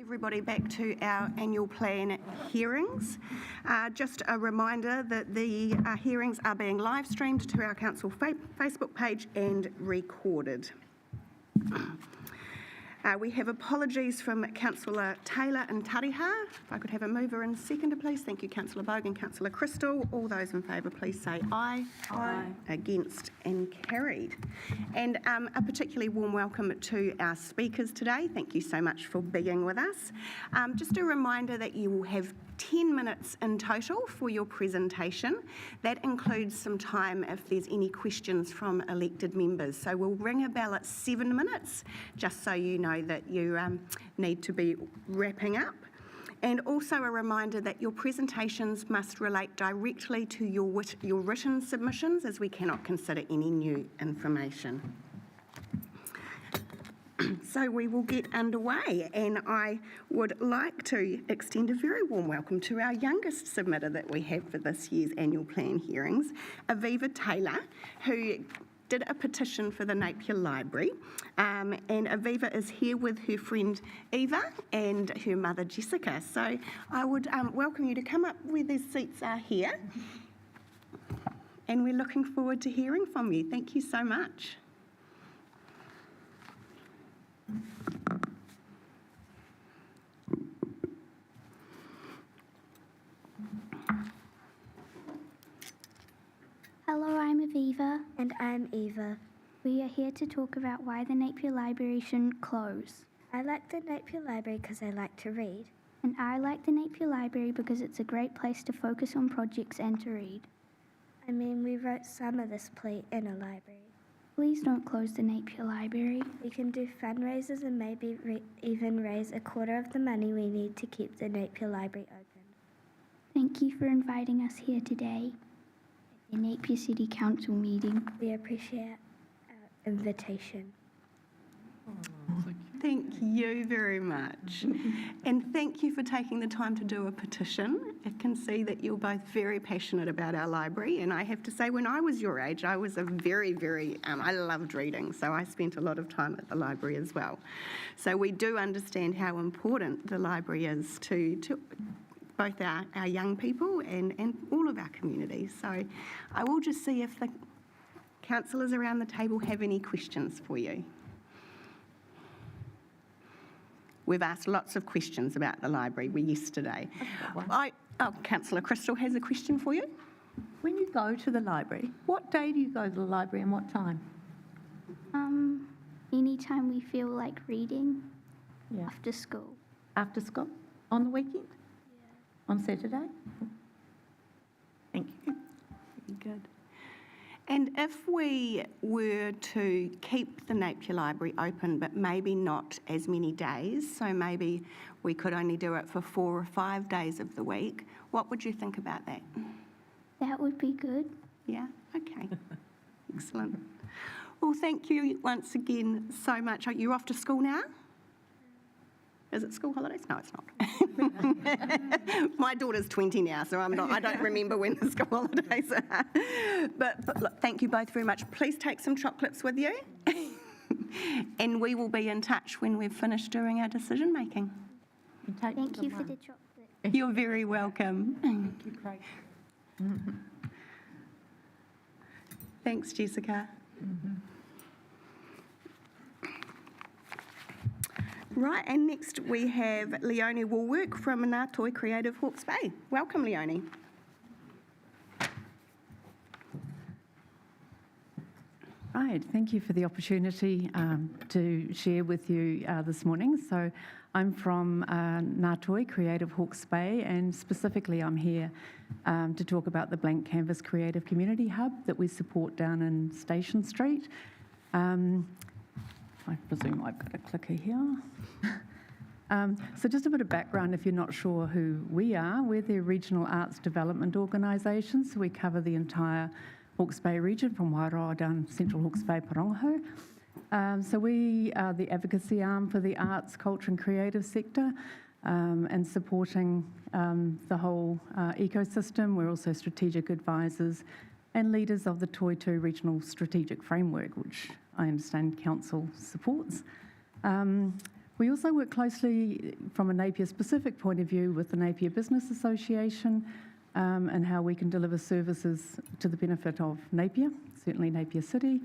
Everybody back to our annual plan hearings. Just a reminder that the hearings are being live streamed to our council Facebook page and recorded. We have apologies from Councillor Taylor and Tariha. If I could have a mover and seconder, please. Thank you, Councillor Bogan and Councillor Crystal. All those in favour, please say aye. Aye. Against and carried. And a particularly warm welcome to our speakers today. Thank you so much for being with us. Just a reminder that you will have 10 minutes in total for your presentation. That includes some time if there's any questions from elected members. So we'll ring a bell at 7 minutes, just so you know that you need to be wrapping up. And also a reminder that your presentations must relate directly to your written submissions, as we cannot consider any new information. So we will get underway, and I would like to extend a very warm welcome to our youngest submitter that we have for this year's annual plan hearings, Aviva Taylor, who did a petition for the Napier Library, and Aviva is here with her friend Eva and her mother Jessica. So I would welcome you to come up where the seats are here, and we're looking forward to hearing from you. Thank you so much. Hello, I'm Aviva. And I'm Eva. We are here to talk about why the Napier Library shouldn't close. I like the Napier Library because I like to read. And I like the Napier Library because it's a great place to focus on projects and to read. I mean, we wrote some of this play in a library. Please don't close the Napier Library. We can do fundraisers and maybe even raise a quarter of the money we need to keep the Napier Library open. Thank you for inviting us here today at the Napier City Council meeting. We appreciate our invitation. Thank you very much. And thank you for taking the time to do a petition. I can see that you're both very passionate about our library, and I have to say, when I was your age, I was a very, I loved reading, so I spent a lot of time at the library as well. So we do understand how important the library is to both our young people and all of our communities. So I will just see if the councillors around the table have any questions for you. We've asked lots of questions about the library yesterday. Councillor Crystal has a question for you. When you go to the library, what day do you go to the library and what time? Anytime we feel like reading. Yeah. After school. After school? On the weekend? Yeah. On Saturday? Thank you. Very good. And if we were to keep the Napier Library open, but maybe not as many days, so maybe we could only do it for 4 or 5 days of the week, what would you think about that? That would be good. Yeah? Okay. Excellent. Well, thank you once again so much. Are you off to school now? Is it school holidays? No, it's not. My daughter's 20 now, so I don't remember when the school holidays are. But look, thank you both very much. Please take some chocolates with you. And we will be in touch when we've finished doing our decision making. Thank you for the chocolate. You're very welcome. Thank you, Craig. Thanks, Jessica. Right, and next we have Leonie Woolwork from Ngātoi Creative Hawke's Bay. Welcome, Leonie. Right, thank you for the opportunity to share with you this morning. So I'm from Ngātoi Creative Hawke's Bay, and specifically I'm here to talk about the Blank Canvas Creative Community Hub that we support down in Station Street. I presume I've got a clicker here. So just a bit of background if you're not sure who we are. We're the Regional Arts Development Organisation, so we cover the entire Hawke's Bay region from Wairoa down Central Hawke's Bay, Parongahu. So we are the advocacy arm for the arts, culture and creative sector and supporting the whole ecosystem. We're also strategic advisors and leaders of the Toitū Regional Strategic Framework, which I understand Council supports. We also work closely from a Napier-specific point of view with the Napier Business Association and how we can deliver services to the benefit of Napier, certainly Napier City.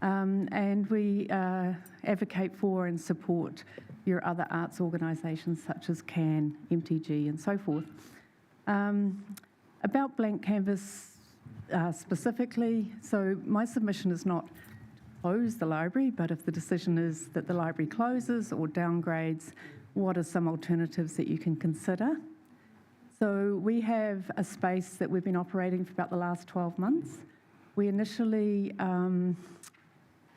And we advocate for and support your other arts organisations such as CAN, MTG and so forth. About Blank Canvas specifically, so my submission is not close the library, but if the decision is that the library closes or downgrades, what are some alternatives that you can consider? So we have a space that we've been operating for about the last 12 months. We initially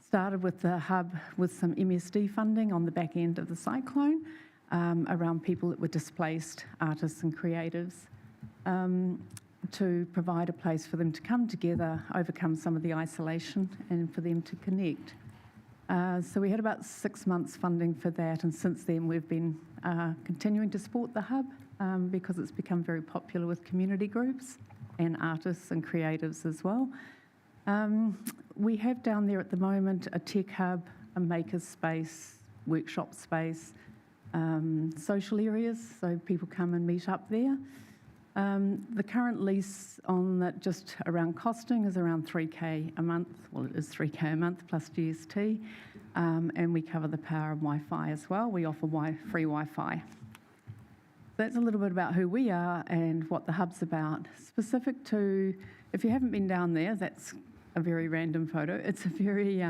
started with the hub with some MSD funding on the back end of the cyclone around people that were displaced, artists and creatives, to provide a place for them to come together, overcome some of the isolation and for them to connect. So we had about 6 months funding for that, and since then we've been continuing to support the hub because it's become very popular with community groups and artists and creatives as well. We have down there at the moment a tech hub, a maker's space, workshop space, social areas, so people come and meet up there. The current lease on that, just around costing, is around $3K a month. Well, it is $3K a month plus GST, and we cover the power and Wi-Fi as well. We offer free Wi-Fi. That's a little bit about who we are and what the hub's about. Specific to, if you haven't been down there, that's a very random photo. It's a very,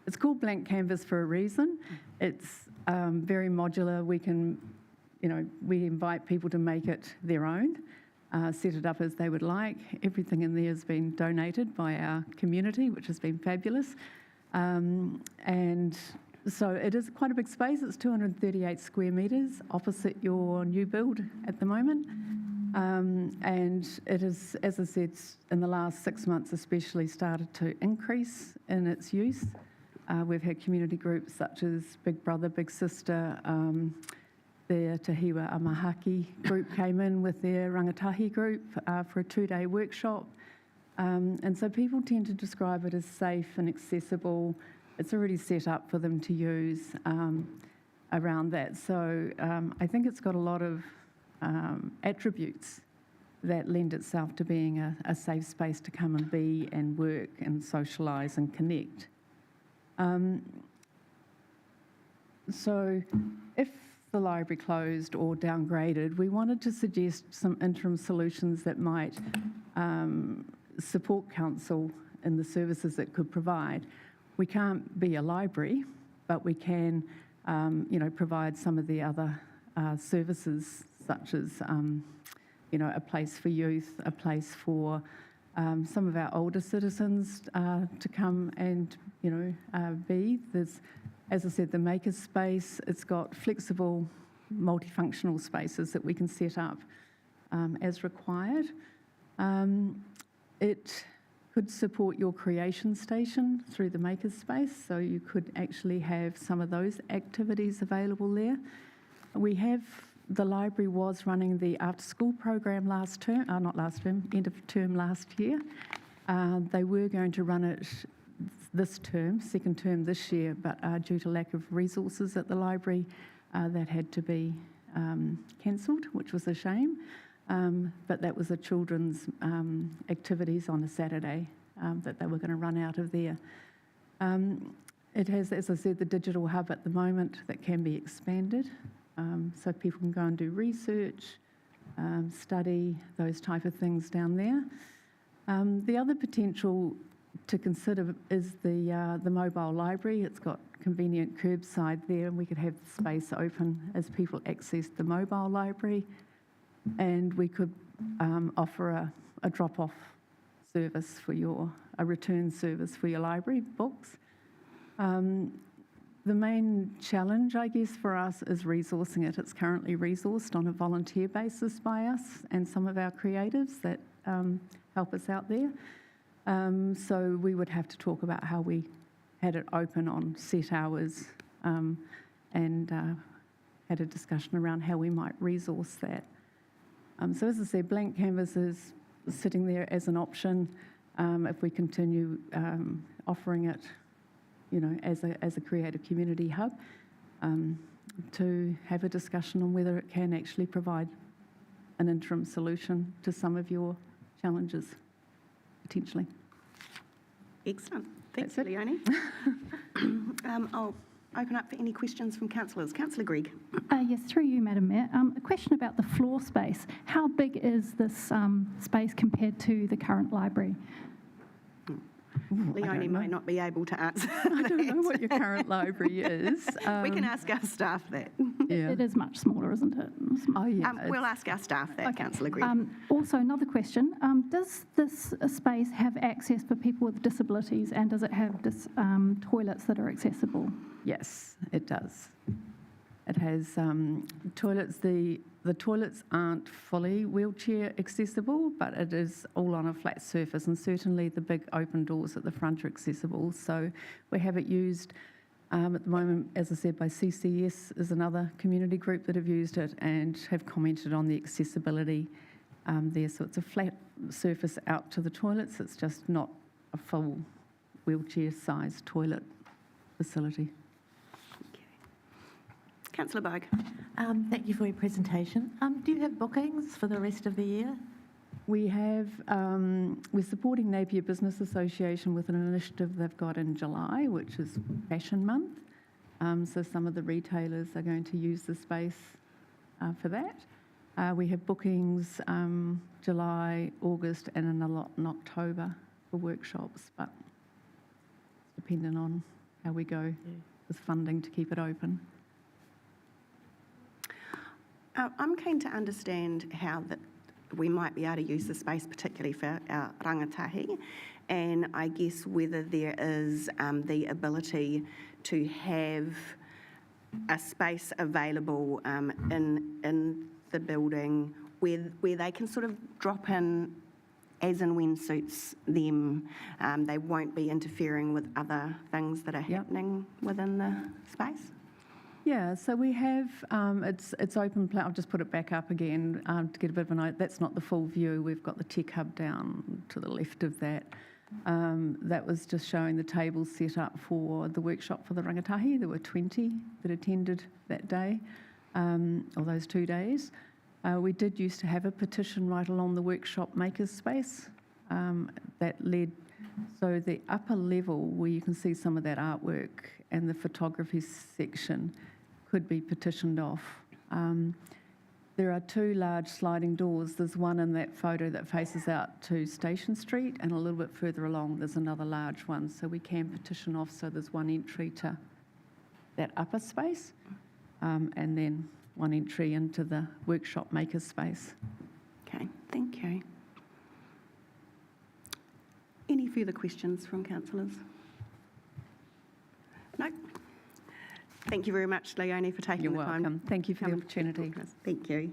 it's called Blank Canvas for a reason. It's very modular. We can, we invite people to make it their own, set it up as they would like. Everything in there has been donated by our community, which has been fabulous. And so it is quite a big space. It's 238 square metres opposite your new build at the moment. And it is, as I said, in the last 6 months especially started to increase in its use. We've had community groups such as Big Brother, Big Sister, the Te Hiwa Amahaki group came in with their rangatahi group for a 2-day workshop. And so people tend to describe it as safe and accessible. It's already set up for them to use around that. So I think it's got a lot of attributes that lend itself to being a safe space to come and be and work and socialise and connect. So if the library closed or downgraded, we wanted to suggest some interim solutions that might support council in the services it could provide. We can't be a library, but we can, provide some of the other services such as, a place for youth, a place for some of our older citizens to come and, be. There's, as I said, the maker's space. It's got flexible, multifunctional spaces that we can set up as required. It could support your creation station through the maker's space, so you could actually have some of those activities available there. The library was running the after-school program end of term last year. They were going to run it this term, second term this year, but due to lack of resources at the library, that had to be cancelled, which was a shame. But that was a children's activities on a Saturday that they were going to run out of there. It has, as I said, the digital hub at the moment that can be expanded, so people can go and do research, study, those type of things down there. The other potential to consider is the mobile library. It's got convenient curbside there, and we could have the space open as people access the mobile library, and we could offer a drop-off service a return service for your library books. The main challenge, I guess, for us is resourcing it. It's currently resourced on a volunteer basis by us and some of our creatives that help us out there. So we would have to talk about how we had it open on set hours and had a discussion around how we might resource that. So as I said, Blank Canvas is sitting there as an option if we continue offering it, as a creative community hub. to have a discussion on whether it can actually provide an interim solution to some of your challenges, potentially. Excellent. Thanks, That's it. Leonie. I'll open up for any questions from councillors. Councillor Gregg. Yes, through you, Madam Mayor. A question about the floor space. How big is this space compared to the current library? Leonie might not be able to answer. I don't know what your current library is. We can ask our staff that. Yeah. It is much smaller, isn't it? Oh, yeah. We'll ask our staff that, Councillor Gregg. Also, another question. Does this space have access for people with disabilities, and does it have toilets that are accessible? Yes, it does. It has toilets. The toilets aren't fully wheelchair accessible, but it is all on a flat surface, and certainly the big open doors at the front are accessible. So we have it used at the moment, as I said, by CCS is another community group that have used it and have commented on the accessibility there. So it's a flat surface out to the toilets. It's just not a full wheelchair-sized toilet facility. Councillor Bogue. Thank you for your presentation. Do you have bookings for the rest of the year? We have, we're supporting Napier Business Association with an initiative they've got in July, which is Fashion Month. So some of the retailers are going to use the space for that. We have bookings July, August, and a lot in October for workshops, but it's dependent on how we go with funding to keep it open. I'm keen to understand how that we might be able to use the space, particularly for our rangatahi, and I guess whether there is the ability to have a space available in the building where they can sort of drop in as and when suits them. They won't be interfering with other things that are happening within the space. Yeah, so we have, it's open, I'll just put it back up again to get a bit of an idea. That's not the full view. We've got the tech hub down to the left of that. That was just showing the tables set up for the workshop for the rangatahi. There were 20 that attended that day, or those 2 days. We did used to have a petition right along the workshop makers space that led, so the upper level where you can see some of that artwork and the photography section could be petitioned off. There are 2 large sliding doors. There's one in that photo that faces out to Station Street, and a little bit further along there's another large one. So we can petition off, so there's one entry to that upper space, and then one entry into the workshop maker's space. Okay, thank you. Any further questions from councillors? No? Thank you very much, Leonie, for taking You're the time. welcome. Thank you for the Come and opportunity. talk to us. Thank you.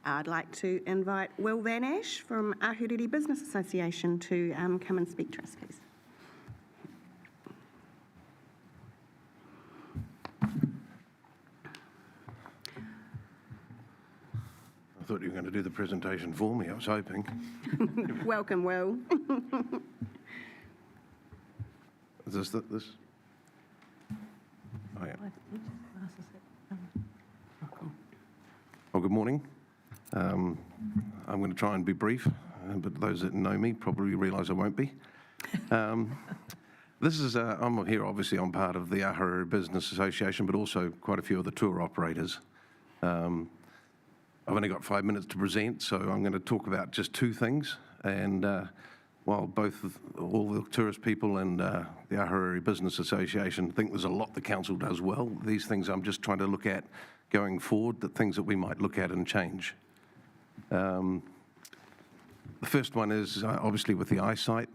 I'd like to invite Will Van Ash from Ahuriri Business Association to come and speak to us, please. I thought you were going to do the presentation for me, I was hoping. Welcome, Will. Is this? Oh, yeah. Well, good morning. I'm going to try and be brief, but those that know me probably realise I won't be. This is, I'm here obviously on part of the Ahuriri Business Association, but also quite a few of the tour operators. I've only got 5 minutes to present, so I'm going to talk about just 2 things. And while all the tourist people and the Ahuriri Business Association think there's a lot the council does well, these things I'm just trying to look at going forward, the things that we might look at and change. The first one is obviously with the eyesight.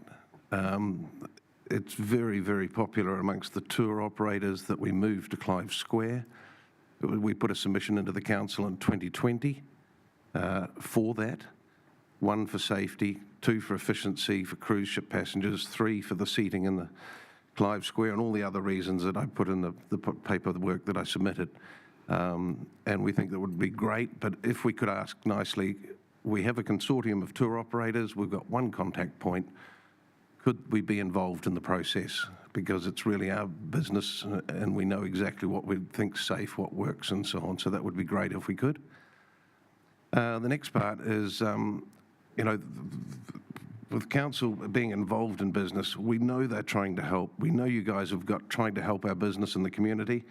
It's very, very popular amongst the tour operators that we move to Clive Square. We put a submission into the council in 2020 for that. 1 for safety, 2 for efficiency for cruise ship passengers, 3 for the seating in the Clive Square, and all the other reasons that I put in the paperwork that I submitted. And we think that would be great, but if we could ask nicely, we have a consortium of tour operators, we've got 1 contact point. could we be involved in the process? Because it's really our business and we know exactly what we think's safe, what works and so on. So that would be great if we could. The next part is, with council being involved in business, we know they're trying to help. We know you guys have got trying to help our business in the community,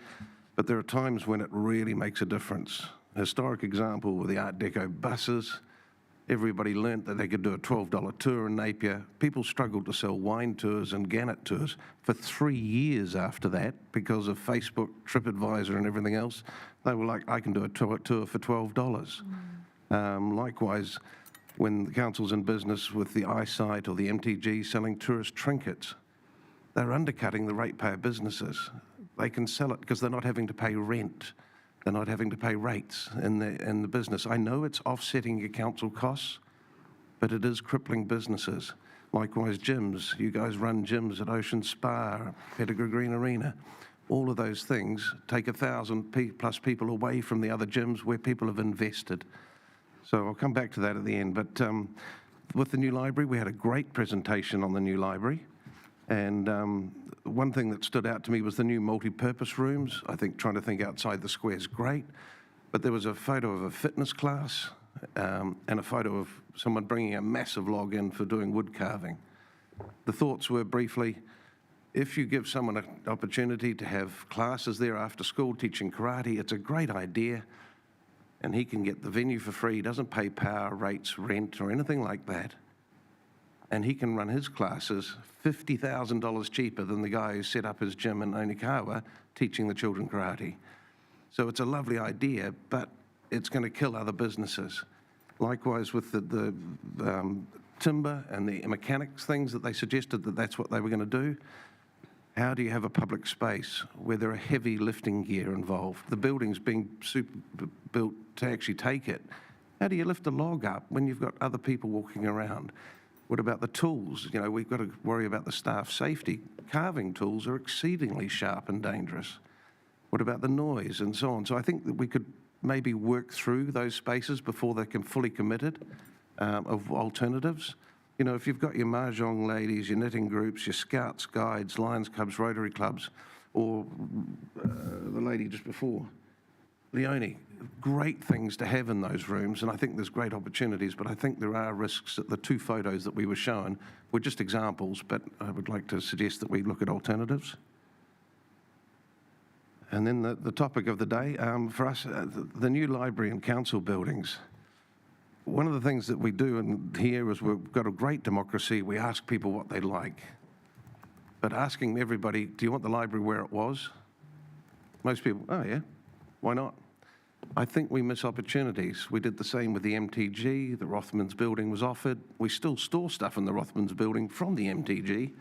but there are times when it really makes a difference. Historic example with the Art Deco buses. Everybody learnt that they could do a $12 tour in Napier. People struggled to sell wine tours and gannet tours for 3 years after that because of Facebook, TripAdvisor and everything else. They were like, I can do a tour for $12. Likewise, when the council's in business with the Eyesight or the MTG selling tourist trinkets, they're undercutting the ratepayer businesses. They can sell it because they're not having to pay rent. They're not having to pay rates in the business. I know it's offsetting your council costs, but it is crippling businesses. Likewise, gyms. You guys run gyms at Ocean Spa, Pettigrew Green Arena. All of those things take 1,000 plus people away from the other gyms where people have invested. So I'll come back to that at the end. But with the new library, we had a great presentation on the new library. And one thing that stood out to me was the new multi-purpose rooms. I think trying to think outside the square is great. But there was a photo of a fitness class and a photo of someone bringing a massive log in for doing wood carving. The thoughts were briefly, if you give someone an opportunity to have classes there after school teaching karate, it's a great idea. And he can get the venue for free, doesn't pay power rates, rent, or anything like that. And he can run his classes $50,000 cheaper than the guy who set up his gym in Onikawa teaching the children karate. So it's a lovely idea, but it's going to kill other businesses. Likewise with the timber and the mechanics things that they suggested that that's what they were going to do. How do you have a public space where there are heavy lifting gear involved? The building's being built to actually take it. How do you lift a log up when you've got other people walking around? What about the tools? You know, we've got to worry about the staff safety. Carving tools are exceedingly sharp and dangerous. What about the noise and so on? So I think that we could maybe work through those spaces before they're fully committed of alternatives. You know, if you've got your mahjong ladies, your knitting groups, your scouts, guides, Lions Clubs, Rotary Clubs, or the lady just before, Leonie, great things to have in those rooms, and I think there's great opportunities, but I think there are risks that the two photos that we were shown were just examples, but I would like to suggest that we look at alternatives. And then the topic of the day, for us, the new library and council buildings. One of the things that we do here is we've got a great democracy. We ask people what they like. But asking everybody, do you want the library where it was? Most people, oh yeah, why not? I think we miss opportunities. We did the same with the MTG. The Rothmans building was offered. We still store stuff in the Rothmans building from the MTG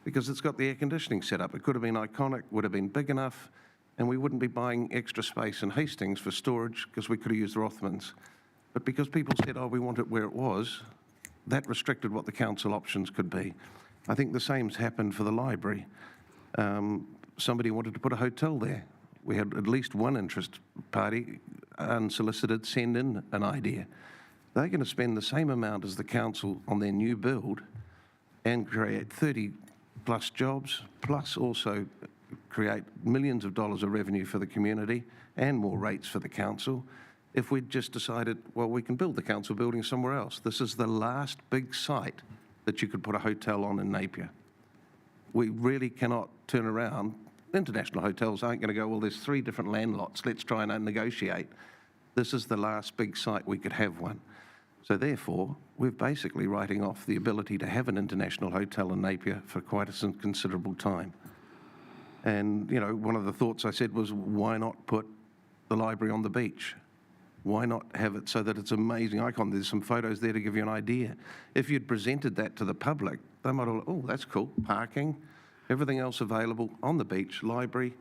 because it's got the air conditioning set up. It could have been iconic, would have been big enough, and we wouldn't be buying extra space in Hastings for storage because we could have used the Rothmans. But because people said, oh, we want it where it was, that restricted what the council options could be. I think the same's happened for the library. Somebody wanted to put a hotel there. We had at least one interest party, unsolicited, send in an idea. They're going to spend the same amount as the council on their new build and create 30 plus jobs, plus also create millions of dollars of revenue for the community and more rates for the council if we'd just decided, well, we can build the council building somewhere else. This is the last big site that you could put a hotel on in Napier. We really cannot turn around. International hotels aren't going to go, well, there's 3 different land lots, let's try and negotiate. This is the last big site we could have one. So therefore, we're basically writing off the ability to have an international hotel in Napier for quite a considerable time. And, you know, one of the thoughts I said was, why not put the library on the beach? Why not have it so that it's an amazing icon? There's some photos there to give you an idea. If you'd presented that to the public, they might have, oh, that's cool, parking, everything else available on the beach, library,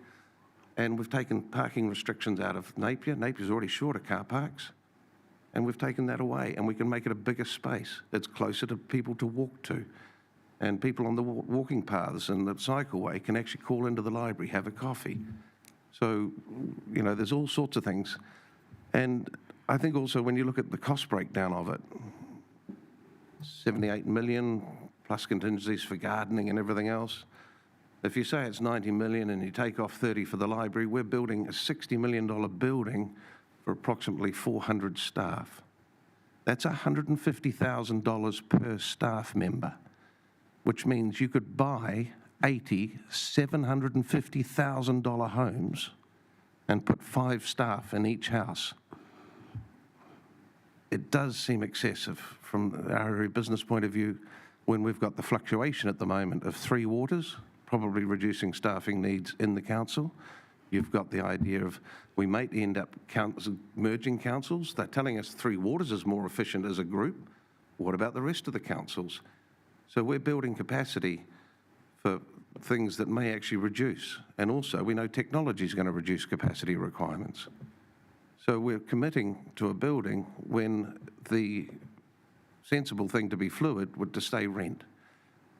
and we've taken parking restrictions out of Napier. Napier's already short of car parks, and we've taken that away, and we can make it a bigger space. It's closer to people to walk to, and people on the walking paths and the cycleway can actually call into the library, have a coffee. So, you know, there's all sorts of things. And I think also when you look at the cost breakdown of it, 78 million plus contingencies for gardening and everything else. If you say it's 90 million and you take off 30 for the library, we're building a $60 million building for approximately 400 staff. That's $150,000 per staff member, which means you could buy 80 $750,000 homes and put 5 staff in each house. It does seem excessive from our business point of view when we've got the fluctuation at the moment of 3 waters, probably reducing staffing needs in the council. You've got the idea of we might end up merging councils. They're telling us 3 waters is more efficient as a group. What about the rest of the councils? So we're building capacity for things that may actually reduce. And also, we know technology is going to reduce capacity requirements. So we're committing to a building when the sensible thing to be fluid would to stay rent.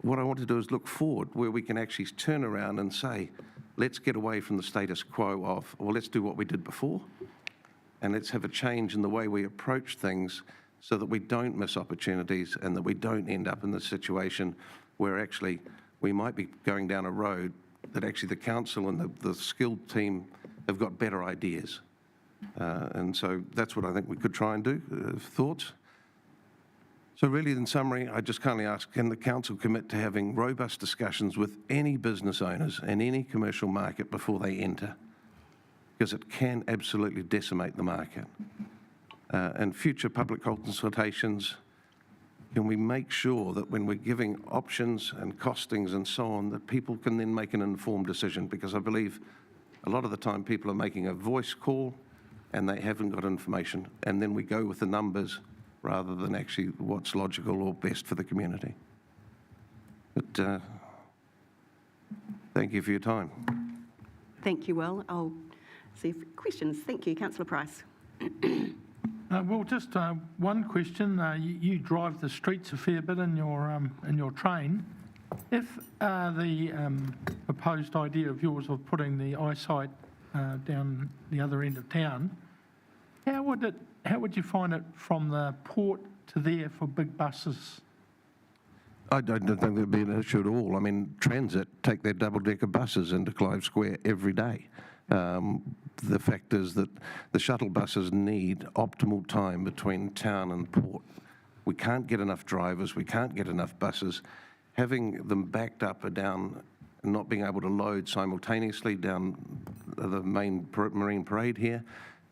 What I want to do is look forward where we can actually turn around and say, let's get away from the status quo of, well, let's do what we did before, and let's have a change in the way we approach things so that we don't miss opportunities and that we don't end up in the situation where actually we might be going down a road that actually the council and the skilled team have got better ideas. And so that's what I think we could try and do. Thoughts? So really, in summary, I just kindly ask, can the council commit to having robust discussions with any business owners in any commercial market before they enter? Because it can absolutely decimate the market. And future public consultations, can we make sure that when we're giving options and costings and so on, that people can then make an informed decision? Because I believe a lot of the time people are making a voice call and they haven't got information, and then we go with the numbers rather than actually what's logical or best for the community. But thank you for your time. Thank you, Will. I'll see if questions. Thank you, Councillor Price. Well, just one question. You drive the streets a fair bit in your train. If the proposed idea of yours of putting the eyesight down the other end of town, how would you find it from the port to there for big buses? I don't think there'd be an issue at all. I mean, Transit take their double-decker buses into Clive Square every day. The fact is that the shuttle buses need optimal time between town and port. We can't get enough drivers, we can't get enough buses. Having them backed up or down and not being able to load simultaneously down the main marine parade here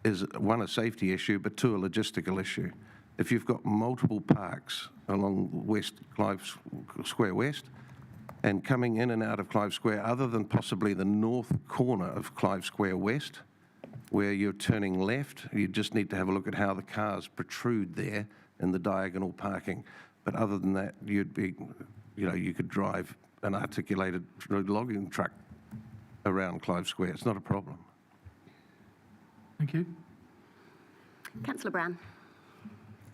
is, one, a safety issue, but two, a logistical issue. If you've got multiple parks along West Clive Square West, and coming in and out of Clive Square, other than possibly the north corner of Clive Square West, where you're turning left, you just need to have a look at how the cars protrude there in the diagonal parking. But other than that, you'd be, you could drive an articulated logging truck around Clive Square. It's not a problem. Thank you. Councillor Brown.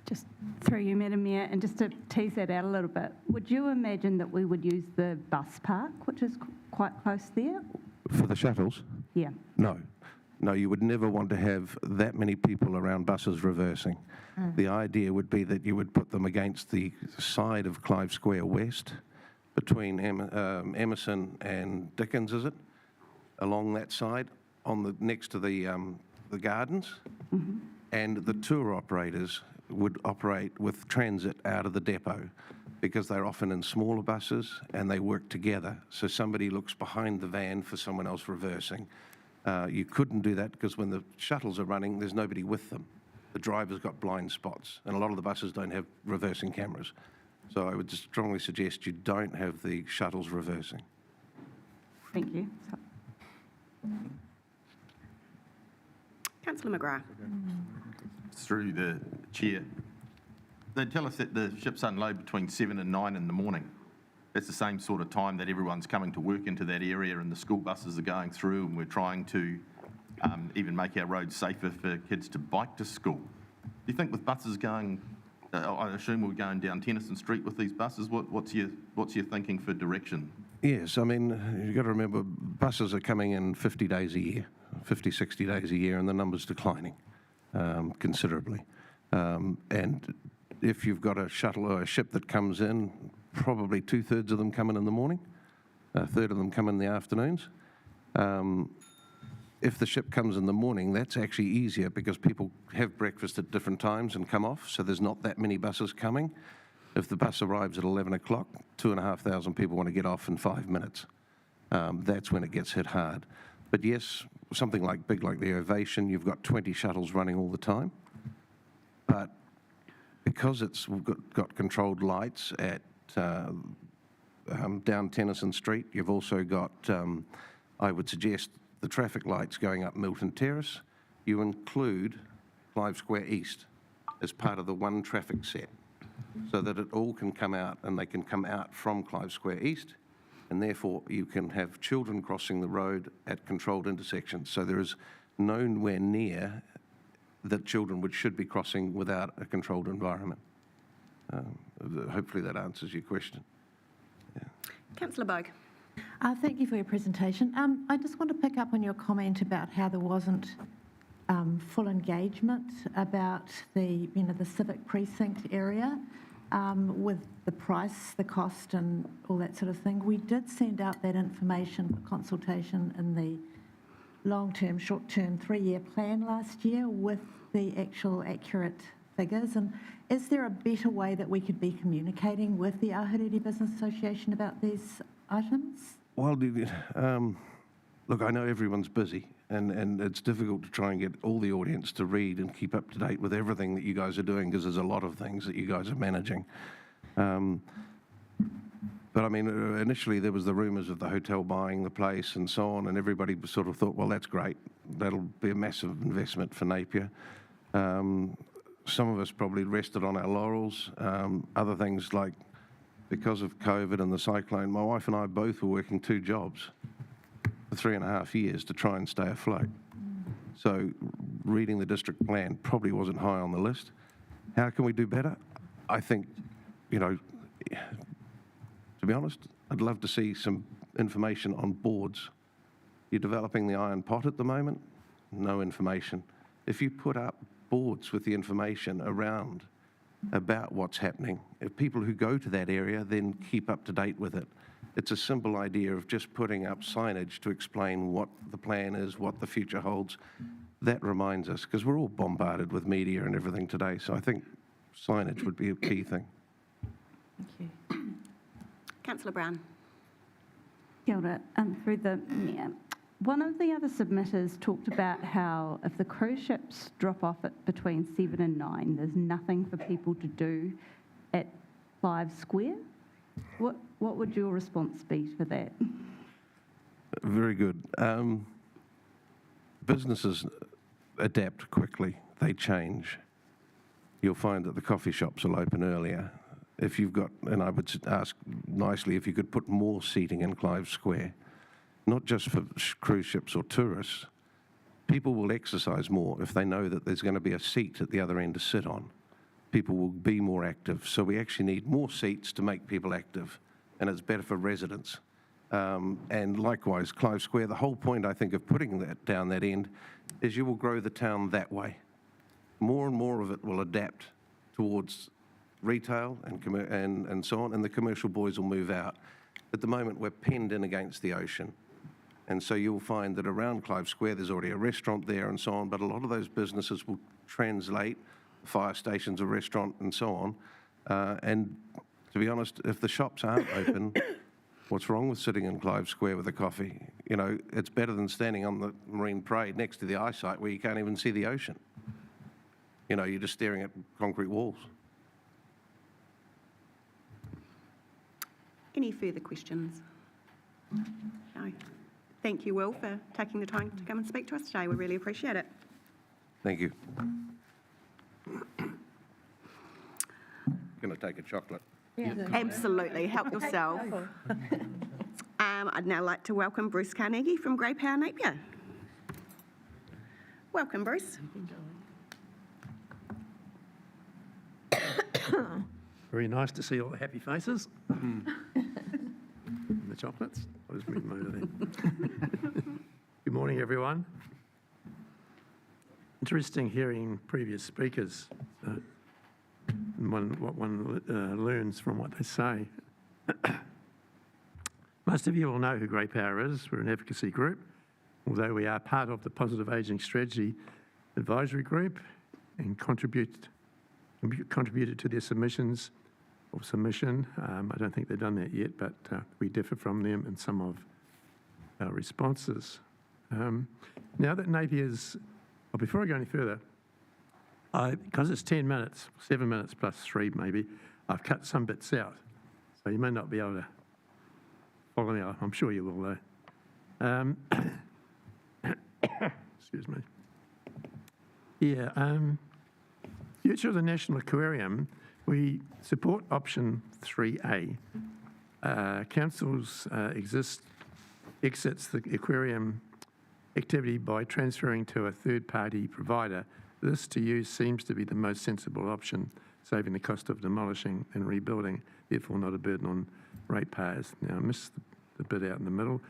Just through you, Madam Mayor, and just to tease that out a little bit, would you imagine that we would use the bus park, which is quite close there? For the shuttles? Yeah. No. No, you would never want to have that many people around buses reversing. The idea would be that you would put them against the side of Clive Square West, between Emerson and Dickens, is it? Along that side, next to the gardens. Mm-hmm. And the tour operators would operate with Transit out of the depot because they're often in smaller buses and they work together. So somebody looks behind the van for someone else reversing. You couldn't do that because when the shuttles are running, there's nobody with them. The driver's got blind spots, and a lot of the buses don't have reversing cameras. So I would just strongly suggest you don't have the shuttles reversing. Thank you. Councillor McGrath. Through the chair. They tell us that the ships unload between 7 and 9 in the morning. That's the same sort of time that everyone's coming to work into that area and the school buses are going through, and we're trying to even make our roads safer for kids to bike to school. Do you think with buses going, I assume we're going down Tennyson Street with these buses, what's your thinking for direction? Yes, I mean, you've got to remember buses are coming in 50 days a year, 50, 60 days a year, and the number's declining considerably. And if you've got a shuttle or a ship that comes in, probably 2/3 of them come in the morning, a third of them come in the afternoons. If the ship comes in the morning, that's actually easier because people have breakfast at different times and come off, so there's not that many buses coming. If the bus arrives at 11 o'clock, 2,500 people want to get off in 5 minutes. That's when it gets hit hard. But yes, something like big like the Ovation, you've got 20 shuttles running all the time. But because it's got controlled lights at down Tennyson Street, you've also got, I would suggest, the traffic lights going up Milton Terrace. You include Clive Square East as part of the one traffic set so that it all can come out, and they can come out from Clive Square East, and therefore you can have children crossing the road at controlled intersections. So there is nowhere near that children should be crossing without a controlled environment. Hopefully that answers your question. Councillor Bogue. Thank you for your presentation. I just want to pick up on your comment about how there wasn't full engagement about the civic precinct area with the price, the cost and all that sort of thing. We did send out that information for consultation in the long-term, short-term 3-year plan last year with the actual accurate figures. And is there a better way that we could be communicating with the Ahuriri Business Association about these items? Well, look, I know everyone's busy, and it's difficult to try and get all the audience to read and keep up to date with everything that you guys are doing, because there's a lot of things that you guys are managing. But I mean, initially there was the rumours of the hotel buying the place and so on, and everybody sort of thought, well, that's great. That'll be a massive investment for Napier. Some of us probably rested on our laurels. Other things like, because of COVID and the cyclone, my wife and I both were working 2 jobs for 3.5 years to try and stay afloat. So reading the district plan probably wasn't high on the list. How can we do better? I think, to be honest, I'd love to see some information on boards. You're developing the Iron Pot at the moment, no information. If you put up boards with the information around about what's happening, if people who go to that area then keep up to date with it. It's a simple idea of just putting up signage to explain what the plan is, what the future holds. That reminds us, because we're all bombarded with media and everything today, so I think signage would be a key thing. Thank you. Councillor Brown. Kia ora, through the Mayor. One of the other submitters talked about how if the cruise ships drop off at between 7 and 9, there's nothing for people to do at Clive Square. What would your response be for that? Very good. Businesses adapt quickly. They change. You'll find that the coffee shops will open earlier. If you've got, and I would ask nicely if you could put more seating in Clive Square, not just for cruise ships or tourists. People will exercise more if they know that there's going to be a seat at the other end to sit on. People will be more active. So we actually need more seats to make people active, and it's better for residents. And likewise, Clive Square, the whole point, I think, of putting that down that end is you will grow the town that way. More and more of it will adapt towards retail and so on, and the commercial boys will move out. At the moment, we're penned in against the ocean. And so you'll find that around Clive Square, there's already a restaurant there and so on, but a lot of those businesses will translate, fire stations, a restaurant and so on. And to be honest, if the shops aren't open, what's wrong with sitting in Clive Square with a coffee? It's better than standing on the Marine Parade next to the eyesight where you can't even see the ocean. You're just staring at concrete walls. Any further questions? No. Thank you, Will, for taking the time to come and speak to us today. We really appreciate it. Thank you. Going to take a chocolate. Absolutely. Help yourself. I'd now like to welcome Bruce Carnegie from Grey Power Napier. Welcome, Bruce. Very nice to see all the happy faces. The chocolates. I'll just move them over there. Good morning, everyone. Interesting hearing previous speakers. and what one learns from what they say. Most of you will know who Great Power is. We're an advocacy group, although we are part of the Positive Ageing Strategy Advisory Group and contributed to their submission. I don't think they've done that yet, but we differ from them in some of our responses. Now that Napier's, before I go any further, because it's 10 minutes, 7 minutes plus 3 maybe, I've cut some bits out. So you may not be able to follow me. I'm sure you will though. Excuse me. Yeah, future of the National Aquarium, we support option 3A. Council's exits the aquarium activity by transferring to a third-party provider. This to you seems to be the most sensible option, saving the cost of demolishing and rebuilding, therefore not a burden on ratepayers. Now, I missed the bit out in the middle.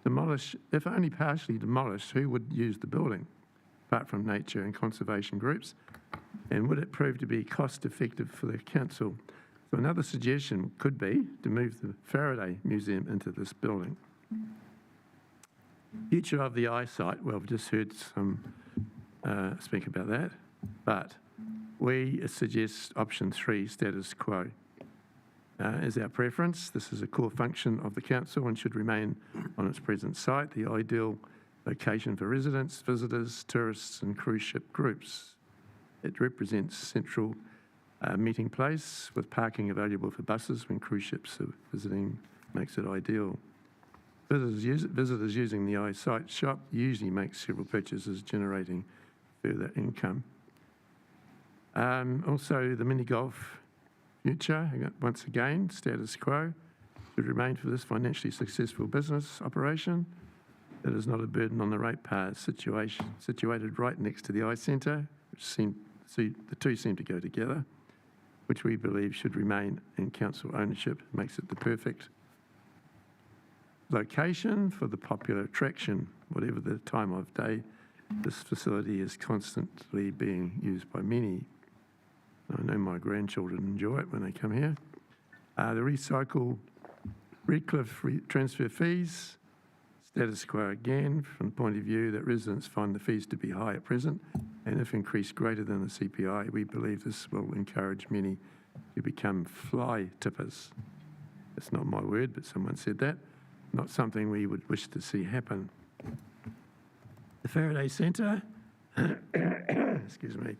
Demolish, if only partially demolished, who would use the building, apart from nature and conservation groups? And would it prove to be cost-effective for the council? So another suggestion could be to move the Faraday Museum into this building. Future of the eyesight, well, we've just heard some speak about that, but we suggest option 3, status quo, is our preference. This is a core function of the council and should remain on its present site, the ideal location for residents, visitors, tourists and cruise ship groups. It represents central meeting place with parking available for buses when cruise ships are visiting, makes it ideal. Visitors using the eyesight shop usually make several purchases, generating further income. Also, the mini golf future, once again, status quo, should remain for this financially successful business operation. It is not a burden on the ratepayers situated right next to the eye centre, which the two seem to go together, which we believe should remain in council ownership. It makes it the perfect location for the popular attraction, whatever the time of day. This facility is constantly being used by many. I know my grandchildren enjoy it when they come here. The Redcliffe transfer fees, status quo again, from the point of view that residents find the fees to be high at present, and if increased greater than the CPI, we believe this will encourage many to become fly tippers. That's not my word, but someone said that. Not something we would wish to see happen. The Faraday Centre, excuse me,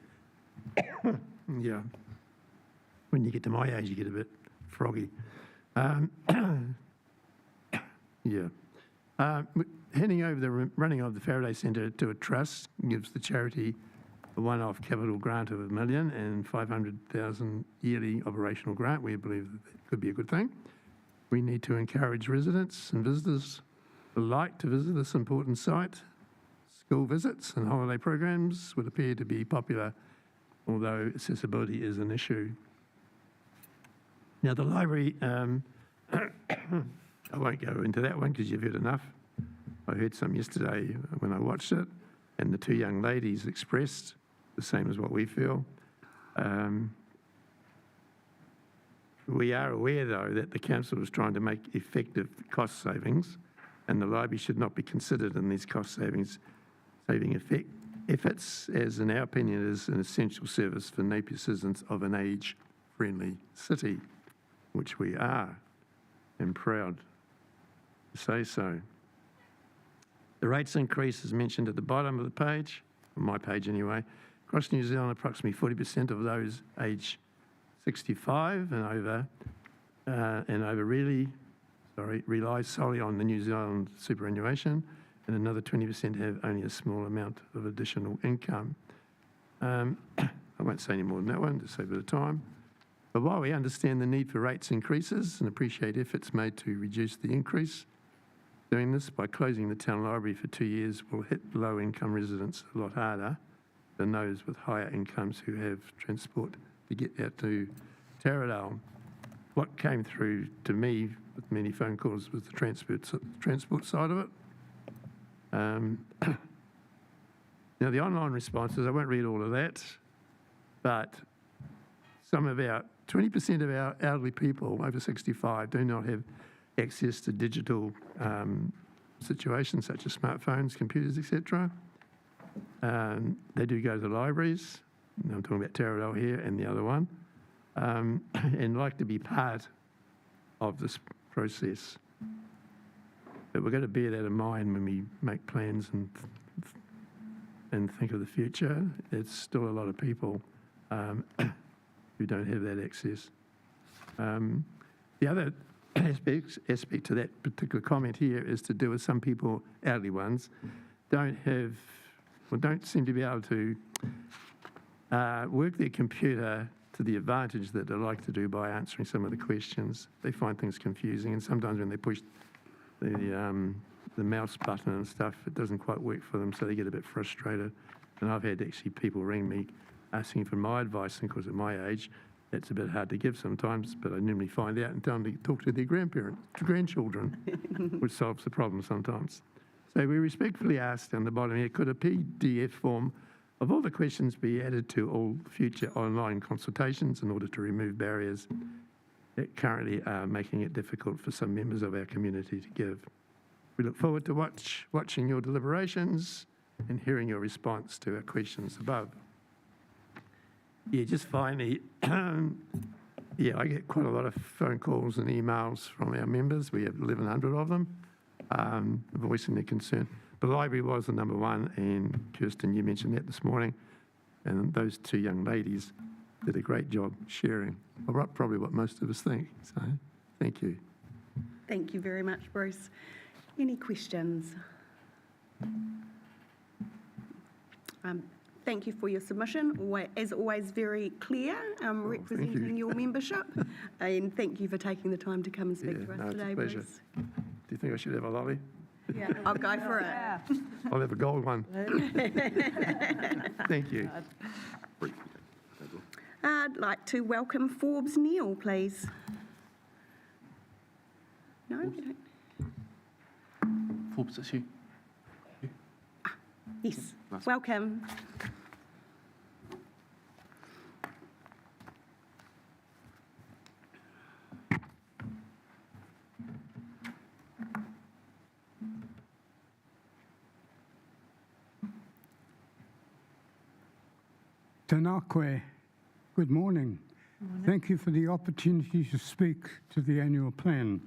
yeah, when you get to my age, you get a bit froggy. Yeah. Handing over the running of the Faraday Centre to a trust gives the charity a one-off capital grant of $1 million and $500,000 yearly operational grant. We believe that could be a good thing. We need to encourage residents and visitors alike to visit this important site. School visits and holiday programs would appear to be popular, although accessibility is an issue. Now, the library, I won't go into that one because you've heard enough. I heard some yesterday when I watched it, and the two young ladies expressed the same as what we feel. We are aware, though, that the council is trying to make effective cost savings, and the library should not be considered in these cost saving efforts, as in our opinion is an essential service for Napier citizens of an age-friendly city, which we are, and proud to say so. The rates increase is mentioned at the bottom of the page, on my page anyway. Across New Zealand, approximately 40% of those aged 65 and over rely solely on the New Zealand superannuation, and another 20% have only a small amount of additional income. I won't say any more than that one to save a bit of time. But while we understand the need for rates increases and appreciate efforts made to reduce the increase, doing this by closing the town library for 2 years will hit low-income residents a lot harder than those with higher incomes who have transport to get out to Taradale. What came through to me with many phone calls was the transport side of it. Now, the online responses, I won't read all of that, but 20% of our elderly people over 65 do not have access to digital situations such as smartphones, computers, etc. They do go to the libraries. I'm talking about Taradale here and the other one, and like to be part of this process. But we're going to bear that in mind when we make plans and think of the future. There's still a lot of people who don't have that access. The other aspect to that particular comment here is to do with some people, elderly ones, don't seem to be able to work their computer to the advantage that they like to do by answering some of the questions. They find things confusing, and sometimes when they push the mouse button and stuff, it doesn't quite work for them, so they get a bit frustrated. And I've had actually people ring me asking for my advice, and of course at my age, that's a bit hard to give sometimes, but I normally find out and tell them to talk to their grandchildren, which solves the problem sometimes. So we respectfully ask down the bottom here, could a PDF form of all the questions be added to all future online consultations in order to remove barriers that currently are making it difficult for some members of our community to give? We look forward to watching your deliberations and hearing your response to our questions above. Yeah, just finally, yeah, I get quite a lot of phone calls and emails from our members. We have 1,100 of them, voicing their concern. The library was the number one, and Kirsten, you mentioned that this morning, and those two young ladies did a great job sharing, well, probably what most of us think. So, thank you. Thank you very much, Bruce. Any questions? Thank you for your submission. As always, very clear, representing your membership. And thank you for taking the time to come and speak to us today, Bruce. Do you think I should have a lolly? Yeah, I'll go for it. I'll have a gold one. Thank you. I'd like to welcome Forbes Neal, please. No, you don't. Forbes, it's you. Yes, welcome. Tanakwe, good morning. Thank you for the opportunity to speak to the annual plan.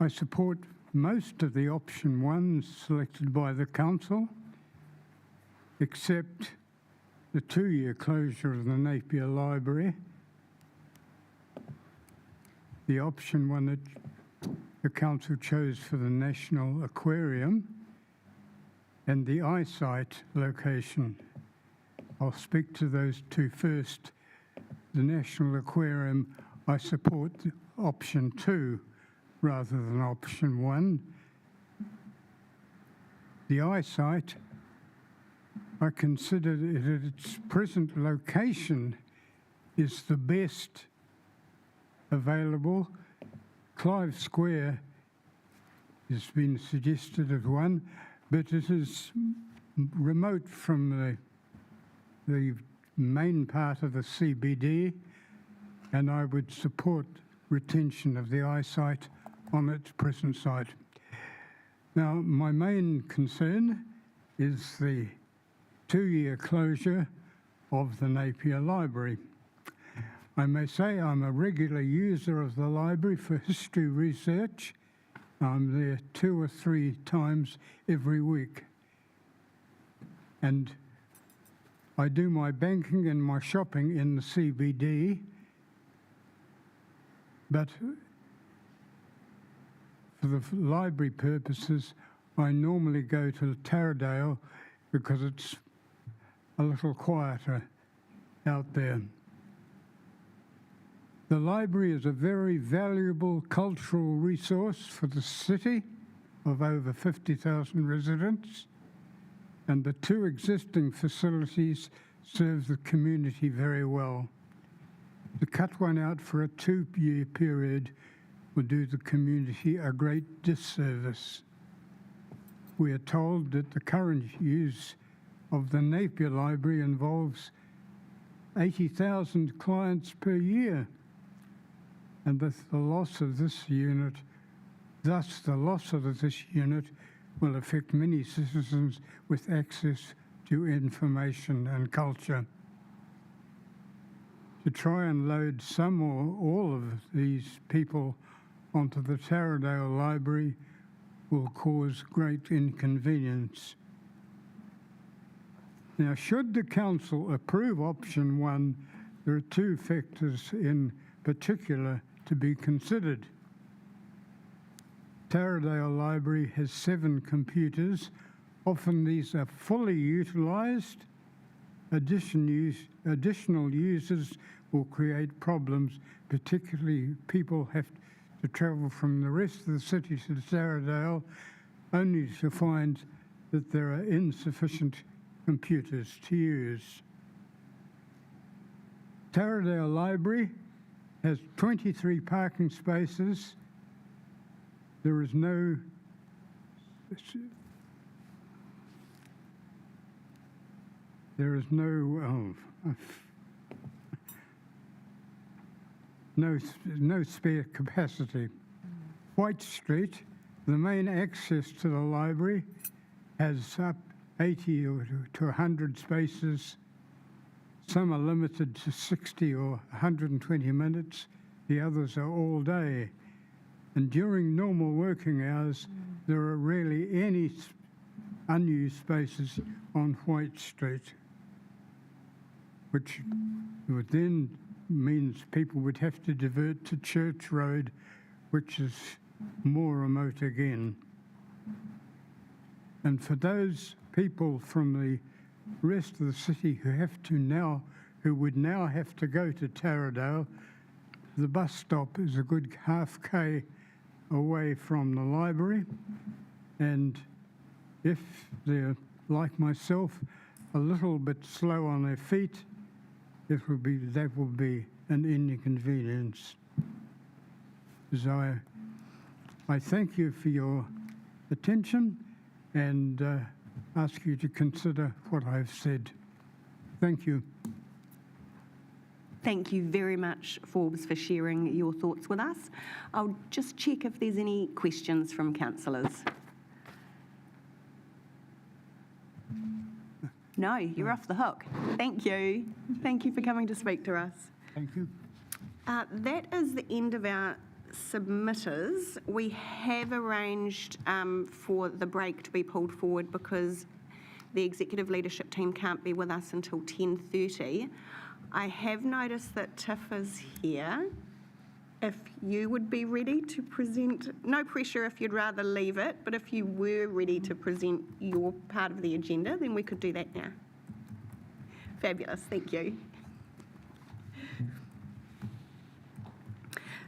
I support most of the option ones selected by the council, except the 2-year closure of the Napier Library, the option one that the council chose for the National Aquarium, and the eyesight location. I'll speak to those two first. The National Aquarium, I support option 2 rather than option 1. The eyesight, I consider it at its present location is the best available. Clive Square has been suggested as one, but it is remote from the main part of the CBD, and I would support retention of the eyesight on its present site. Now, my main concern is the 2-year closure of the Napier Library. I may say I'm a regular user of the library for history research. I'm there 2 or 3 times every week. And I do my banking and my shopping in the CBD, but for the library purposes, I normally go to Taradale because it's a little quieter out there. The library is a very valuable cultural resource for the city of over 50,000 residents, and the 2 existing facilities serve the community very well. To cut one out for a 2-year period would do the community a great disservice. We are told that the current use of the Napier Library involves 80,000 clients per year. And with the loss of this unit, thus the loss of this unit will affect many citizens with access to information and culture. To try and load some or all of these people onto the Taradale Library will cause great inconvenience. Now, should the Council approve option 1, there are 2 factors in particular to be considered. Taradale Library has 7 computers. Often these are fully utilised. Additional users will create problems, particularly people have to travel from the rest of the city to Taradale only to find that there are insufficient computers to use. Taradale Library has 23 parking spaces. There is no no spare capacity. White Street, the main access to the library, has up 80 to 100 spaces. Some are limited to 60 or 120 minutes. The others are all day. And during normal working hours, there are rarely any unused spaces on White Street, which would then means people would have to divert to Church Road, which is more remote again. And for those people from the rest of the city who would now have to go to Taradale, the bus stop is a good half K away from the library, and if they're like myself, a little bit slow on their feet, that will be an inconvenience. So I thank you for your attention and ask you to consider what I've said. Thank you. Thank you very much, Forbes, for sharing your thoughts with us. I'll just check if there's any questions from councillors. No, you're off the hook. Thank you. Thank you for coming to speak to us. Thank you. That is the end of our submitters. We have arranged for the break to be pulled forward because the executive leadership team can't be with us until 10:30. I have noticed that Tiff is here. If you would be ready to present, no pressure if you'd rather leave it, but if you were ready to present your part of the agenda, then we could do that now. Fabulous, thank you.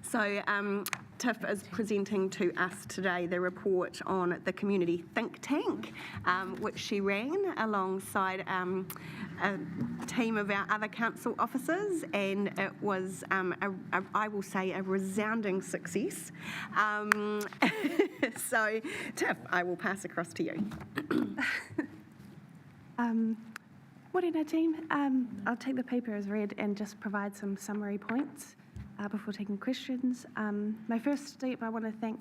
So Tiff is presenting to us today the report on the community think tank, which she ran alongside a team of our other council officers, and it was, I will say, a resounding success. So, Tiff, I will pass across to you. Morena team, I'll take the paper as read and just provide some summary points before taking questions. My first step, I want to thank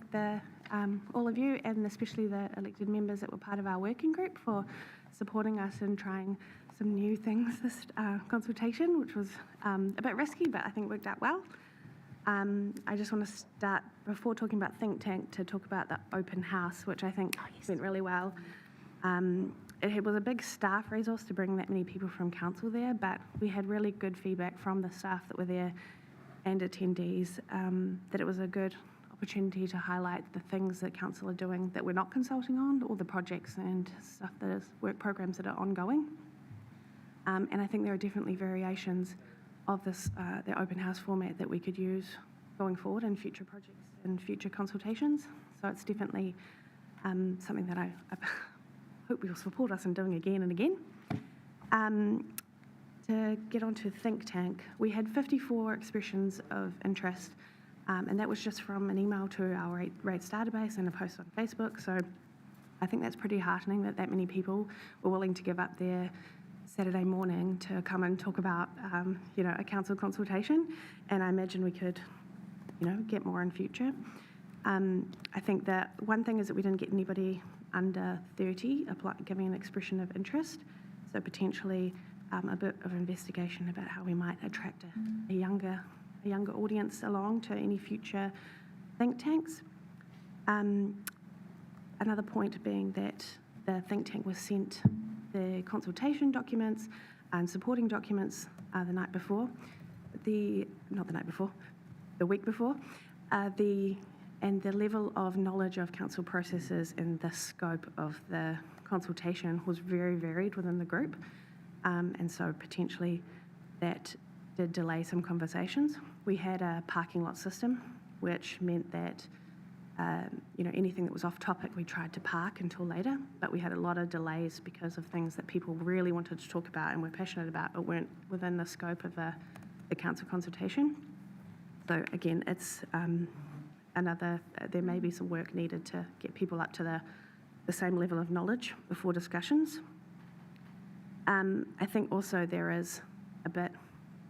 all of you, and especially the elected members that were part of our working group, for supporting us in trying some new things this consultation, which was a bit risky, but I think worked out well. I just want to start, before talking about think tank, to talk about the open house, which I think went really well. It was a big staff resource to bring that many people from council there, but we had really good feedback from the staff that were there and attendees that it was a good opportunity to highlight the things that council are doing that we're not consulting on, all the projects and stuff that is work programs that are ongoing. And I think there are definitely variations of this, the open house format that we could use going forward in future projects and future consultations. So it's definitely something that I hope you'll support us in doing again and again. To get on to think tank, we had 54 expressions of interest, and that was just from an email to our rates database and a post on Facebook. So I think that's pretty heartening that many people were willing to give up their Saturday morning to come and talk about, a council consultation, and I imagine we could, get more in future. I think that one thing is that we didn't get anybody under 30 giving an expression of interest, so potentially a bit of investigation about how we might attract a younger audience along to any future think tanks. Another point being that the think tank was sent the consultation documents and supporting documents the week before. And the level of knowledge of council processes and the scope of the consultation was very varied within the group. And so potentially that did delay some conversations. We had a parking lot system, which meant that anything that was off topic, we tried to park until later, but we had a lot of delays because of things that people really wanted to talk about and were passionate about, but weren't within the scope of the council consultation. So again, it's there may be some work needed to get people up to the same level of knowledge before discussions. I think also there is a bit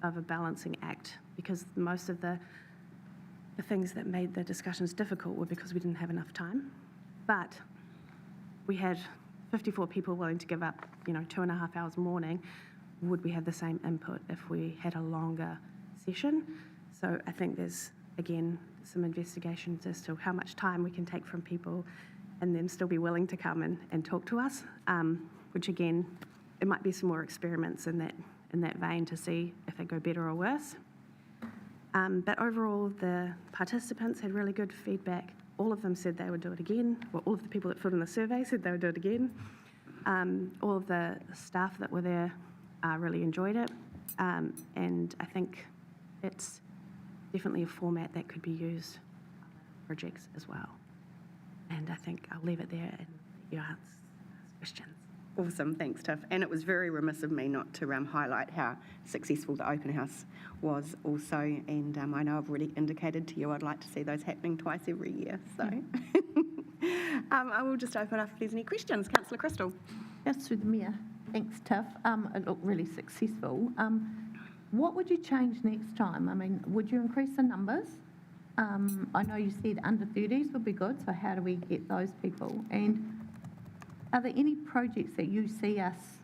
of a balancing act, because most of the things that made the discussions difficult were because we didn't have enough time. But we had 54 people willing to give up, 2.5 hours morning. Would we have the same input if we had a longer session? So I think there's, again, some investigations as to how much time we can take from people and then still be willing to come and talk to us, which again, it might be some more experiments in that vein to see if they go better or worse. But overall, the participants had really good feedback. All of them said they would do it again. Well, all of the people that filled in the survey said they would do it again. All of the staff that were there really enjoyed it. And I think it's definitely a format that could be used for projects as well. And I think I'll leave it there and let you ask questions. Awesome, thanks, Tiff. And it was very remiss of me not to highlight how successful the open house was also. And I know I've already indicated to you I'd like to see those happening twice every year. So I will just open up if there's any questions. Councillor Crystal. Just through the Mayor. Thanks, Tiff. It looked really successful. What would you change next time? I mean, would you increase the numbers? I know you said under 30s would be good, so how do we get those people? And are there any projects that you see us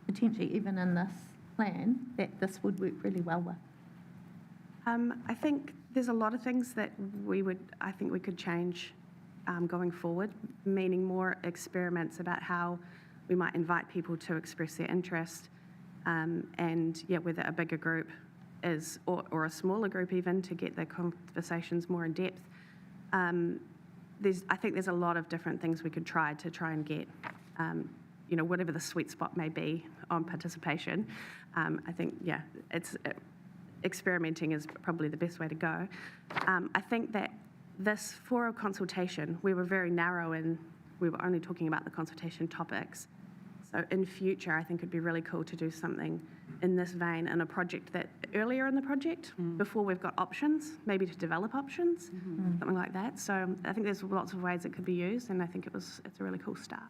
potentially, even in this plan, that this would work really well with? I think there's a lot of things that I think we could change going forward, meaning more experiments about how we might invite people to express their interest, and whether a bigger group is, or a smaller group even, to get the conversations more in depth. I think there's a lot of different things we could try and get, whatever the sweet spot may be on participation. I think, experimenting is probably the best way to go. I think that for a consultation, we were very narrow and we were only talking about the consultation topics. So in future, I think it'd be really cool to do something in this vein in a project that earlier in the project, before we've got options, maybe to develop options, something like that. So I think there's lots of ways it could be used, and I think it's a really cool start.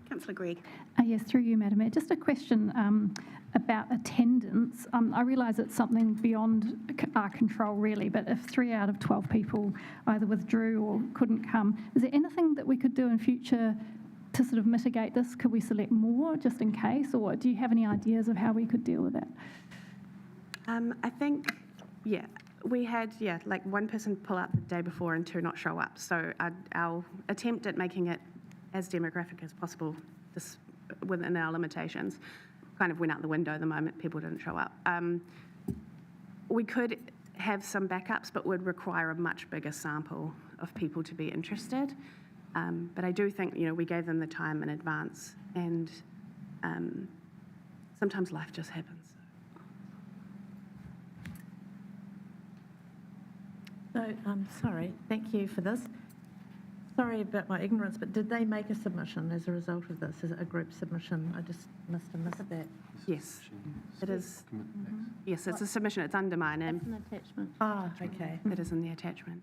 Councillor Gregg. Yes, through you, Madam Mayor. Just a question about attendance. I realise it's something beyond our control, really, but if 3 out of 12 people either withdrew or couldn't come, is there anything that we could do in future to sort of mitigate this? Could we select more just in case, or do you have any ideas of how we could deal with that? I think, we had, like one person pull out the day before and 2 not show up. So our attempt at making it as demographic as possible, just within our limitations, kind of went out the window the moment people didn't show up. We could have some backups, but would require a much bigger sample of people to be interested. But I do think, we gave them the time in advance, and sometimes life just happens. So, sorry, thank you for this. Sorry about my ignorance, but did they make a submission as a result of this? Is it a group submission? I just must have missed that. Yes, it is. Yes, it's a submission. It's under my name. It's an attachment. Ah, okay. It is in the attachment.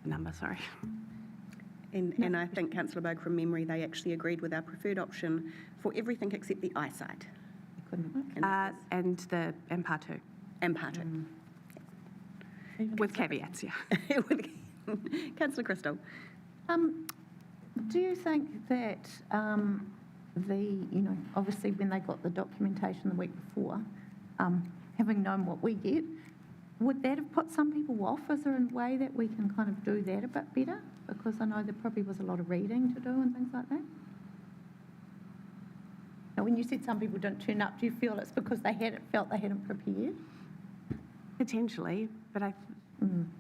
Number, sorry. And I think Councillor Bogue, from memory, they actually agreed with our preferred option for everything except the eyesight. And part two, And part two. with caveats, yeah. Councillor Crystal. Do you think that obviously when they got the documentation the week before, having known what we get, would that have put some people off? Is there a way that we can kind of do that a bit better? Because I know there probably was a lot of reading to do and things like that. Now, when you said some people didn't turn up, do you feel it's because they felt they hadn't prepared? Potentially, but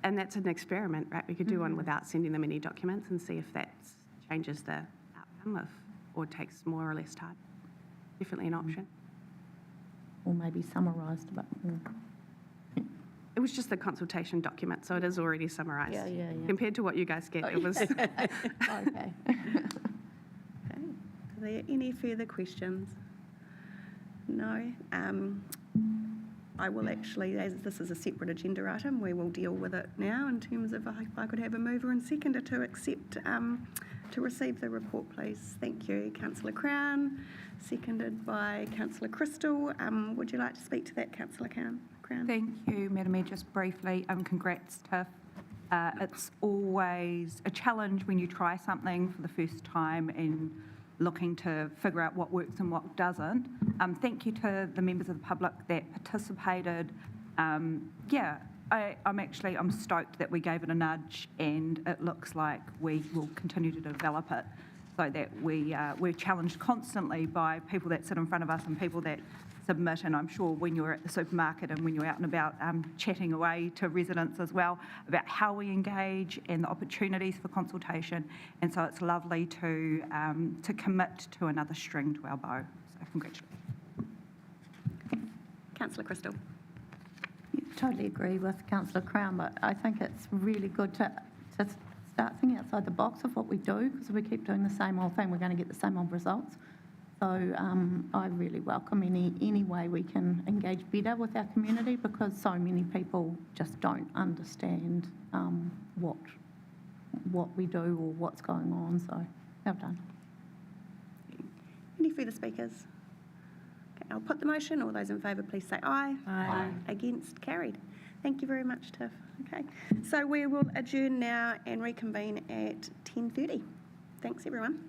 and that's an experiment, right? We could do one without sending them any documents and see if that changes the outcome or takes more or less time. Definitely an option. Or maybe summarised a bit more. It was just the consultation document, so it is already summarised. Yeah. Compared to what you guys get, it was... Okay. Okay. Are there any further questions? No. I will actually, as this is a separate agenda item, we will deal with it now in terms of if I could have a mover and seconder to accept, to receive the report, please. Thank you, Councillor Crown, seconded by Councillor Crystal. Would you like to speak to that, Councillor Crown? Thank you, Madam Mayor. Just briefly, congrats, Tiff. It's always a challenge when you try something for the first time and looking to figure out what works and what doesn't. Thank you to the members of the public that participated. I'm stoked that we gave it a nudge, and it looks like we will continue to develop it so that we're challenged constantly by people that sit in front of us and people that submit, and I'm sure when you're at the supermarket and when you're out and about chatting away to residents as well about how we engage and the opportunities for consultation. And so it's lovely to commit to another string to our bow. So congratulations. Councillor Crystal. Totally agree with Councillor Crown, but I think it's really good to start thinking outside the box of what we do, because if we keep doing the same old thing, we're going to get the same old results. So I really welcome any way we can engage better with our community, because so many people just don't understand what we do or what's going on. So well done. Any further speakers? Okay, I'll put the motion. All those in favour, please say aye. Aye. Against? Carried. Thank you very much, Tiff. Okay, so we will adjourn now and reconvene at 10:30. Thanks, everyone.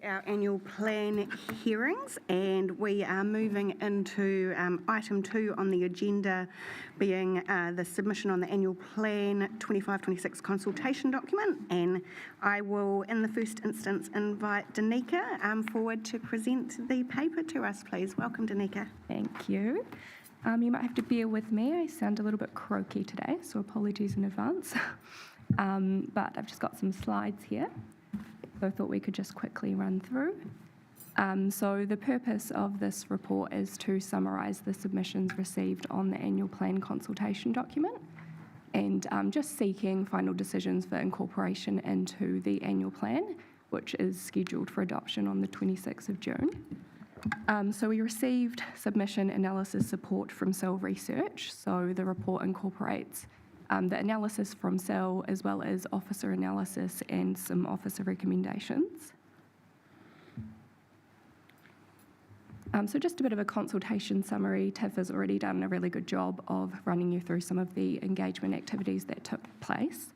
Our annual plan hearings, and we are moving into item 2 on the agenda, being the submission on the annual plan 25-26 consultation document. And I will, in the first instance, invite Danica forward to present the paper to us, please. Welcome, Danica. Thank you. You might have to bear with me. I sound a little bit croaky today, so apologies in advance. But I've just got some slides here. So I thought we could just quickly run through. So the purpose of this report is to summarise the submissions received on the annual plan consultation document, and just seeking final decisions for incorporation into the annual plan, which is scheduled for adoption on the 26th of June. So we received submission analysis support from Cell Research. So the report incorporates the analysis from Cell, as well as officer analysis and some officer recommendations. So just a bit of a consultation summary. TIF has already done a really good job of running you through some of the engagement activities that took place.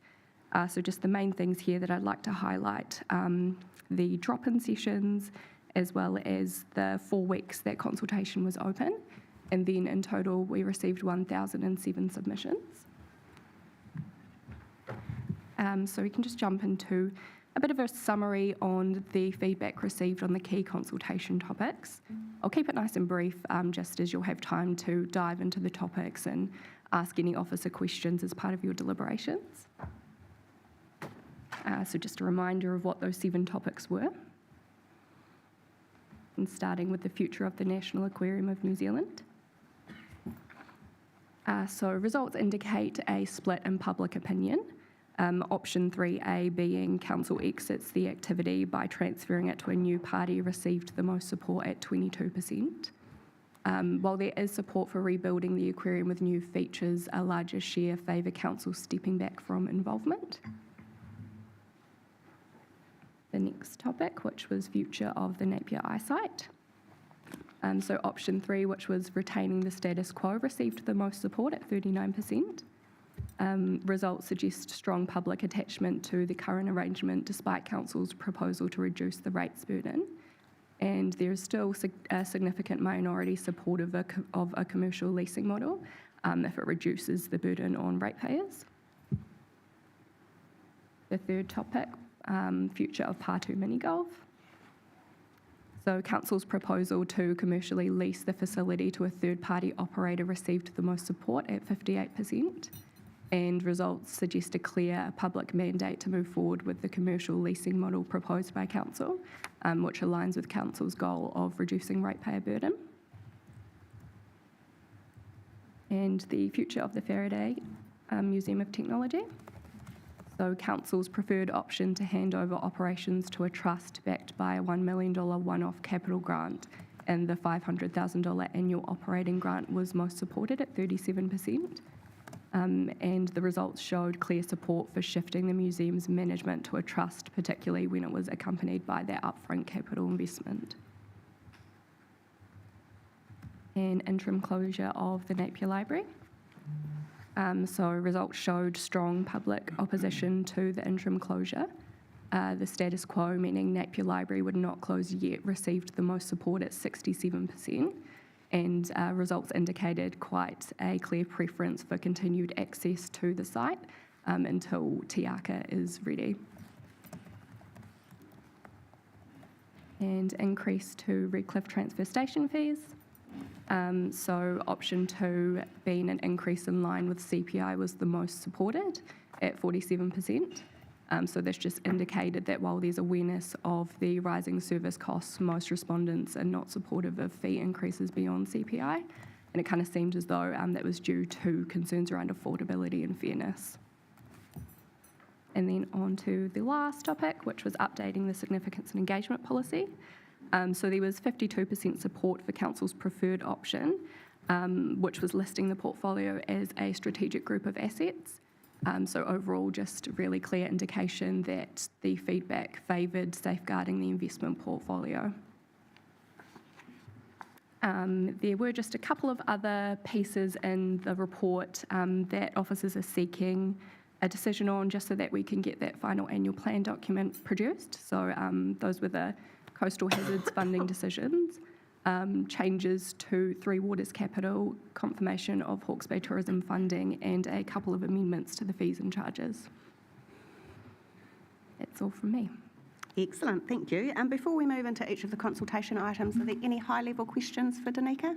So just the main things here that I'd like to highlight, the drop-in sessions, as well as the 4 weeks that consultation was open. And then in total, we received 1,007 submissions. So we can just jump into a bit of a summary on the feedback received on the key consultation topics. I'll keep it nice and brief, just as you'll have time to dive into the topics and ask any officer questions as part of your deliberations. So just a reminder of what those 7 topics were. And starting with the future of the National Aquarium of New Zealand. So results indicate a split in public opinion. Option 3A being council exits the activity by transferring it to a new party received the most support at 22%. While there is support for rebuilding the aquarium with new features, a larger share favour council stepping back from involvement. The next topic, which was future of the Napier eyesight. So option 3, which was retaining the status quo, received the most support at 39%. Results suggest strong public attachment to the current arrangement despite council's proposal to reduce the rates burden. And there is still a significant minority supportive of a commercial leasing model if it reduces the burden on ratepayers. The third topic, future of Pātū mini golf. So council's proposal to commercially lease the facility to a third-party operator received the most support at 58%. And results suggest a clear public mandate to move forward with the commercial leasing model proposed by council, which aligns with council's goal of reducing ratepayer burden. And the future of the Faraday Museum of Technology. So council's preferred option to hand over operations to a trust backed by a $1 million one-off capital grant, and the $500,000 annual operating grant was most supported at 37%. And the results showed clear support for shifting the museum's management to a trust, particularly when it was accompanied by that upfront capital investment. And interim closure of the Napier Library. So results showed strong public opposition to the interim closure. The status quo, meaning Napier Library would not close yet, received the most support at 67%. And results indicated quite a clear preference for continued access to the site until Te Aka is ready. And increase to Redcliffe transfer station fees. So option 2, being an increase in line with CPI, was the most supported at 47%. So this just indicated that while there's awareness of the rising service costs, most respondents are not supportive of fee increases beyond CPI. And it kind of seemed as though that was due to concerns around affordability and fairness. And then on to the last topic, which was updating the significance and engagement policy. So there was 52% support for council's preferred option, which was listing the portfolio as a strategic group of assets. So overall, just really clear indication that the feedback favoured safeguarding the investment portfolio. There were just a couple of other pieces in the report that officers are seeking a decision on, just so that we can get that final annual plan document produced. So those were the coastal hazards funding decisions, changes to Three Waters Capital, confirmation of Hawke's Bay tourism funding, and a couple of amendments to the fees and charges. That's all from me. Excellent, thank you. And before we move into each of the consultation items, are there any high-level questions for Danica?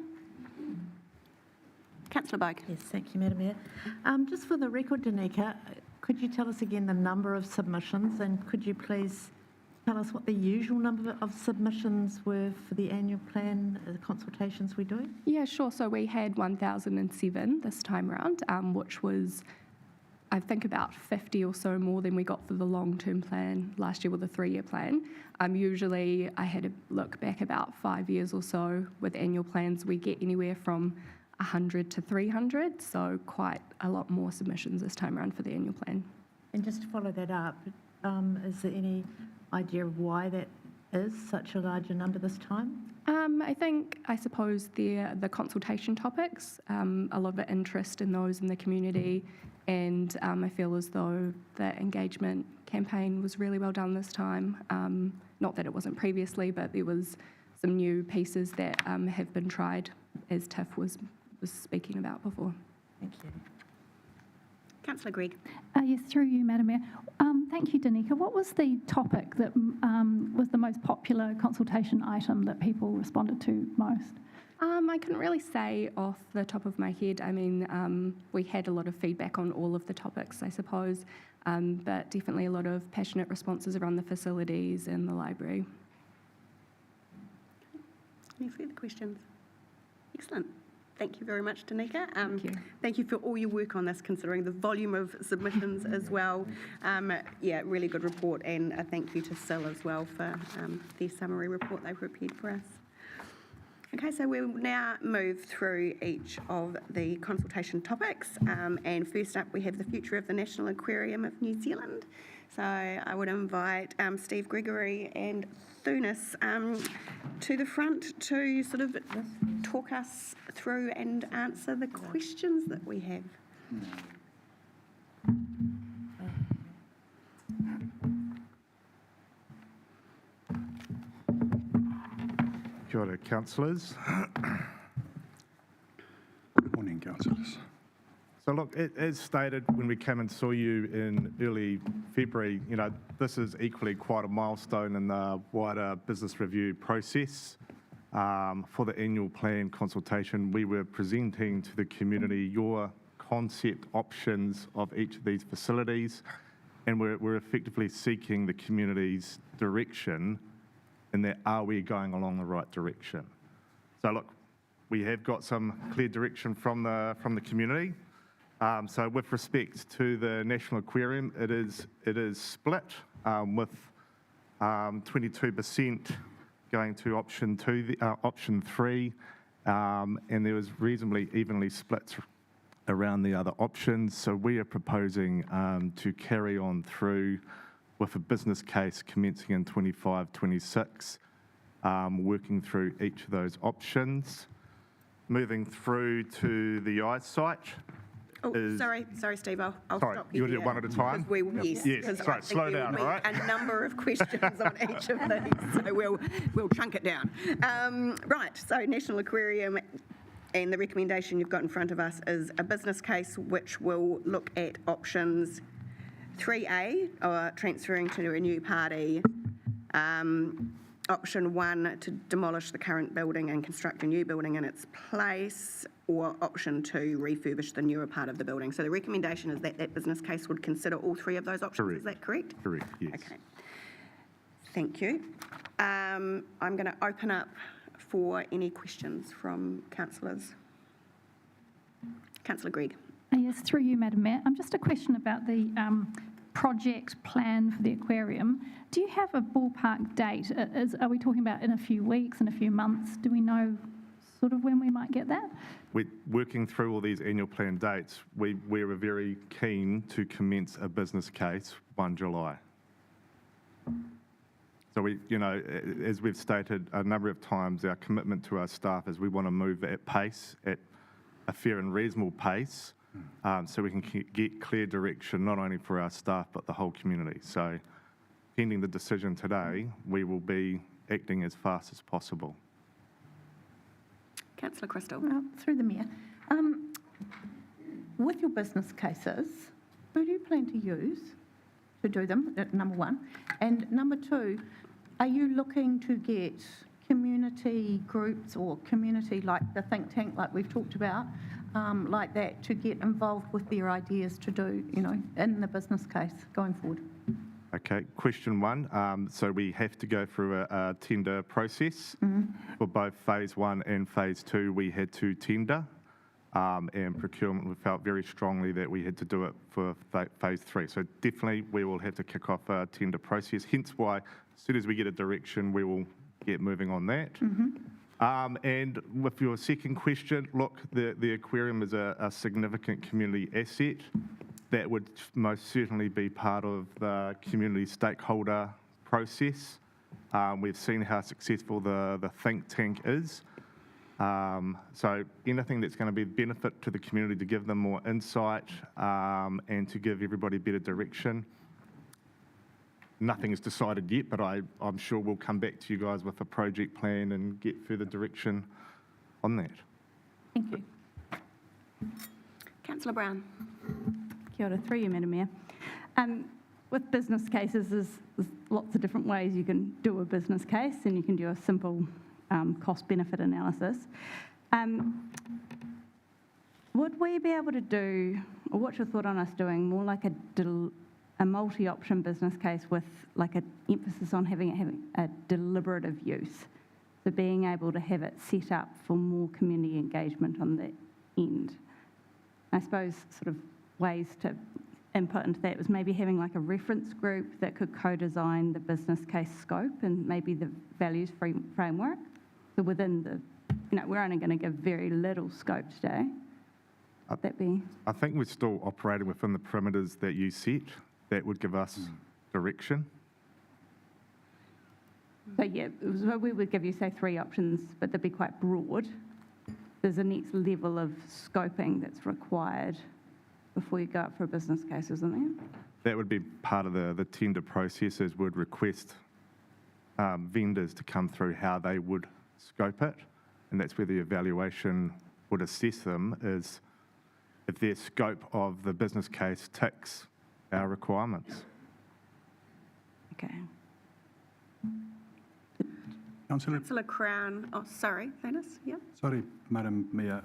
Councillor Bogue. Yes, thank you, Madam Mayor. Just for the record, Danica, could you tell us again the number of submissions, and could you please tell us what the usual number of submissions were for the annual plan consultations we do? Yeah, sure. So we had 1,007 this time around, which was, I think, about 50 or so more than we got for the long-term plan last year with the 3-year plan. Usually, I had a look back about 5 years or so with annual plans, we get anywhere from 100 to 300, so quite a lot more submissions this time around for the annual plan. And just to follow that up, is there any idea of why that is such a larger number this time? I suppose the consultation topics, a lot of interest in those in the community, and I feel as though the engagement campaign was really well done this time. Not that it wasn't previously, but there was some new pieces that have been tried, as Tiff was speaking about before. Thank you. Councillor Gregg. Yes, through you, Madam Mayor. Thank you, Danica. What was the topic that was the most popular consultation item that people responded to most? I couldn't really say off the top of my head. I mean, we had a lot of feedback on all of the topics, I suppose, but definitely a lot of passionate responses around the facilities and the library. Any further questions? Excellent. Thank you very much, Danica. Thank you. Thank you for all your work on this, considering the volume of submissions as well. Yeah, really good report, and a thank you to SIL as well for their summary report they prepared for us. Okay, so we'll now move through each of the consultation topics. And first up, we have the future of the National Aquarium of New Zealand. So I would invite Steve Gregory and Thunis to the front to sort of talk us through and answer the questions that we have. Kia ora, councillors. Good morning, councillors. So look, as stated when we came and saw you in early February, you know, this is equally quite a milestone in the wider business review process. For the annual plan consultation, we were presenting to the community your concept options of each of these facilities, and we're effectively seeking the community's direction in that, are we going along the right direction? So look, we have got some clear direction from the community. So with respect to the National Aquarium, it is split with 22% going to option 3, and there was reasonably evenly split around the other options. So we are proposing to carry on through with a business case commencing in 25-26, working through each of those options. Moving through to the eyesight. Oh, sorry, Steve, I'll sorry, stop you you'll do it one at a time? Yes, yes. Sorry, slow down, all right? A number of questions on each of these, so we'll chunk it down. Right, so National Aquarium, and the recommendation you've got in front of us is a business case which will look at options 3A, or transferring to a new party, option 1, to demolish the current building and construct a new building in its place, or option 2, refurbish the newer part of the building. So the recommendation is that that business case would consider all 3 of those options. Correct. Is that correct? Correct, yes. Okay. Thank you. I'm going to open up for any questions from councillors. Councillor Gregg. Yes, through you, Madam Mayor. Just a question about the project plan for the aquarium. Do you have a ballpark date? Are we talking about in a few weeks, in a few months? Do we know sort of when we might get that? We're working through all these annual plan dates. We were very keen to commence a business case 1 July. So we, you know, as we've stated a number of times, our commitment to our staff is we want to move at pace, at a fair and reasonable pace, so we can get clear direction not only for our staff but the whole community. So pending the decision today, we will be acting as fast as possible. Councillor Crystal. Through the Mayor. With your business cases, who do you plan to use to do them, number one? And number two, are you looking to get community groups or community like the think tank like we've talked about, like that, to get involved with their ideas to do, in the business case going forward? Okay, question one. So we have to go through a tender process. For both phase 1 and phase 2, we had to tender. And procurement, we felt very strongly that we had to do it for phase 3. So definitely we will have to kick off a tender process, hence why as soon as we get a direction, we will get moving on that. And with your second question, look, the aquarium is a significant community asset. That would most certainly be part of the community stakeholder process. We've seen how successful the think tank is. So anything that's going to be a benefit to the community to give them more insight and to give everybody better direction. Nothing is decided yet, but I'm sure we'll come back to you guys with a project plan and get further direction on that. Thank you. Councillor Brown. Kia ora, through you, Madam Mayor. With business cases, there's lots of different ways you can do a business case, and you can do a simple cost-benefit analysis. Would we be able to do, or what's your thought on us doing more like a multi-option business case with like an emphasis on having a deliberative use? So being able to have it set up for more community engagement on the end. I suppose sort of ways to input into that was maybe having like a reference group that could co-design the business case scope and maybe the values framework. So within the, we're only going to give very little scope today. Would that be? I think we're still operating within the parameters that you set. That would give us direction. So yeah, so we would give you, say, 3 options, but they'd be quite broad. There's a next level of scoping that's required before you go up for a business case, isn't there? That would be part of the tender processes, would request vendors to come through how they would scope it, and that's where the evaluation would assess them, is if their scope of the business case ticks our requirements. Okay. Councillor Crown. Oh, sorry, Thanos. Yeah. Sorry, Madam Mayor.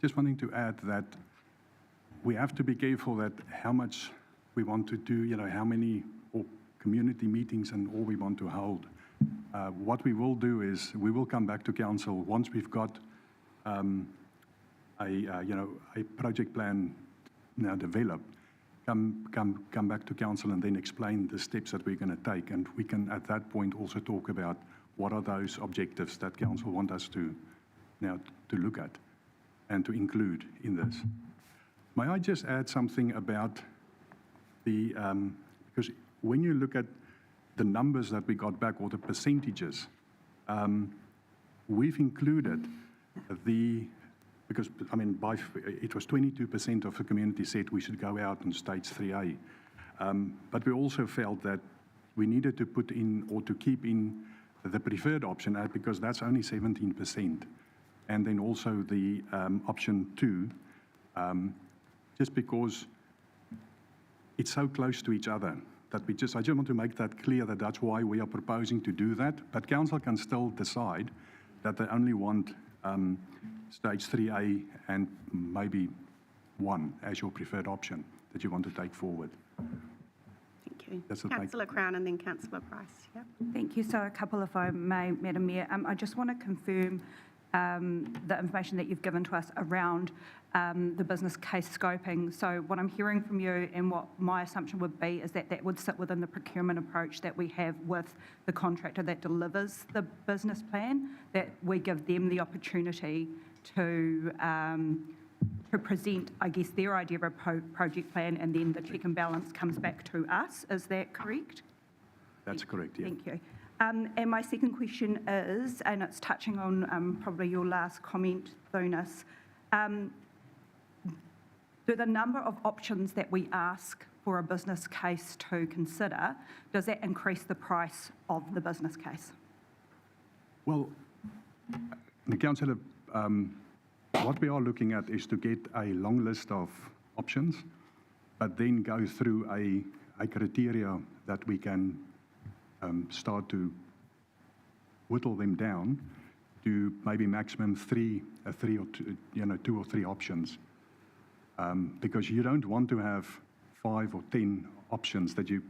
Just wanting to add that we have to be careful that how much we want to do, how many community meetings and all we want to hold. What we will do is we will come back to council once we've got a project plan now developed. Come back to council and then explain the steps that we're going to take, and we can at that point also talk about what are those objectives that council want us to now to look at and to include in this. May I just add something about the because when you look at the numbers that we got back, or the percentages, we've included because, it was 22% of the community said we should go out on stage 3A. But we also felt that we needed to put in, or to keep in, the preferred option, because that's only 17%. And then also the option 2, just because it's so close to each other. That I just want to make that clear that that's why we are proposing to do that. But council can still decide that they only want stage 3A and maybe 1 as your preferred option that you want to take forward. Thank you. Councillor Crown and then Councillor Price. Yep. Thank you. So a couple, if I may, Madam Mayor. I just want to confirm the information that you've given to us around the business case scoping. So what I'm hearing from you, and what my assumption would be, is that that would sit within the procurement approach that we have with the contractor that delivers the business plan, that we give them the opportunity to present, I guess, their idea of a project plan, and then the check and balance comes back to us. Is that correct? That's correct, yeah. Thank you. And my second question is, and it's touching on probably your last comment, Thunas, do the number of options that we ask for a business case to consider, does that increase the price of the business case? Well, the councillor, what we are looking at is to get a long list of options, but then go through a criteria that we can start to whittle them down to maybe maximum three or two, 2 or 3 options. Because you don't want to have 5 or 10 options that you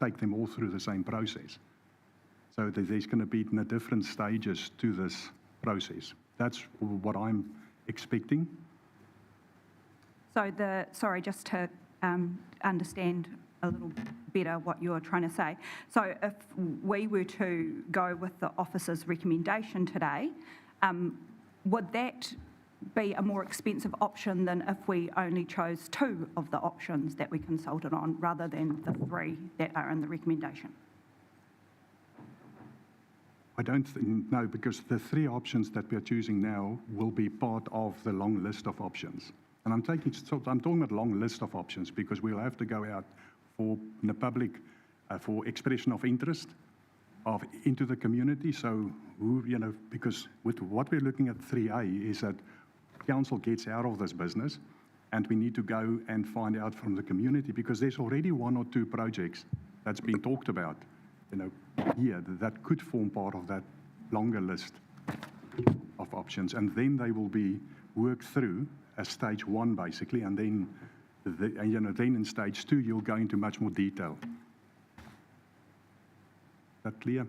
take them all through the same process. So there's going to be different stages to this process. That's what I'm expecting. So sorry, just to understand a little better what you're trying to say. So if we were to go with the officer's recommendation today, would that be a more expensive option than if we only chose 2 of the options that we consulted on rather than the 3 that are in the recommendation? I don't know, because the 3 options that we are choosing now will be part of the long list of options. And I'm talking about long list of options because we'll have to go out for the public, for expression of interest into the community. So, because with what we're looking at 3A is that council gets out of this business and we need to go and find out from the community, because there's already 1 or 2 projects that's been talked about, here that could form part of that longer list of options. And then they will be worked through as stage 1 basically, and then then in stage 2 you'll go into much more detail. Is that clear?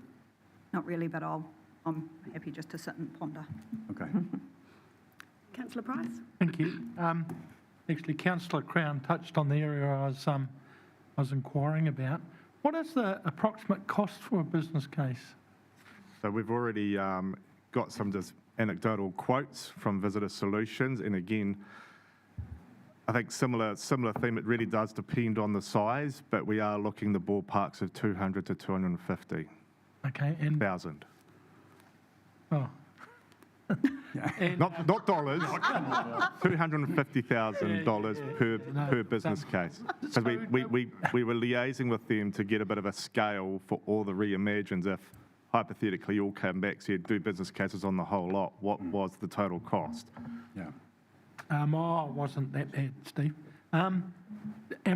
Not really, but I'm happy just to sit and ponder. Okay. Councillor Price. Thank you. Actually, Councillor Crown touched on the area I was inquiring about. What is the approximate cost for a business case? So we've already got some just anecdotal quotes from Visitor Solutions, and again, I think similar theme. It really does depend on the size, but we are looking the ballparks of 200 to 250. Okay, and thousand. Oh. And, not dollars. $250,000 per business case. Because we were liaising with them to get a bit of a scale for all the reimagines. If hypothetically all came back, said do business cases on the whole lot, what was the total cost? Yeah. Wasn't that bad, Steve. And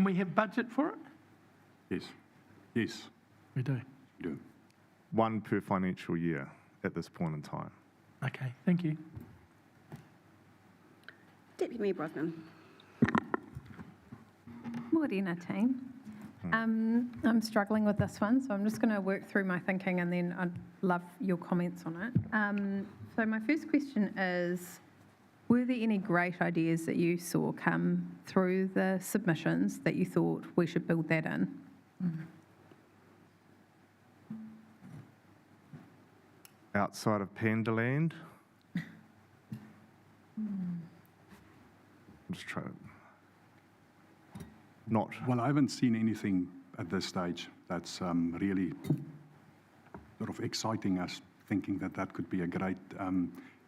we have budget for it? Yes. We do. We do. 1 per financial year at this point in time. Okay, thank you. Deputy Mayor Brosnan. Morena team. I'm struggling with this one, so I'm just going to work through my thinking and then I'd love your comments on it. So my first question is, were there any great ideas that you saw come through the submissions that you thought we should build that in? Outside of Pandaland? I'm just trying to... Not... Well, I haven't seen anything at this stage that's really sort of exciting us, thinking that that could be a great...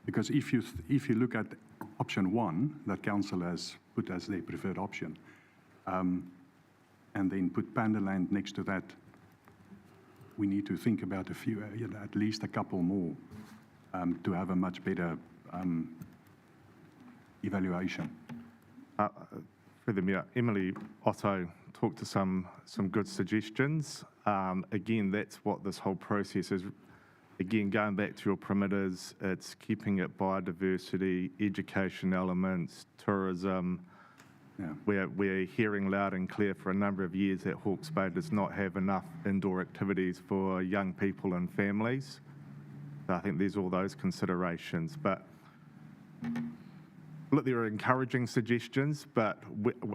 because if you look at option 1 that council has put as their preferred option, and then put Pandaland next to that, we need to think about a few, at least a couple more, to have a much better evaluation. Furthermore, Emily Otto talked to some good suggestions. Again, that's what this whole process is. Again, going back to your perimeters, it's keeping it biodiversity, education elements, tourism. Yeah. We're hearing loud and clear for a number of years that Hawke's Bay does not have enough indoor activities for young people and families. So I think there's all those considerations. But look, there are encouraging suggestions, but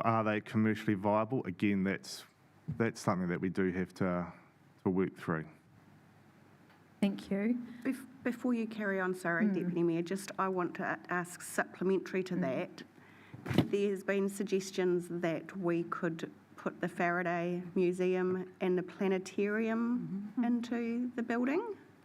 are they commercially viable? Again, that's something that we do have to work through. Thank you. Before you carry on, sorry, Deputy Mayor, I want to ask supplementary to that. There's been suggestions that we could put the Faraday Museum and the planetarium into the building.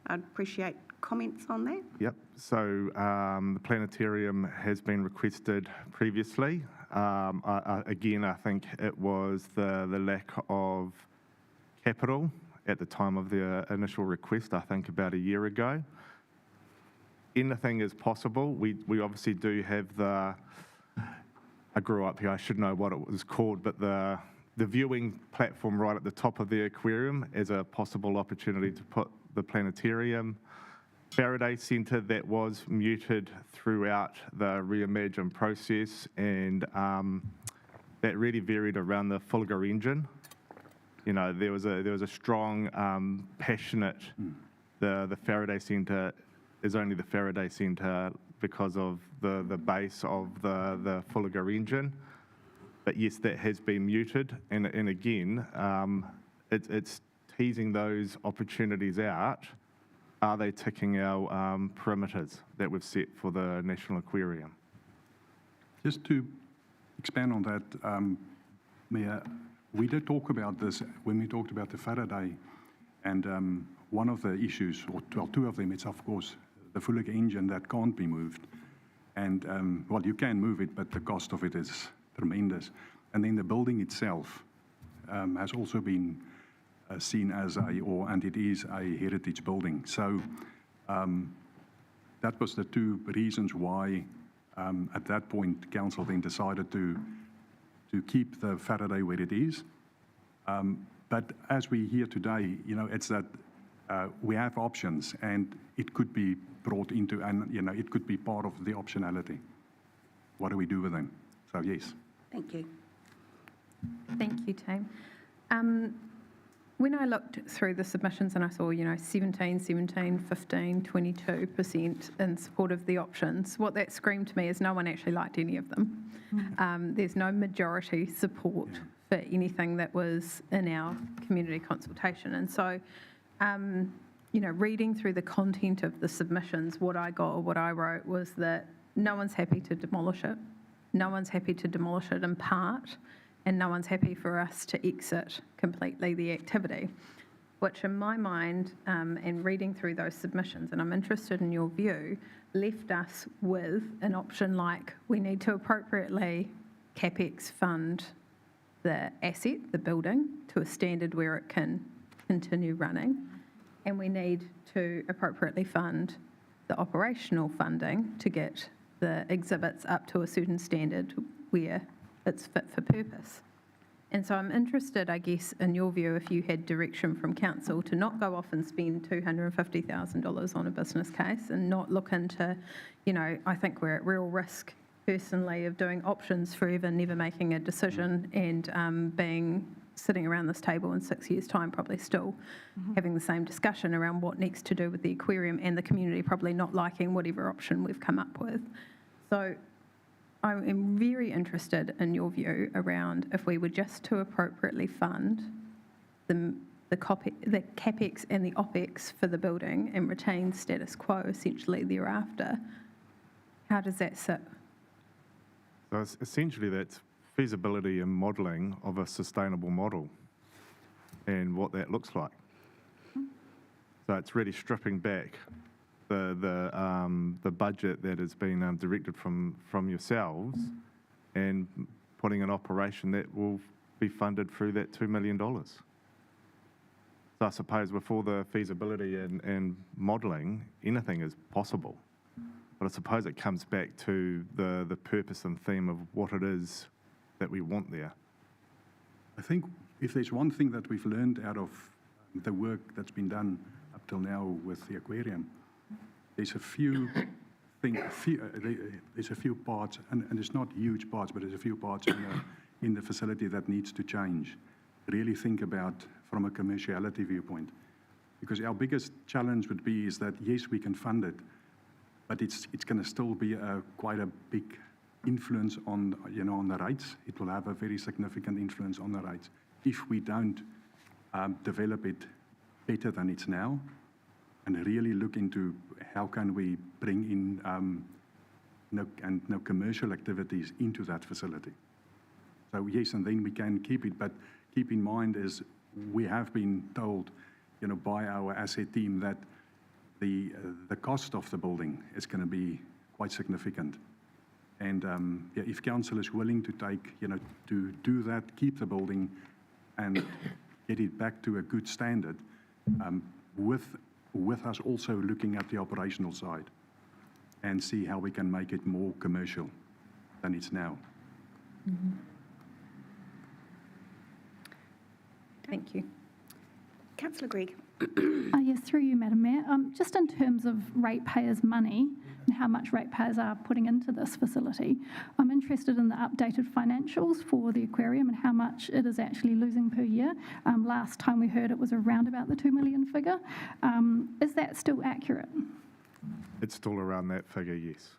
I'd appreciate comments on that. Yep, so the planetarium has been requested previously. Again, I think it was the lack of capital at the time of the initial request, I think about a year ago. anything is possible. We obviously do have I grew up here, I should know what it was called, but the viewing platform right at the top of the aquarium as a possible opportunity to put the planetarium. Faraday Centre, that was muted throughout the Reimagine process, and that really varied around the Fulliger engine. You know, there was a strong, passionate, the Faraday Centre is only the Faraday Centre because of the base of the Fulliger engine. But yes, that has been muted, and again, it's teasing those opportunities out. Are they ticking our perimeters that we've set for the National Aquarium? Just to expand on that, Mayor, we did talk about this when we talked about the Faraday, and one of the issues, or well, two of them, it's of course the Fulliger engine that can't be moved. And well, you can move it, but the cost of it is tremendous. And then the building itself has also been seen as and it is a heritage building. So that was the two reasons why at that point council then decided to keep the Faraday where it is. But as we hear today, you know, it's that we have options, and it could be brought into, and you know, it could be part of the optionality. What do we do with them? So yes. Thank you. Thank you, team. When I looked through the submissions and I saw, you know, 17, 15, 22% in support of the options, what that screamed to me is no one actually liked any of them. There's no majority support for anything that was in our community consultation. And so, you know, reading through the content of the submissions, what I got or what I wrote was that no one's happy to demolish it. No one's happy to demolish it in part, and no one's happy for us to exit completely the activity, which in my mind, and reading through those submissions, and I'm interested in your view, left us with an option like we need to appropriately CapEx fund the asset, the building, to a standard where it can continue running, and we need to appropriately fund the operational funding to get the exhibits up to a certain standard where it's fit for purpose. And so I'm interested, I guess, in your view, if you had direction from council to not go off and spend $250,000 on a business case and not look into, you know, I think we're at real risk personally of doing options forever, never making a decision, and sitting around this table in 6 years' time, probably still having the same discussion around what next to do with the aquarium, and the community probably not liking whatever option we've come up with. So I am very interested in your view around if we were just to appropriately fund the CapEx and the OpEx for the building and retain status quo essentially thereafter. How does that sit? So essentially that's feasibility and modelling of a sustainable model and what that looks like. So it's really stripping back the budget that has been directed from yourselves and putting an operation that will be funded through that $2 million. So I suppose with all the feasibility and modelling, anything is possible. But I suppose it comes back to the purpose and theme of what it is that we want there. I think if there's one thing that we've learned out of the work that's been done up till now with the aquarium, there's a few there's a few parts, and it's not huge parts, but there's a few parts in the facility that needs to change. Really think about from a commerciality viewpoint, because our biggest challenge would be is that yes, we can fund it, but it's going to still be quite a big influence on on the rates. It will have a very significant influence on the rates if we don't develop it better than it's now, and really look into how can we bring in commercial activities into that facility. So yes, and then we can keep it, but keep in mind is we have been told, by our asset team that the cost of the building is going to be quite significant. And if council is willing to take, to do that, keep the building and get it back to a good standard, with us also looking at the operational side. and see how we can make it more commercial than it's now. Thank you. Councillor Gregg. Yes, through you, Madam Mayor. Just in terms of ratepayers' money and how much ratepayers are putting into this facility, I'm interested in the updated financials for the aquarium and how much it is actually losing per year. Last time we heard it was around about the 2 million figure. Is that still accurate? It's still around that figure, yes,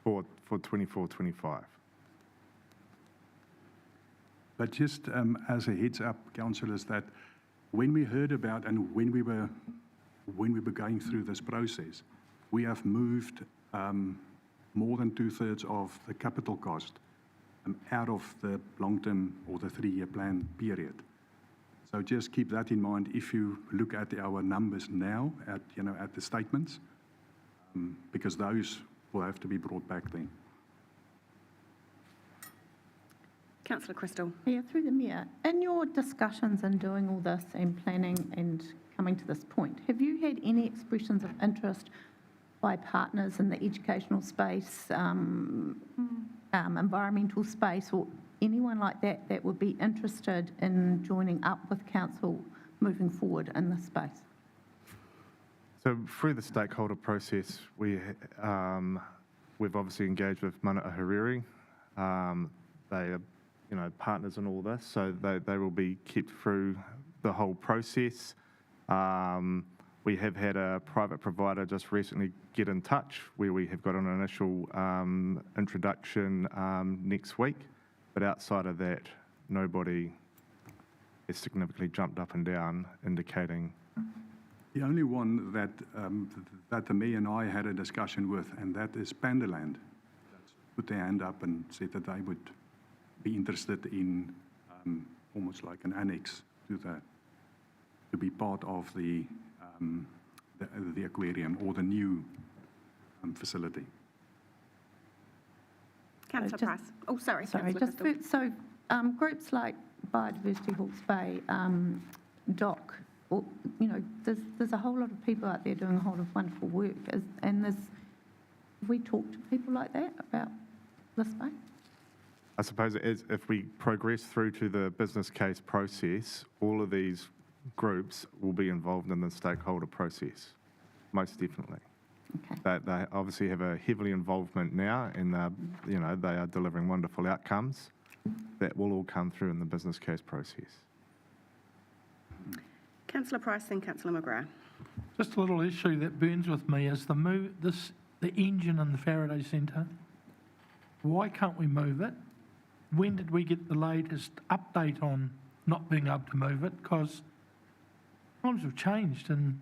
for 24-25. But just as a heads up, councillors, that when we heard about and when we were going through this process, we have moved more than 2/3 of the capital cost out of the long-term or the 3-year plan period. So just keep that in mind if you look at our numbers now, at the statements, because those will have to be brought back then. Councillor Crystal. Yeah, through the Mayor. In your discussions and doing all this and planning and coming to this point, have you had any expressions of interest by partners in the educational space, environmental space, or anyone like that that would be interested in joining up with council moving forward in this space? So through the stakeholder process, we've obviously engaged with Mana Hariri. They are partners in all this, so they will be kept through the whole process. We have had a private provider just recently get in touch where we have got an initial introduction next week, but outside of that, nobody has significantly jumped up and down indicating. The only one that the Mayor and I had a discussion with, and that is Panderland, that's put their hand up and said that they would be interested in almost like an annex to that, to be part of the aquarium or the new facility. Councillor Price. Oh, sorry. Sorry, Councillor just Crystal. groups like Biodiversity Hawke's Bay, DOC, or, there's a whole lot of people out there doing a whole lot of wonderful work. Have we talked to people like that about this space? I suppose it is, if we progress through to the business case process, all of these groups will be involved in the stakeholder process, most definitely. Okay. They obviously have a heavily involvement now, and they are delivering wonderful outcomes. That will all come through in the business case process. Councillor Price and Councillor McGrath. Just a little issue that burns with me is the engine in the Faraday Centre. Why can't we move it? When did we get the latest update on not being able to move it? Because times have changed, and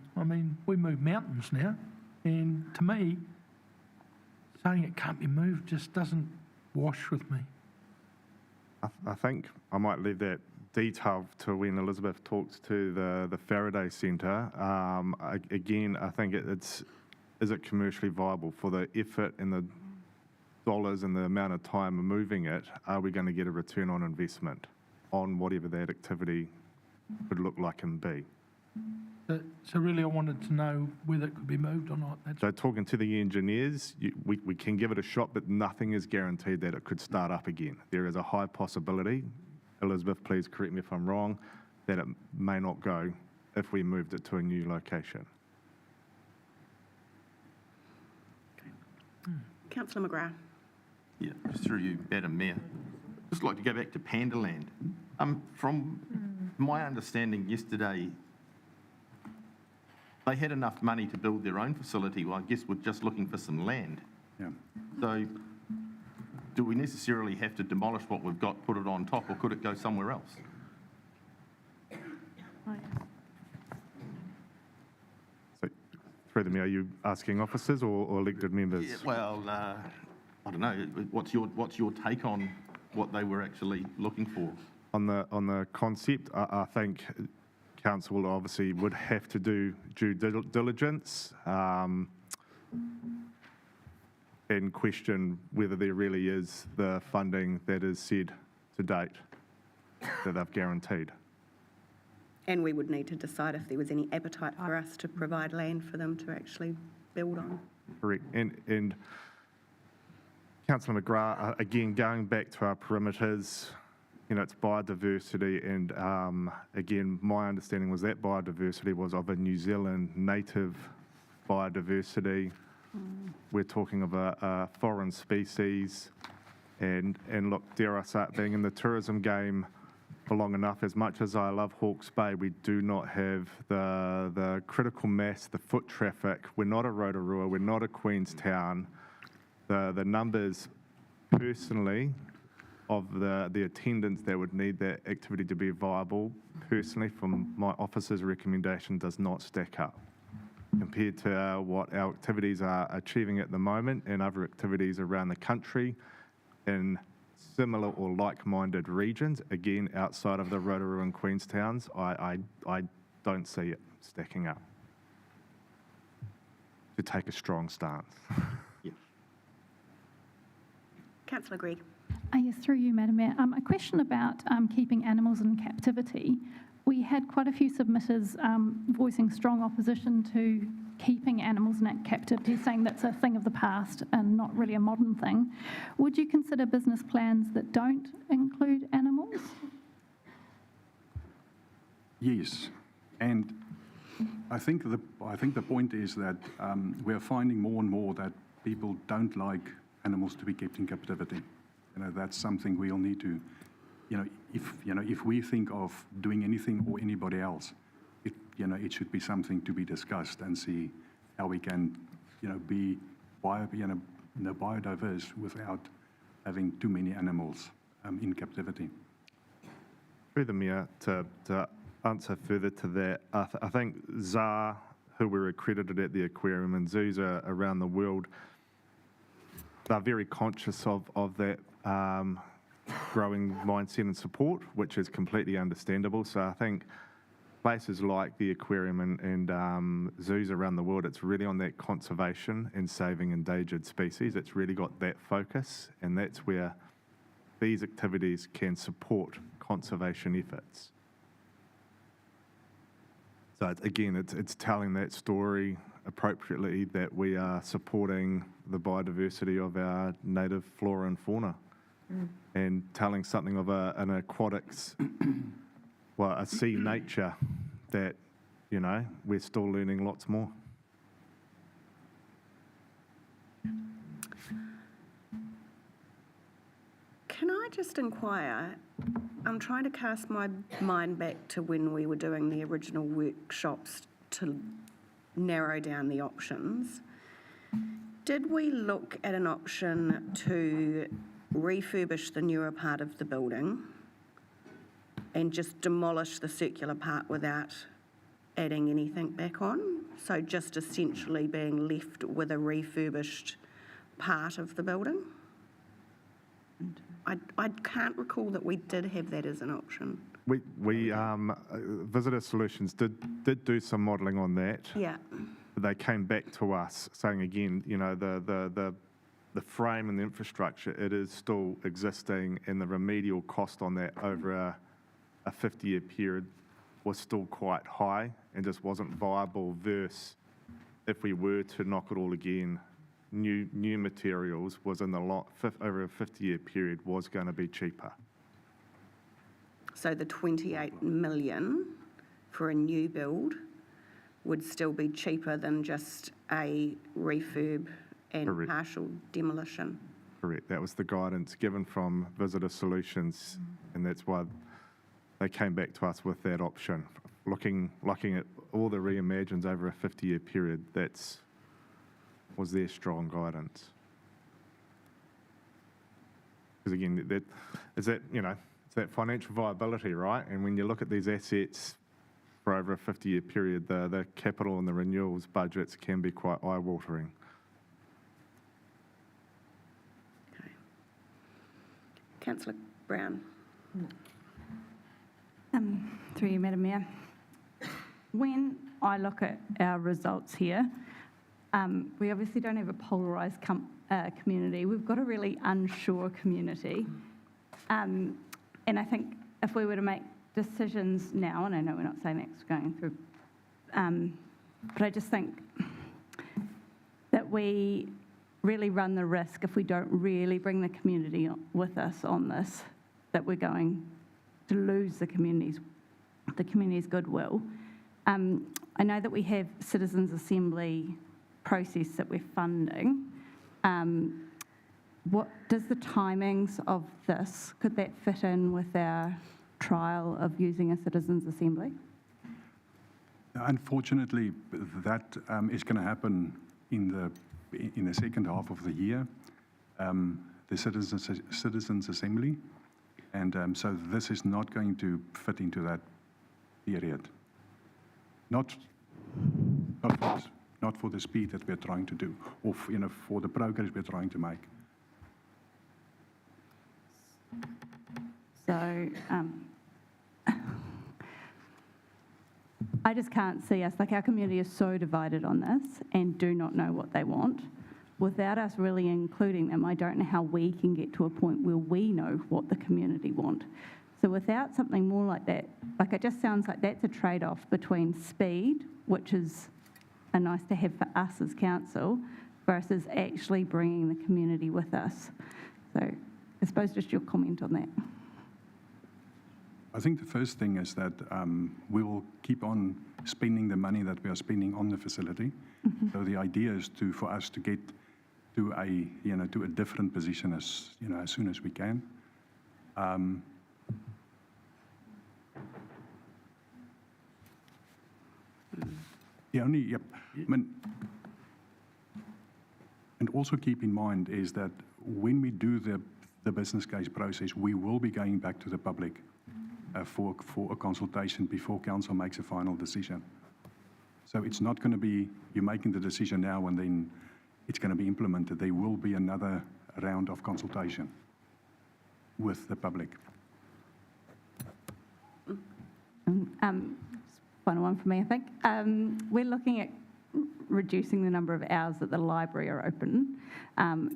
we move mountains now, and to me, saying it can't be moved just doesn't wash with me. I think I might leave that detail to when Elizabeth talks to the Faraday Centre. Again, I think is it commercially viable for the effort and the dollars and the amount of time moving it? Are we going to get a return on investment on whatever that activity would look like and be? So really, I wanted to know whether it could be moved or not. So talking to the engineers, we can give it a shot, but nothing is guaranteed that it could start up again. There is a high possibility, Elizabeth, please correct me if I'm wrong, that it may not go if we moved it to a new location. Councillor McGrath. Yeah, just through you, Madam Mayor. Just like to go back to Panderland. From my understanding yesterday, they had enough money to build their own facility. Well, I guess we're just looking for some land. Yeah. So do we necessarily have to demolish what we've got, put it on top, or could it go somewhere else? So through the Mayor, are you asking officers or elected members? Yeah, well, I don't know. What's your take on what they were actually looking for? On the concept, I think council would have to do due diligence and question whether there really is the funding that is said to date that they've guaranteed. And we would need to decide if there was any appetite for us to provide land for them to actually build on. Correct. And Councillor McGrath, again, going back to our perimeters, it's biodiversity, and again, my understanding was that biodiversity was of a New Zealand native biodiversity. We're talking of a foreign species, and look, dare I say it, being in the tourism game for long enough, as much as I love Hawke's Bay, we do not have the critical mass, the foot traffic. We're not a Rotorua, we're not a Queenstown. The numbers, personally, of the attendance that would need that activity to be viable, personally, from my office's recommendation, does not stack up compared to what our activities are achieving at the moment and other activities around the country in similar or like-minded regions, again, outside of the Rotorua and Queenstowns. I don't see it stacking up to take a strong stance. Councillor Gregg. Yes, through you, Madam Mayor. A question about keeping animals in captivity. We had quite a few submitters voicing strong opposition to keeping animals in captivity, saying that's a thing of the past and not really a modern thing. Would you consider business plans that don't include animals? Yes, and I think the point is that we are finding more and more that people don't like animals to be kept in captivity. That's something we'll need to, if we think of doing anything or anybody else, it should be something to be discussed and see how we can, be biodiverse without having too many animals in captivity. Through the Mayor, to answer further to that, I think ZAR, who were accredited at the aquarium, and zoos around the world, they're very conscious of that growing mindset and support, which is completely understandable. So I think places like the aquarium and zoos around the world, it's really on that conservation and saving endangered species. It's really got that focus, and that's where these activities can support conservation efforts. So it's telling that story appropriately, that we are supporting the biodiversity of our native flora and fauna, and telling something of an aquatics, a sea nature that, we're still learning lots more. Can I just inquire, I'm trying to cast my mind back to when we were doing the original workshops to narrow down the options. Did we look at an option to refurbish the newer part of the building and just demolish the circular part without adding anything back on? So just essentially being left with a refurbished part of the building? I can't recall that we did have that as an option. We Visitor Solutions did do some modelling on that. Yeah. They came back to us saying again, the frame and the infrastructure, it is still existing, and the remedial cost on that over a 50-year period was still quite high and just wasn't viable, versus if we were to knock it all again, new materials was in the lot over a 50-year period was going to be cheaper. So the 28 million for a new build would still be cheaper than just a refurb and Correct. Partial demolition. Correct. That was the guidance given from Visitor Solutions, and that's why they came back to us with that option. Looking at all the reimagines over a 50-year period, was their strong guidance. Because again, it's that financial viability, right? And when you look at these assets for over a 50-year period, the capital and the renewals budgets can be quite eye-watering. Okay. Councillor Brown. Through you, Madam Mayor. When I look at our results here, we obviously don't have a polarised community. We've got a really unsure community. And I think if we were to make decisions now, and I know we're not saying that's going through, but I just think that we really run the risk, if we don't really bring the community with us on this, that we're going to lose the community's goodwill. I know that we have citizens' assembly process that we're funding. What does the timings of this, could that fit in with our trial of using a citizens' assembly? Unfortunately, that is going to happen in the second half of the year, the citizens' assembly, and so this is not going to fit into that period. Not for the speed that we're trying to do, or for the progress we're trying to make. So I just can't see us, like our community is so divided on this and do not know what they want. Without us really including them, I don't know how we can get to a point where we know what the community want. So without something more like that, like it just sounds like that's a trade-off between speed, which is a nice to have for us as council, versus actually bringing the community with us. So I suppose just your comment on that. I think the first thing is that we will keep on spending the money that we are spending on the facility. Mm-hmm. So the idea is for us to get to a different position as soon as we can. And also keep in mind is that when we do the business case process, we will be going back to the public for a consultation before council makes a final decision. So it's not going to be you're making the decision now and then it's going to be implemented. There will be another round of consultation with the public. Final one for me, I think. We're looking at reducing the number of hours that the library are open.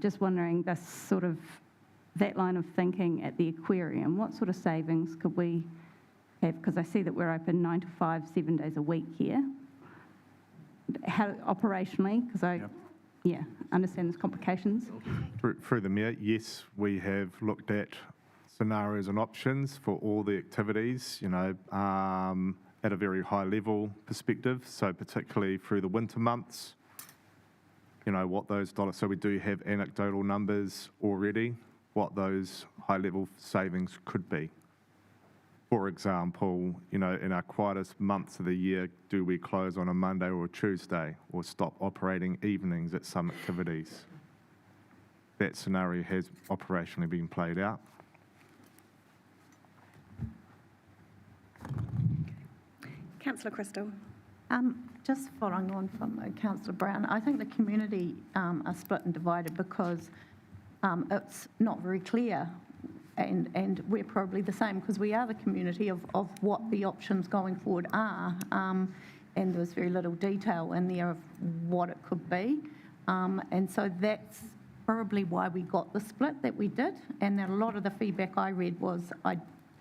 Just wondering that line of thinking at the aquarium, what sort of savings could we have? Because I see that we're open 9 to 5, 7 days a week here. How operationally, because I understand there's complications. Through the Mayor, yes, we have looked at scenarios and options for all the activities, at a very high level perspective. So particularly through the winter months, what those dollars, so we do have anecdotal numbers already, what those high level savings could be. For example, in our quietest months of the year, do we close on a Monday or a Tuesday or stop operating evenings at some activities? That scenario has operationally been played out. Councillor Crystal. Just following on from Councillor Brown, I think the community are split and divided because it's not very clear, and we're probably the same because we are the community of what the options going forward are, and there's very little detail in there of what it could be, and so that's probably why we got the split that we did, and then a lot of the feedback I read was, I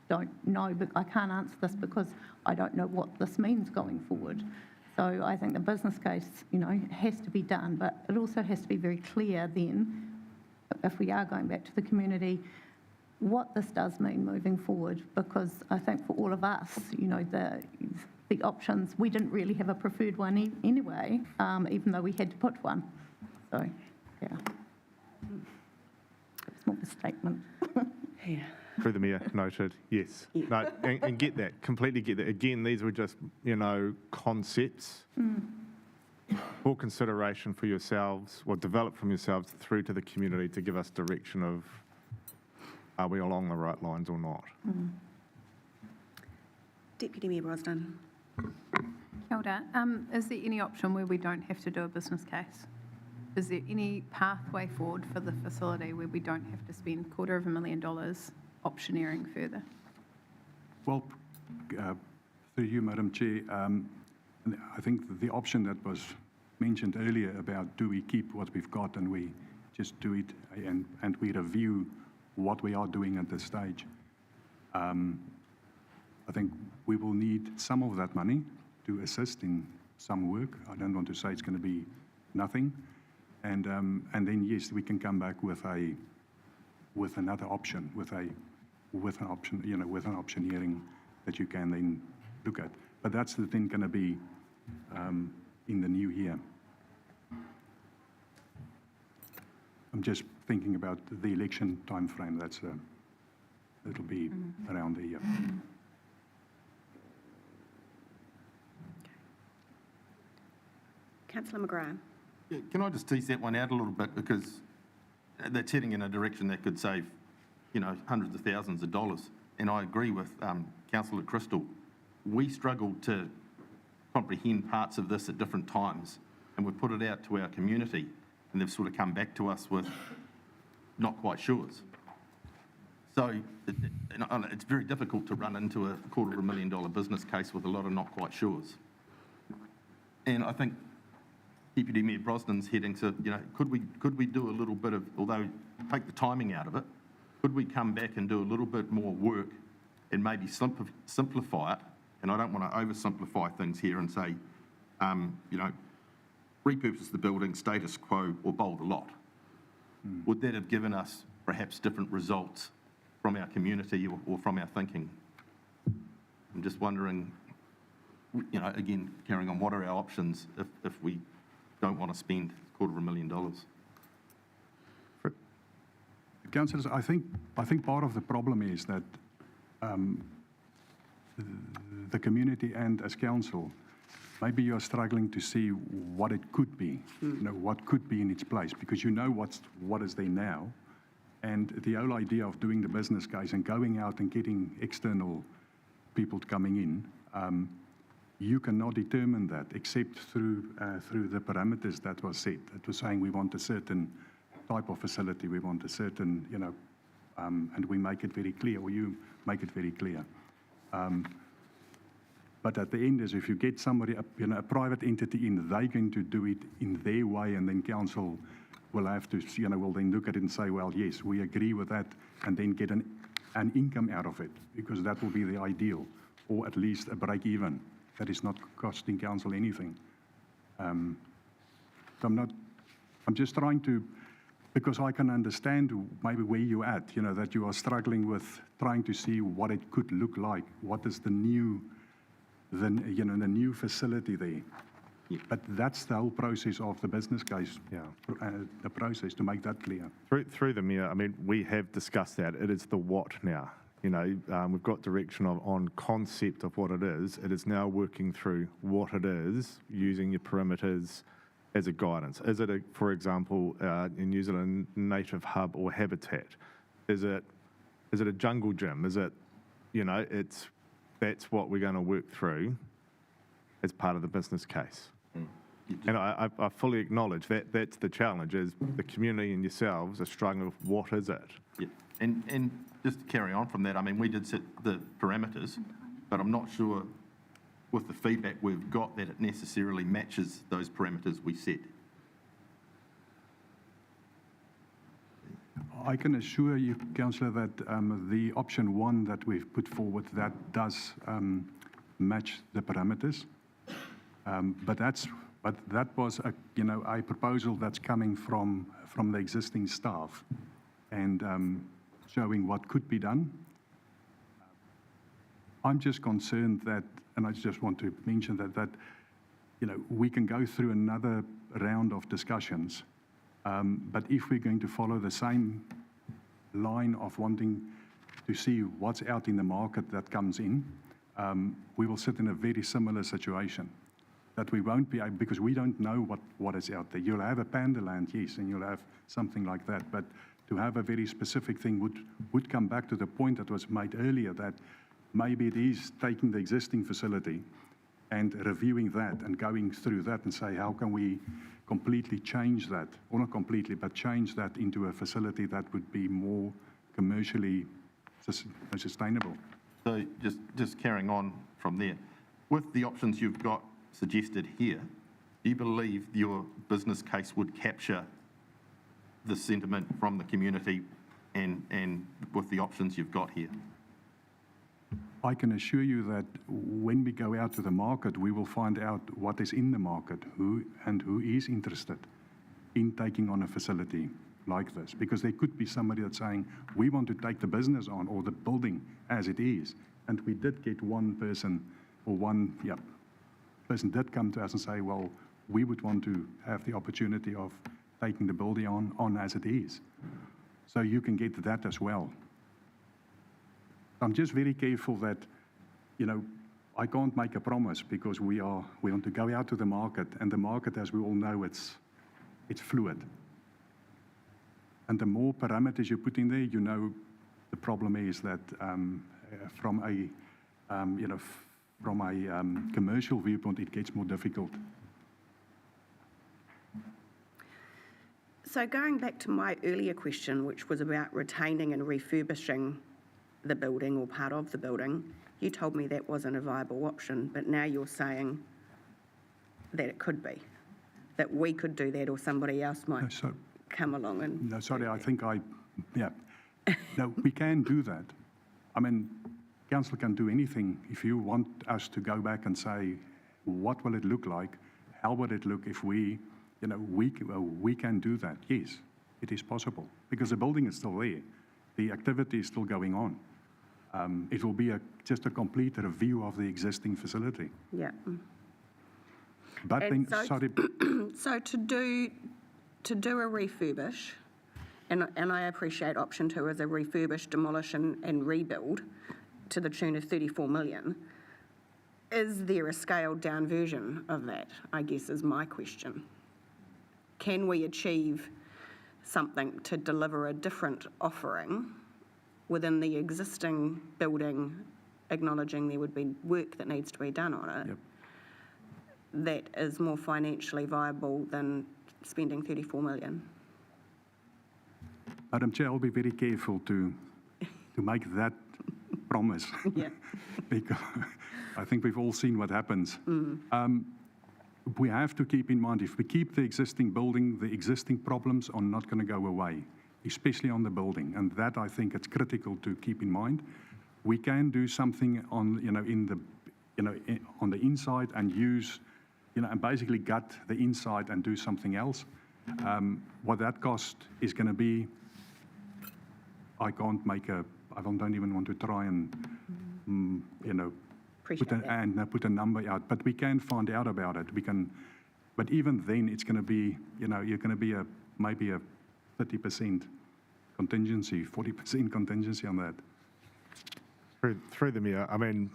don't know, but I can't answer this because I don't know what this means going forward. So I think the business case, has to be done, but it also has to be very clear then, if we are going back to the community, what this does mean moving forward, because I think for all of us, the options, we didn't really have a preferred one anyway, even though we had to put one. So, yeah. It's more of a statement. Yeah. Through the Mayor, noted, yes. No, and get that, completely get that. Again, these were just, concepts for consideration for yourselves, or developed from yourselves through to the community to give us direction of, are we along the right lines or not? Deputy Mayor Brosnan. Kia ora. Is there any option where we don't have to do a business case? Is there any pathway forward for the facility where we don't have to spend $250,000 optioneering further? Well, through you, Madam Chair, I think the option that was mentioned earlier about do we keep what we've got and we just do it and we review what we are doing at this stage. I think we will need some of that money to assist in some work. I don't want to say it's going to be nothing, And then, yes, we can come back with another option, with an option, with an optioneering that you can then look at. But that's the thing going to be in the new year. I'm just thinking about the election timeframe. It'll be around the year. Councillor McGrath. Yeah, can I just tease that one out a little bit, because that's heading in a direction that could save, hundreds of thousands of dollars. And I agree with Councillor Crystal. We struggled to comprehend parts of this at different times, and we've put it out to our community, and they've sort of come back to us with not quite sures. So it's very difficult to run into a $250,000 business case with a lot of not quite sures. And I think Deputy Mayor Brosnan's heading to, could we do a little bit of, although take the timing out of it, could we come back and do a little bit more work and maybe simplify it? And I don't want to oversimplify things here and say, repurpose the building, status quo, or bold a lot. Would that have given us perhaps different results from our community or from our thinking? I'm just wondering, again, carrying on, what are our options if we don't want to spend $250,000? Councillors, I think part of the problem is that the community and as council, maybe you're struggling to see what it could be, what could be in its place, because what is there now. And the whole idea of doing the business case and going out and getting external people coming in, you cannot determine that except through the parameters that was set. It was saying we want a certain type of facility, we want a certain, and we make it very clear, or you make it very clear. But at the end is if you get somebody, a private entity in, they're going to do it in their way, and then council will have to, will then look at it and say, well, yes, we agree with that, and then get an income out of it, because that will be the ideal, or at least a break even. That is not costing council anything. So I'm just trying to, because I can understand maybe where you're at, that you are struggling with trying to see what it could look like, what is the new facility there. Yeah. But that's the whole process of the business case, the process to make that clear. Through the Mayor, we have discussed that. It is the what now. We've got direction on concept of what it is. It is now working through what it is, using your perimeters as a guidance. Is it, for example, in New Zealand, native hub or habitat? Is it a jungle gym? Is it, that's what we're going to work through as part of the business case. And I fully acknowledge that that's the challenge, is the community and yourselves are struggling with what is it. Yeah. And just to carry on from that, we did set the parameters, but I'm not sure with the feedback we've got that it necessarily matches those parameters we set. I can assure you, Councillor, that the option 1 that we've put forward, that does match the parameters. But that was a proposal that's coming from the existing staff and showing what could be done. I'm just concerned that, and I just want to mention that we can go through another round of discussions, but if we're going to follow the same line of wanting to see what's out in the market that comes in, we will sit in a very similar situation. That we won't be able, because we don't know what is out there. You'll have a Pandaland, yes, and you'll have something like that, but to have a very specific thing would come back to the point that was made earlier, that maybe it is taking the existing facility and reviewing that and going through that and say, how can we completely change that, or not completely, but change that into a facility that would be more commercially sustainable. So just carrying on from there, with the options you've got suggested here, do you believe your business case would capture the sentiment from the community and with the options you've got here? I can assure you that when we go out to the market, we will find out what is in the market, who is interested in taking on a facility like this, because there could be somebody that's saying, we want to take the business on or the building as it is. And we did get one person, or person did come to us and say, well, we would want to have the opportunity of taking the building on as it is. So you can get that as well. I'm just very careful that, I can't make a promise because we want to go out to the market, and the market, as we all know, it's fluid. And the more parameters you put in there, the problem is that from a commercial viewpoint, it gets more difficult. So going back to my earlier question, which was about retaining and refurbishing the building or part of the building, you told me that wasn't a viable option, but now you're saying that it could be, that we could do that or somebody else might come along and... No, sorry, No, we can do that. I mean, council can do anything. If you want us to go back and say, what will it look like? How would it look if we can do that? Yes, it is possible, because the building is still there. The activity is still going on. It will be just a complete review of the existing facility. Yeah. But then, So to do a refurbish, and I appreciate option 2 as a refurbish, demolish and rebuild to the tune of 34 million, is there a scaled down version of that, I guess is my question. Can we achieve something to deliver a different offering within the existing building, acknowledging there would be work that needs to be done on it, that is more financially viable than spending 34 million? Madam Chair, I'll be very careful to make that promise. Yeah. Because I think we've all seen what happens. We have to keep in mind, if we keep the existing building, the existing problems are not going to go away, especially on the building. And that, I think, it's critical to keep in mind. We can do something on, on the inside and use, and basically gut the inside and do something else. What that cost is going to be, I don't even want to try and, put a number out, but we can find out about it. But even then, it's going to be, you're going to be maybe a 30% contingency, 40% contingency on that. Through the Mayor, I mean,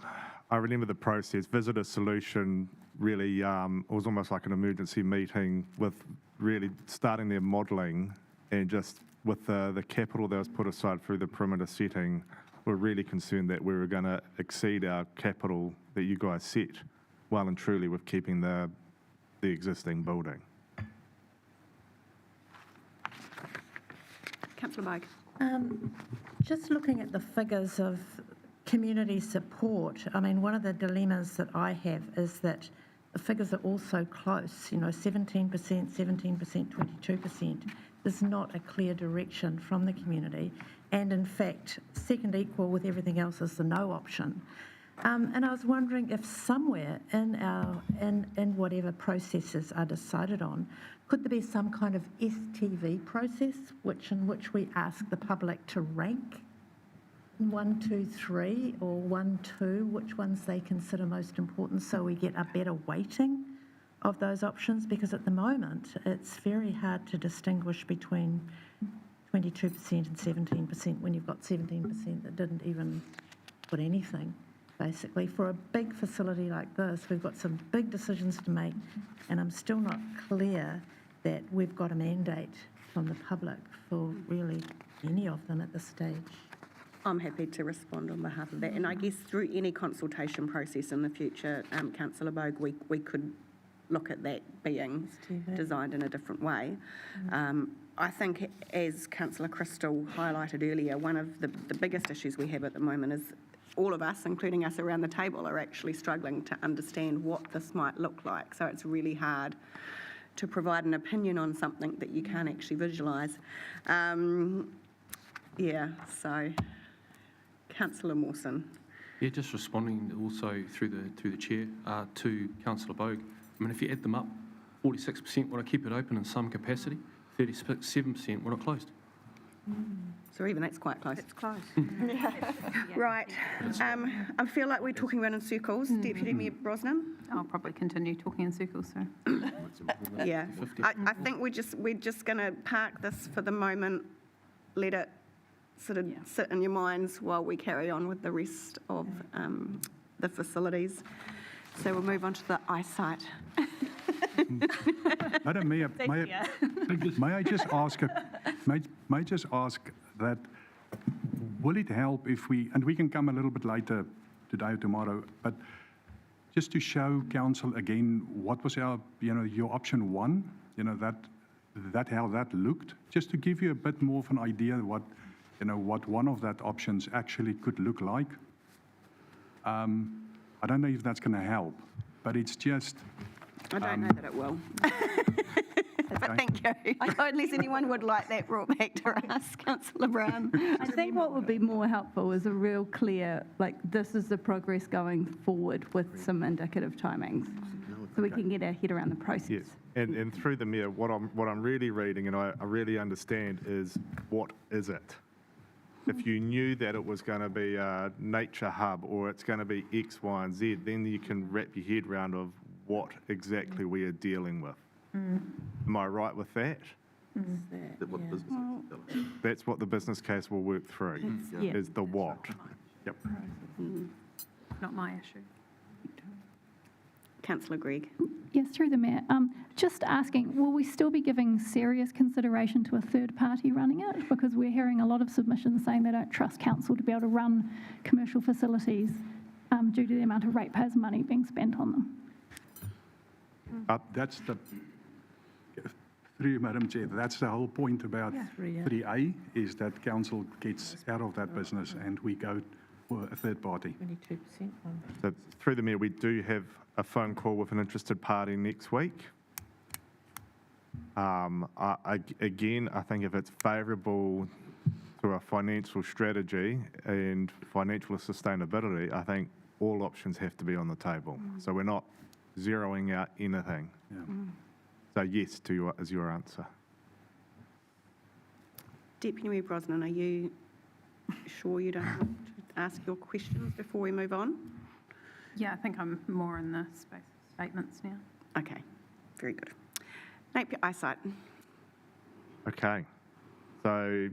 I remember the process. Visitor Solution really was almost like an emergency meeting with really starting their modelling, and just with the capital that was put aside through the perimeter setting, we're really concerned that we were going to exceed our capital that you guys set, well and truly, with keeping the existing building. Councillor Bogue. Just looking at the figures of community support, I mean, one of the dilemmas that I have is that the figures are all so close, 17%, 17%, 22%. There's not a clear direction from the community. And in fact, second equal with everything else is the no option. And I was wondering if somewhere in whatever processes are decided on, could there be some kind of STV process in which we ask the public to rank 1, 2, 3 or 1, 2, which ones they consider most important, so we get a better weighting of those options? Because at the moment, it's very hard to distinguish between 22% and 17% when you've got 17% that didn't even put anything. Basically, for a big facility like this, we've got some big decisions to make, and I'm still not clear that we've got a mandate from the public for really any of them at this stage. I'm happy to respond on behalf of that. And I guess through any consultation process in the future, Councillor Bogue, we could look at that being designed in a different way. I think, as Councillor Crystal highlighted earlier, one of the biggest issues we have at the moment is all of us, including us around the table, are actually struggling to understand what this might look like. So it's really hard to provide an opinion on something that you can't actually visualise. So Councillor Mawson. Yeah, just responding also through the chair to Councillor Bogue. I mean, if you add them up, 46% want to keep it open in some capacity, 37%, we're not closed. So even that's quite close. It's close. Right. I feel like we're talking around in circles. Deputy Mayor Brosnan? I'll probably continue talking in circles, so. Yeah. I think we're just going to park this for the moment, let it sort of sit in your minds while we carry on with the rest of the facilities. So we'll move on to the eyesight. Madam Mayor, may I just ask, may I just ask that, will it help if we, and we can come a little bit later today or tomorrow, but just to show council again, what was our, your option one, that how that looked, just to give you a bit more of an idea what, what one of that options actually could look like. I don't know if that's going to help, but it's just... I don't know that it will. But thank you. Unless anyone would like that brought back to us, Councillor Brown. I think what would be more helpful is a real clear, like, this is the progress going forward with some indicative timings, so we can get our head around the process. Yes, and through the Mayor, what I'm really reading, and I really understand, is what is it? If you knew that it was going to be a nature hub or it's going to be X, Y, and Z, then you can wrap your head around of what exactly we are dealing with. Am I right with that? That's what the business case will work through, is the what. Yep. Not my issue. Councillor Gregg. Yes, through the Mayor. Just asking, will we still be giving serious consideration to a third party running it? Because we're hearing a lot of submissions saying they don't trust council to be able to run commercial facilities due to the amount of ratepayers' money being spent on them. That's the, through you, Madam Chair, that's the whole point about 3A, is that council gets out of that business and we go for a third party. 22% one. So through the Mayor, we do have a phone call with an interested party next week. Again, I think if it's favourable to a financial strategy and financial sustainability, I think all options have to be on the table. So we're not zeroing out anything. So yes is your answer. Deputy Mayor Brosnan, are you sure you don't want to ask your questions before we move on? Yeah, I think I'm more in the space of statements now. Okay, very good. Napier Eyesight. Okay. So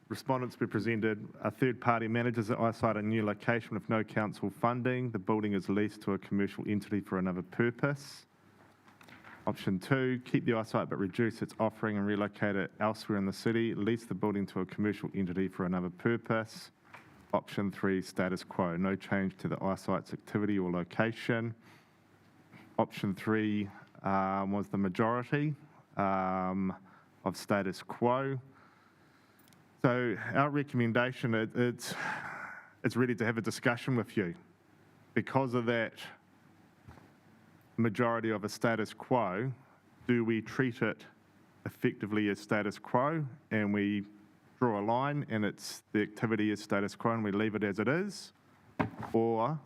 respondents were presented, a third party manages the eyesight a new location with no council funding. The building is leased to a commercial entity for another purpose. Option 2, keep the eyesight but reduce its offering and relocate it elsewhere in the city. Lease the building to a commercial entity for another purpose. Option 3, status quo, no change to the eyesight's activity or location. Option 3 was the majority of status quo. So our recommendation, it's ready to have a discussion with you. Because of that majority of a status quo, do we treat it effectively as status quo and we draw a line and the activity is status quo and we leave it as it is? Or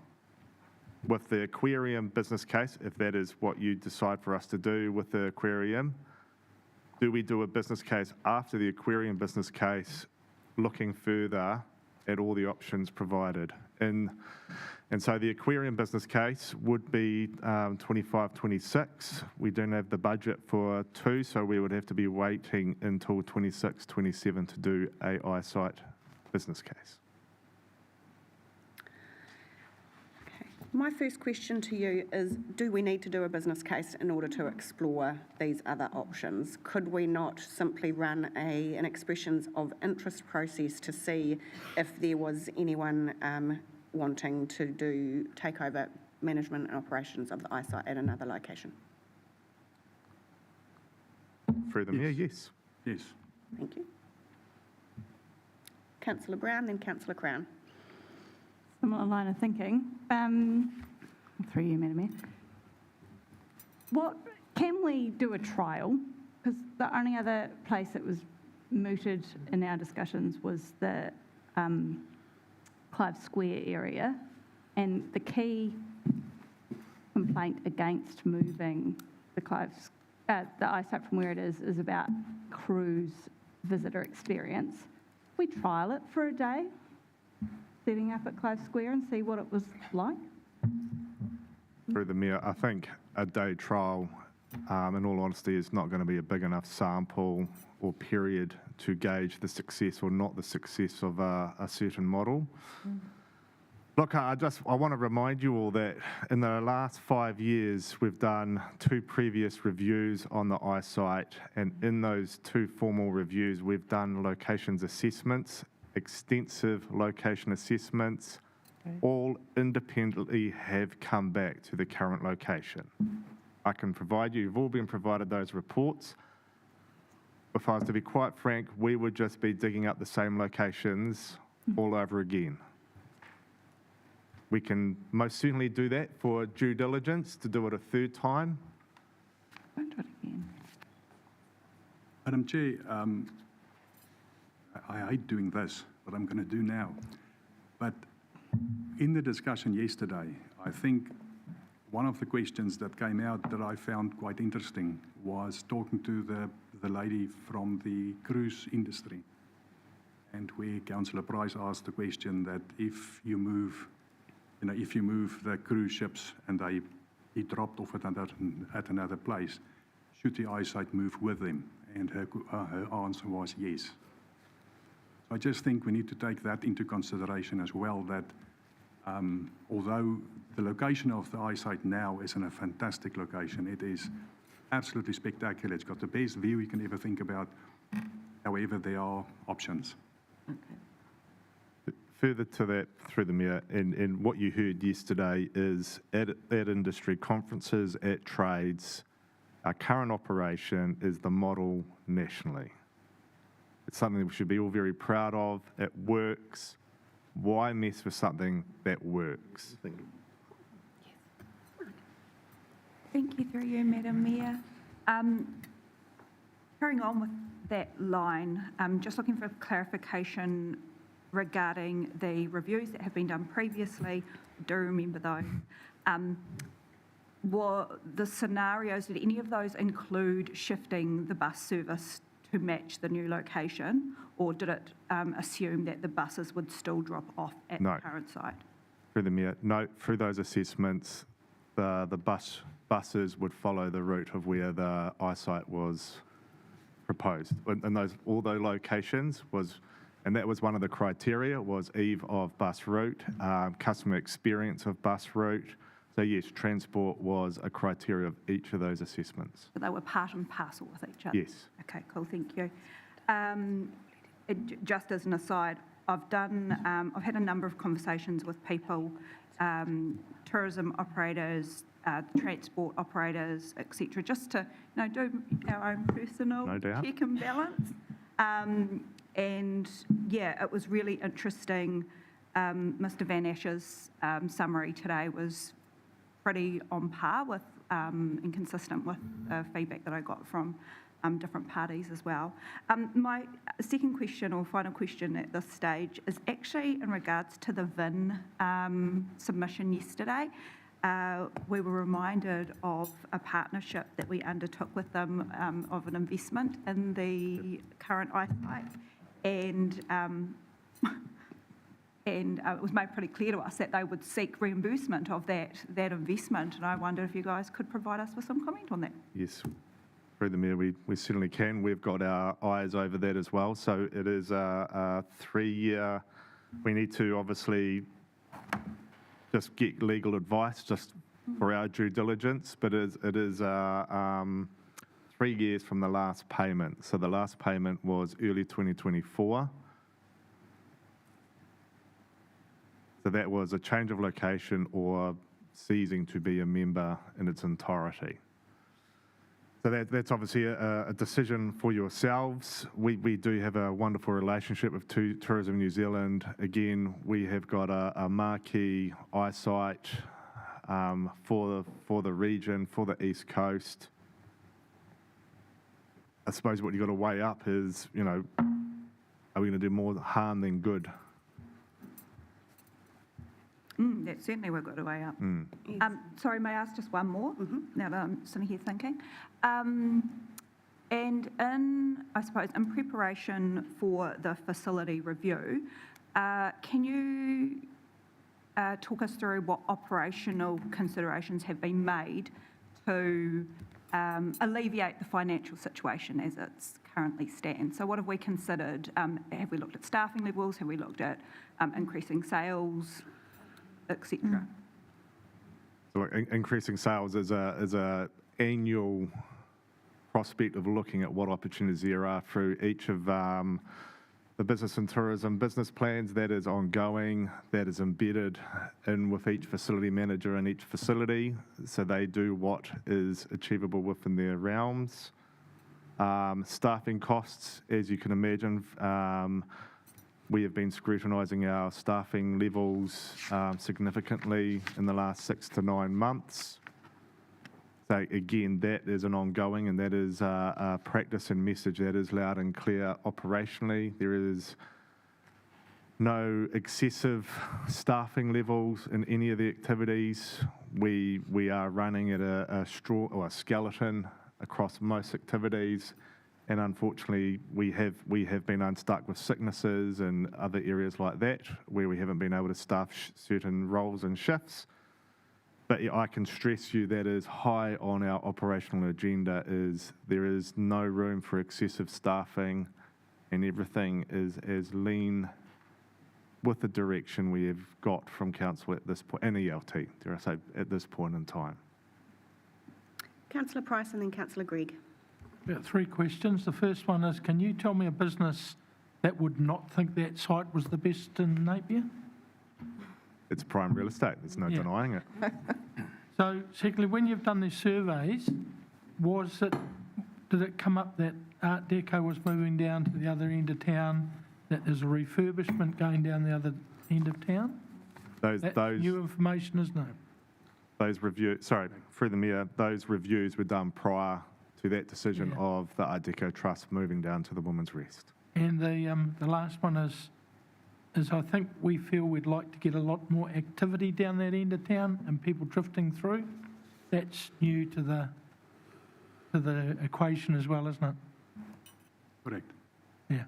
with the aquarium business case, if that is what you decide for us to do with the aquarium, do we do a business case after the aquarium business case, looking further at all the options provided? And so the aquarium business case would be 25-26. We don't have the budget for 2, so we would have to be waiting until 26-27 to do a eyesight business case. My first question to you is, do we need to do a business case in order to explore these other options? Could we not simply run an expressions of interest process to see if there was anyone wanting to take over management and operations of the eyesight at another location? Through the Mayor, yes. Yes. Thank you. Councillor Brown, then Councillor Crown. Similar line of thinking. Through you, Madam Mayor. Can we do a trial? Because the only other place that was mooted in our discussions was the Clive Square area, and the key complaint against moving the Clive the eyesight from where it is about cruise visitor experience. We trial it for a day, setting up at Clive Square and see what it was like. Through the Mayor, I think a day trial, in all honesty, is not going to be a big enough sample or period to gauge the success or not the success of a certain model. Look, I want to remind you all that in the last 5 years, we've done 2 previous reviews on the eyesight, and in those 2 formal reviews, we've done locations assessments, extensive location assessments, all independently have come back to the current location. I can provide you, you've all been provided those reports. If I was to be quite frank, we would just be digging up the same locations all over again. We can most certainly do that for due diligence, to do it a 3rd time. Won't do it again. Madam Chair, I hate doing this, but I'm going to do now. But in the discussion yesterday, I think one of the questions that came out that I found quite interesting was talking to the lady from the cruise industry, and where Councillor Price asked the question that if you move the cruise ships and he dropped off at another place, should the eyesight move with them? And her answer was yes. I just think we need to take that into consideration as well, that although the location of the eyesight now is in a fantastic location, it is absolutely spectacular. It's got the best view you can ever think about. However, there are options. Further to that, through the Mayor, and what you heard yesterday is at industry conferences, at trades, our current operation is the model nationally. It's something that we should be all very proud of. It works. Why mess with something that works? Thank you, through you, Madam Mayor. Carrying on with that line, just looking for clarification regarding the reviews that have been done previously. I do remember those. Were the scenarios, did any of those include shifting the bus service to match the new location, or did it assume that the buses would still drop off at the current site? Through the Mayor, no, through those assessments, the buses would follow the route of where the eyesight was proposed. And all those locations and that was one of the criteria, was eve of bus route, customer experience of bus route. So yes, transport was a criteria of each of those assessments. So they were part and parcel with each other? Yes. Okay, cool, thank you. Just as an aside, I've had a number of conversations with people, tourism operators, transport operators, etc., just to do our own personal check and balance. And yeah, it was really interesting. Mr. Van Ash's summary today was pretty on par with and consistent with feedback that I got from different parties as well. My second question, or final question at this stage, is actually in regards to the VIN submission yesterday. We were reminded of a partnership that we undertook with them of an investment in the current eyesight, and it was made pretty clear to us that they would seek reimbursement of that investment, and I wonder if you guys could provide us with some comment on that. Yes, through the Mayor, we certainly can. We've got our eyes over that as well. So it is a 3-year, we need to obviously just get legal advice just for our due diligence, but it is 3 years from the last payment. So the last payment was early 2024. So that was a change of location or ceasing to be a member in its entirety. So that's obviously a decision for yourselves. We do have a wonderful relationship with Tourism New Zealand. Again, we have got a marquee eyesight for the region, for the East Coast. I suppose what you've got to weigh up is, are we going to do more harm than good? That certainly will go the way up. Yes. Sorry, may I ask just one more, now that I'm sitting here thinking? And I suppose, in preparation for the facility review, can you talk us through what operational considerations have been made to alleviate the financial situation as it's currently stands? So what have we considered? Have we looked at staffing levels? Have we looked at increasing sales, etc.? So increasing sales is a annual prospect of looking at what opportunities there are through each of the business and tourism business plans. That is ongoing, that is embedded in with each facility manager in each facility, so they do what is achievable within their realms. Staffing costs, as you can imagine, we have been scrutinising our staffing levels significantly in the last 6 to 9 months. So again, that is an ongoing, and that is a practice and message that is loud and clear operationally. There is no excessive staffing levels in any of the activities. We are running at a straw or a skeleton across most activities, and unfortunately we have been unstuck with sicknesses and other areas like that where we haven't been able to staff certain roles and shifts. But I can stress you that is high on our operational agenda. Is there is no room for excessive staffing, and everything is as lean with the direction we have got from council at this point, and ELT, dare I say, at this point in time. Councillor Price and then Councillor Gregg. About 3 questions. The first one is, can you tell me a business that would not think that site was the best in Napier? It's prime real estate, there's no denying it. So, secondly, when you've done these surveys, did it come up that Art Deco was moving down to the other end of town, that there's a refurbishment going down the other end of town? Those new information is no. Those reviews, sorry, through the mayor, those reviews were done prior to that decision of the Art Deco Trust moving down to the Women's Rest. And the last one is I think we feel we'd like to get a lot more activity down that end of town and people drifting through. That's new to the equation as well, isn't it? Correct. Yeah.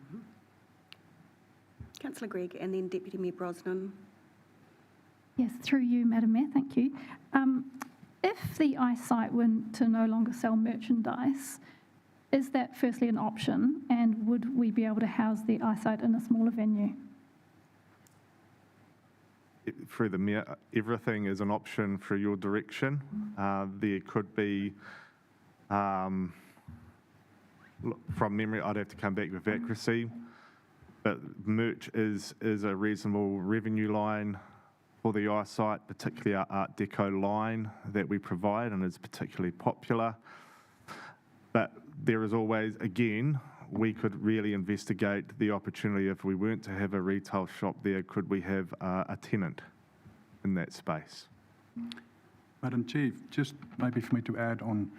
Councillor Gregg and then Deputy Mayor Brosnan. Yes, through you, Madam Mayor, thank you. If the eyesight were to no longer sell merchandise, is that firstly an option, and would we be able to house the eyesight in a smaller venue? Through the mayor, everything is an option for your direction. There could be, from memory, I'd have to come back with accuracy, but merch is a reasonable revenue line for the eyesight, particularly our Art Deco line that we provide, and is particularly popular. But there is always, again, we could really investigate the opportunity if we weren't to have a retail shop there, could we have a tenant in that space? Madam Chief, just maybe for me to add on,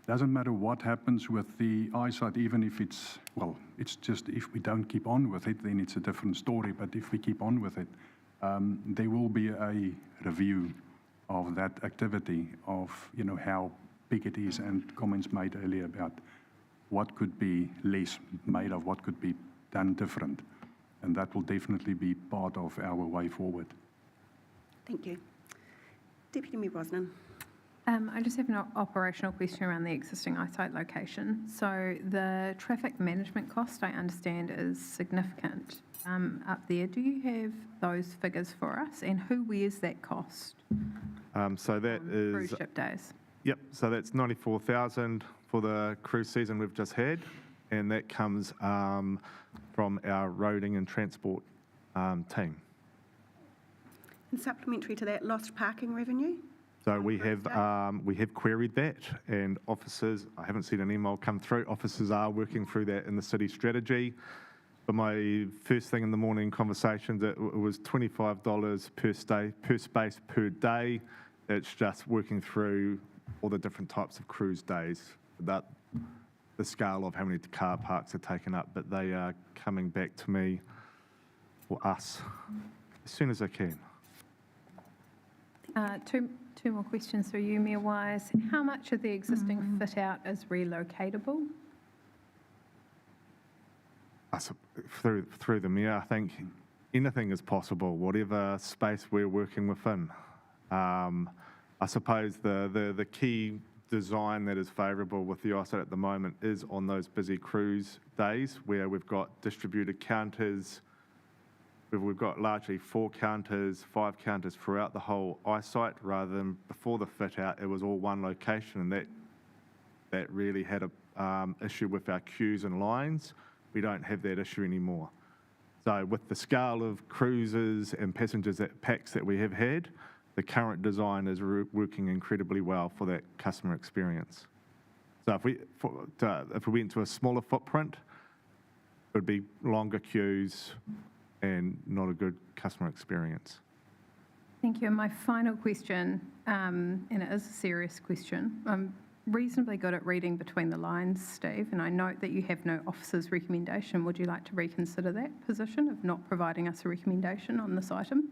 doesn't matter what happens with the eyesight, even if it's, well, it's just if we don't keep on with it, then it's a different story. But if we keep on with it, there will be a review of that activity, of, you know, how big it is, and comments made earlier about what could be less made of, what could be done different. And that will definitely be part of our way forward. Thank you. Deputy Mayor Brosnan. I just have an operational question around the existing eyesight location. So the traffic management cost, I understand, is significant up there. Do you have those figures for us, and who wears that cost? So that is cruise ship days. Yep. So that's 94,000 for the cruise season we've just had, and that comes from our roading and transport team. And supplementary to that, lost parking revenue? So we have queried that, and officers, I haven't seen an email come through, officers are working through that in the city strategy. But my first thing in the morning conversations, it was $25 per space per day. It's just working through all the different types of cruise days, about the scale of how many car parks are taken up, but they are coming back to me, or us, as soon as I can. Two more questions through you, Mayor Wise. How much of the existing fit-out is relocatable? Through the Mayor, I think anything is possible, whatever space we're working within. I suppose the key design that is favourable with the ISOT at the moment is on those busy cruise days where we've got distributed counters. We've got largely 4 counters, 5 counters throughout the whole eyesight, rather than before the fit out, it was all one location, and that really had a issue with our queues and lines. We don't have that issue anymore. So with the scale of cruises and passengers packs that we have had, the current design is working incredibly well for that customer experience. So if we went to a smaller footprint, it would be longer queues and not a good customer experience. Thank you. And my final question, and it is a serious question. I'm reasonably good at reading between the lines, Steve, and I note that you have no officer's recommendation. Would you like to reconsider that position of not providing us a recommendation on this item?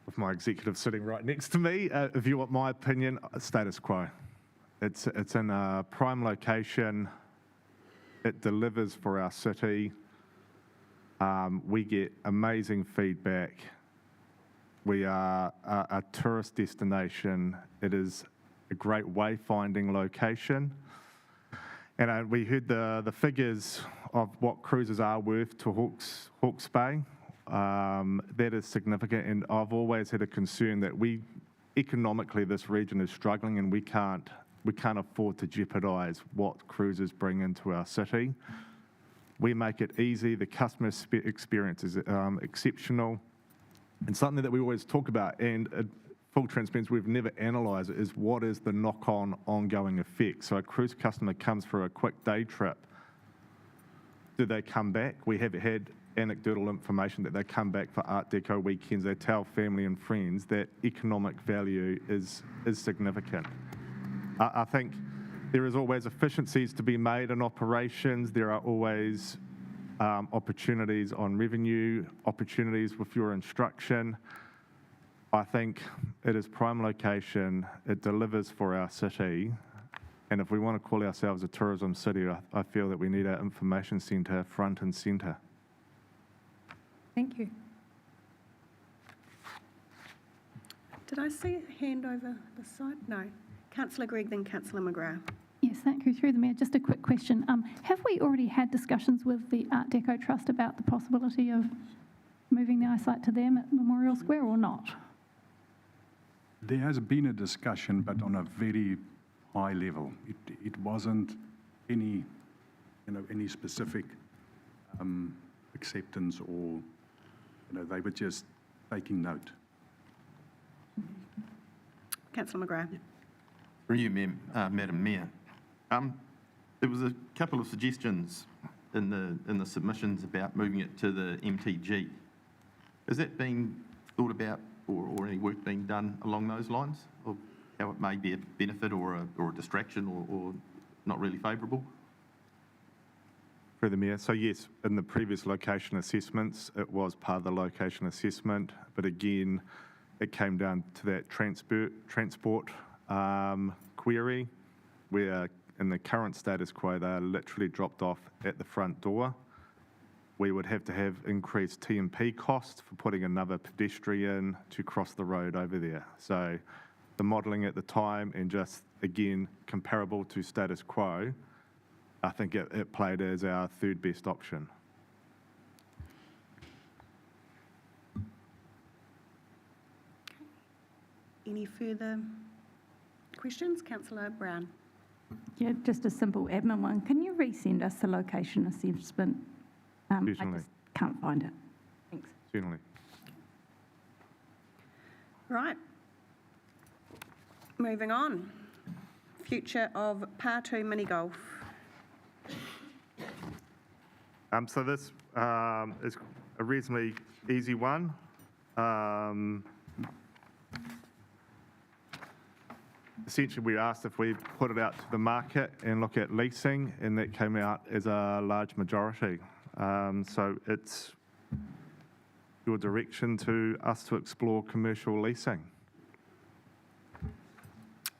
With my executive sitting right next to me, if you want my opinion, status quo. It's in a prime location. It delivers for our city. We get amazing feedback. We are a tourist destination. It is a great wayfinding location. And we heard the figures of what cruises are worth to Hawke's Bay. That is significant, and I've always had a concern that economically this region is struggling, and we can't afford to jeopardise what cruises bring into our city. We make it easy. The customer experience is exceptional. And something that we always talk about, and full transparency, we've never analysed it, is what is the knock-on ongoing effect. So a cruise customer comes for a quick day trip. Do they come back? We have had anecdotal information that they come back for Art Deco weekends. They tell family and friends that economic value is significant. I think there is always efficiencies to be made in operations. There are always opportunities on revenue, opportunities with your instruction. I think it is prime location. It delivers for our city. And if we want to call ourselves a tourism city, I feel that we need our information centre front and centre. Thank you. Did I see a hand over the side? No. Councillor Gregg, then Councillor McGrath. Yes, thank you. Through the Mayor, just a quick question. Have we already had discussions with the Art Deco Trust about the possibility of moving the eyesight to them at Memorial Square or not? There has been a discussion, but on a very high level. It wasn't any specific acceptance, or they were just taking note. Councillor McGrath. Through you, Madam Mayor. There was a couple of suggestions in the submissions about moving it to the MTG. Has that been thought about, or any work being done along those lines, of how it may be a benefit or a distraction, or not really favourable? Through the Mayor. So yes, in the previous location assessments, it was part of the location assessment, but again, it came down to that transport query, where in the current status quo, they are literally dropped off at the front door. We would have to have increased T&P costs for putting another pedestrian to cross the road over there. So the modelling at the time, and just, again, comparable to status quo, I think it played as our third best option. Any further questions? Councillor Brown. Yeah, just a simple admin one. Can you resend us the location assessment? I Certainly. just can't find it. Thanks. Certainly. Right. Moving on. Future of Pārtū Mini Golf. So this is a reasonably easy one. Essentially, we asked if we put it out to the market and look at leasing, and that came out as a large majority. So it's your direction to us to explore commercial leasing.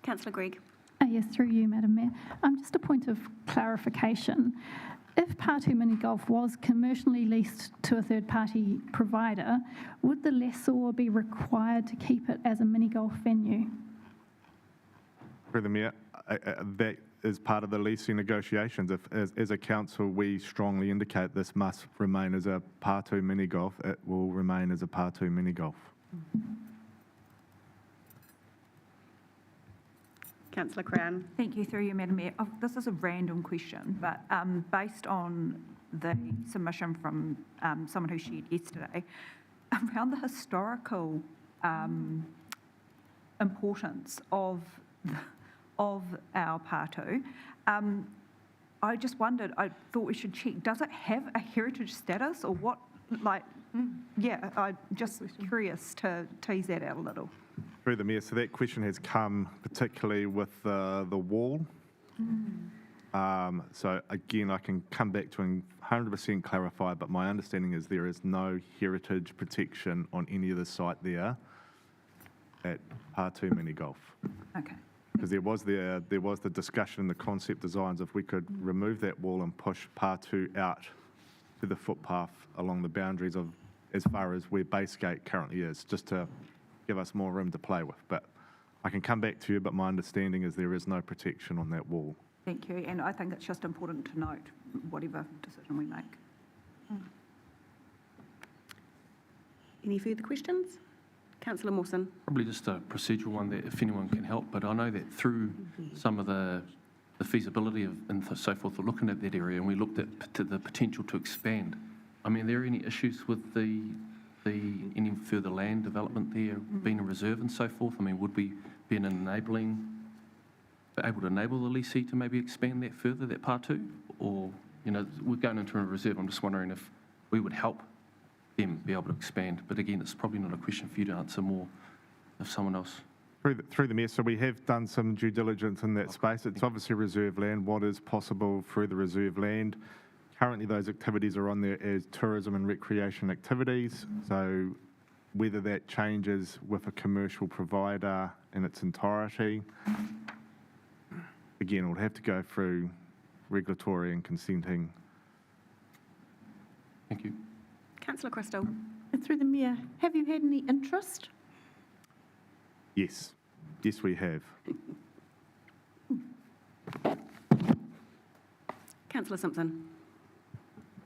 Councillor Gregg. Yes, through you, Madam Mayor. Just a point of clarification. If Pātū Mini Golf was commercially leased to a third-party provider, would the lessor be required to keep it as a mini golf venue? Through the Mayor, that is part of the leasing negotiations. If, as a council, we strongly indicate this must remain as a Pātū Mini Golf, it will remain as a Pātū Mini Golf. Councillor Crown. Thank you, through you, Madam Mayor. This is a random question, but based on the submission from someone who shared yesterday, around the historical importance of our Pātū, I just wondered, I thought we should check, does it have a heritage status or what, like, yeah, I'm just curious to tease that out a little. Through the Mayor, so that question has come particularly with the wall. So again, I can come back to and 100% clarify, but my understanding is there is no heritage protection on any of the site there at Pātū Mini Golf. Okay. Because there was the discussion in the concept designs if we could remove that wall and push Pātū out to the footpath along the boundaries of as far as where Base Gate currently is, just to give us more room to play with. But I can come back to you, but my understanding is there is no protection on that wall. Thank you, and I think it's just important to note whatever decision we make. Any further questions? Councillor Mawson. Probably just a procedural one that if anyone can help, but I know that through some of the feasibility of and so forth, we're looking at that area and we looked at the potential to expand. I mean, are there any issues with any further land development there being a reserve and so forth? I mean, would we be able to enable the lessee to maybe expand that further, that Pātū? Or, you know, we're going into a reserve. I'm just wondering if we would help them be able to expand. But again, it's probably not a question for you to answer, more if someone else. Through the Mayor, so we have done some due diligence in that space. It's obviously reserve land. What is possible through the reserve land? Currently, those activities are on there as tourism and recreation activities. So whether that changes with a commercial provider in its entirety, again, it would have to go through regulatory and consenting. Thank you. Councillor Crystal. Through the Mayor, have you had any interest? Yes. Yes, we have. Councillor Simpson.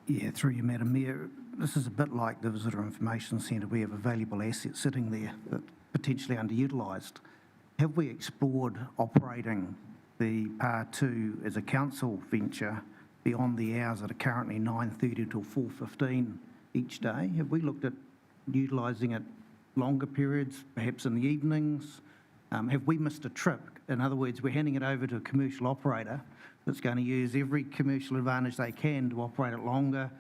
Yeah, through you, Madam Mayor. This is a bit like the Visitor Information Centre. We have a valuable asset sitting there that's potentially underutilised. Have we explored operating the Pātū as a council venture beyond the hours that are currently 9:30 till 4:15 each day? Have we looked at utilising it longer periods, perhaps in the evenings? Have we missed a trick? In other words, we're handing it over to a commercial operator that's going to use every commercial advantage they can to operate it longer,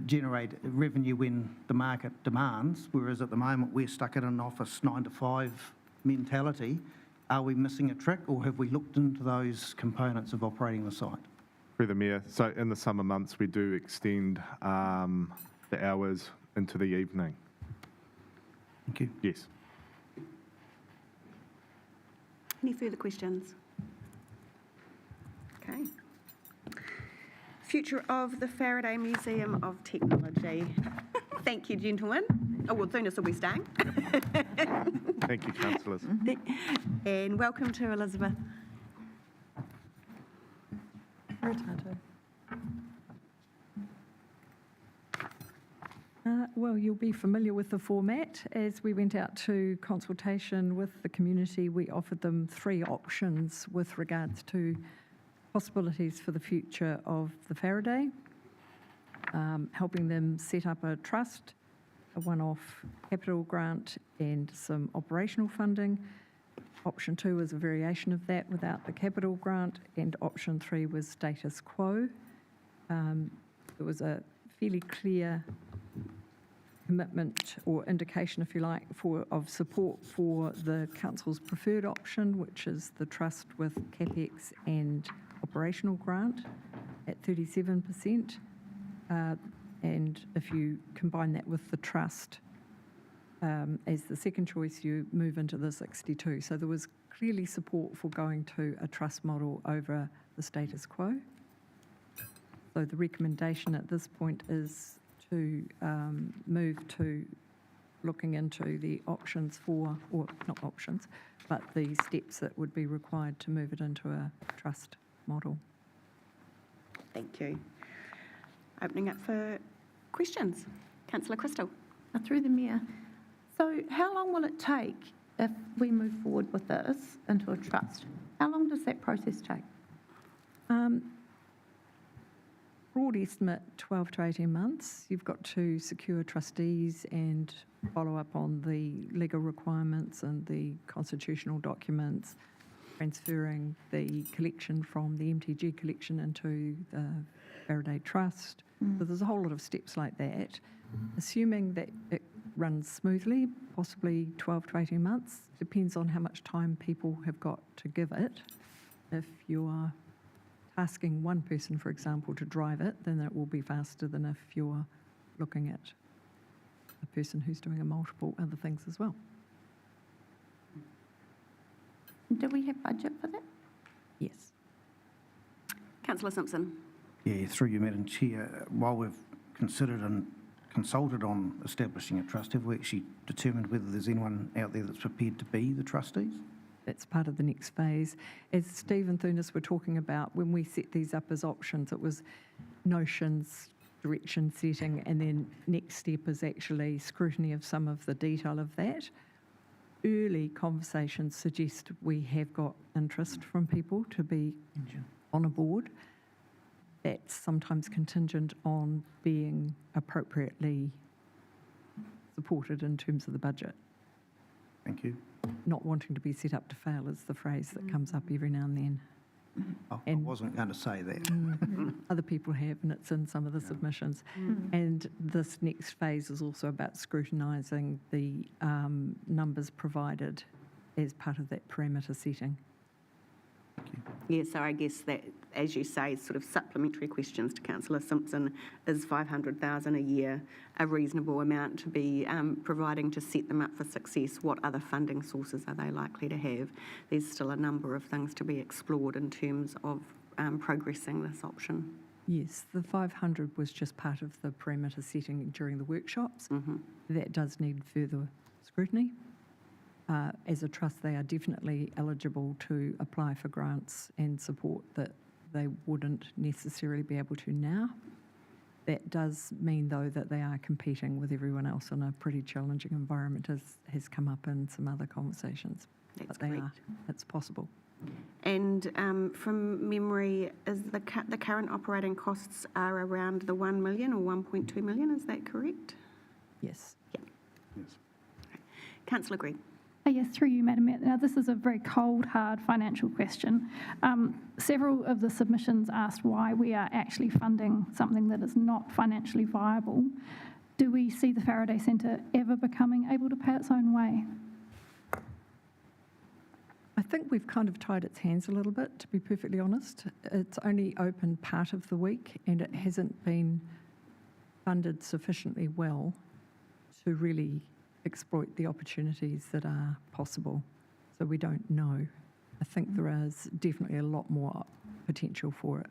generate revenue when the market demands, whereas at the moment we're stuck in an office 9 to 5 mentality. Are we missing a trick, or have we looked into those components of operating the site? Through the Mayor, so in the summer months we do extend the hours into the evening. Thank you. Yes. Any further questions? Okay. Future of the Faraday Museum of Technology. Thank you, gentlemen. Oh, well, Zunis will be staying. Thank you, councillors. And welcome to Elizabeth. Well, you'll be familiar with the format. As we went out to consultation with the community, we offered them 3 options with regards to possibilities for the future of the Faraday, helping them set up a trust, a one-off capital grant and some operational funding. Option 2 was a variation of that without the capital grant, and option 3 was status quo. There was a fairly clear commitment or indication, if you like, of support for the council's preferred option, which is the trust with CapEx and operational grant at 37%. And if you combine that with the trust as the second choice, you move into the 62. So there was clearly support for going to a trust model over the status quo. So the recommendation at this point is to move to looking into the options for, or not options, but the steps that would be required to move it into a trust model. Thank you. Opening up for questions. Councillor Crystal. Through the Mayor. So how long will it take if we move forward with this into a trust? How long does that process take? Broad estimate, 12 to 18 months. You've got to secure trustees and follow up on the legal requirements and the constitutional documents, transferring the collection from the MTG collection into the Faraday Trust. So there's a whole lot of steps like that. Assuming that it runs smoothly, possibly 12 to 18 months. Depends on how much time people have got to give it. If you are tasking one person, for example, to drive it, then it will be faster than if you're looking at a person who's doing multiple other things as well. Do we have budget for that? Yes. Councillor Simpson. Yeah, through you, Madam Chair, while we've considered and consulted on establishing a trust, have we actually determined whether there's anyone out there that's prepared to be the trustees? That's part of the next phase. As Steve and Thunis were talking about, when we set these up as options, it was notions, direction setting, and then next step is actually scrutiny of some of the detail of that. Early conversations suggest we have got interest from people to be on a board. That's sometimes contingent on being appropriately supported in terms of the budget. Thank you. Not wanting to be set up to fail is the phrase that comes up every now and then. Oh, I wasn't going to say that. Other people have, and it's in some of the submissions. And this next phase is also about scrutinising the numbers provided as part of that parameter setting. Yeah, so I guess that, as you say, sort of supplementary questions to Councillor Simpson, is 500,000 a year a reasonable amount to be providing to set them up for success? What other funding sources are they likely to have? There's still a number of things to be explored in terms of progressing this option. Yes, the 500 was just part of the parameter setting during the workshops. That does need further scrutiny. As a trust, they are definitely eligible to apply for grants and support that they wouldn't necessarily be able to now. That does mean, though, that they are competing with everyone else in a pretty challenging environment, as has come up in some other conversations. That's but they correct. are. It's possible. And from memory, is the current operating costs are around the 1 million or 1.2 million, is that correct? Yes. Yeah. Yes. Councillor Green. Yes, through you, Madam Mayor. Now, this is a very cold, hard financial question. Several of the submissions asked why we are actually funding something that is not financially viable. Do we see the Faraday Centre ever becoming able to pay its own way? I think we've kind of tied its hands a little bit, to be perfectly honest. It's only open part of the week, and it hasn't been funded sufficiently well to really exploit the opportunities that are possible. So we don't know. I think there is definitely a lot more potential for it.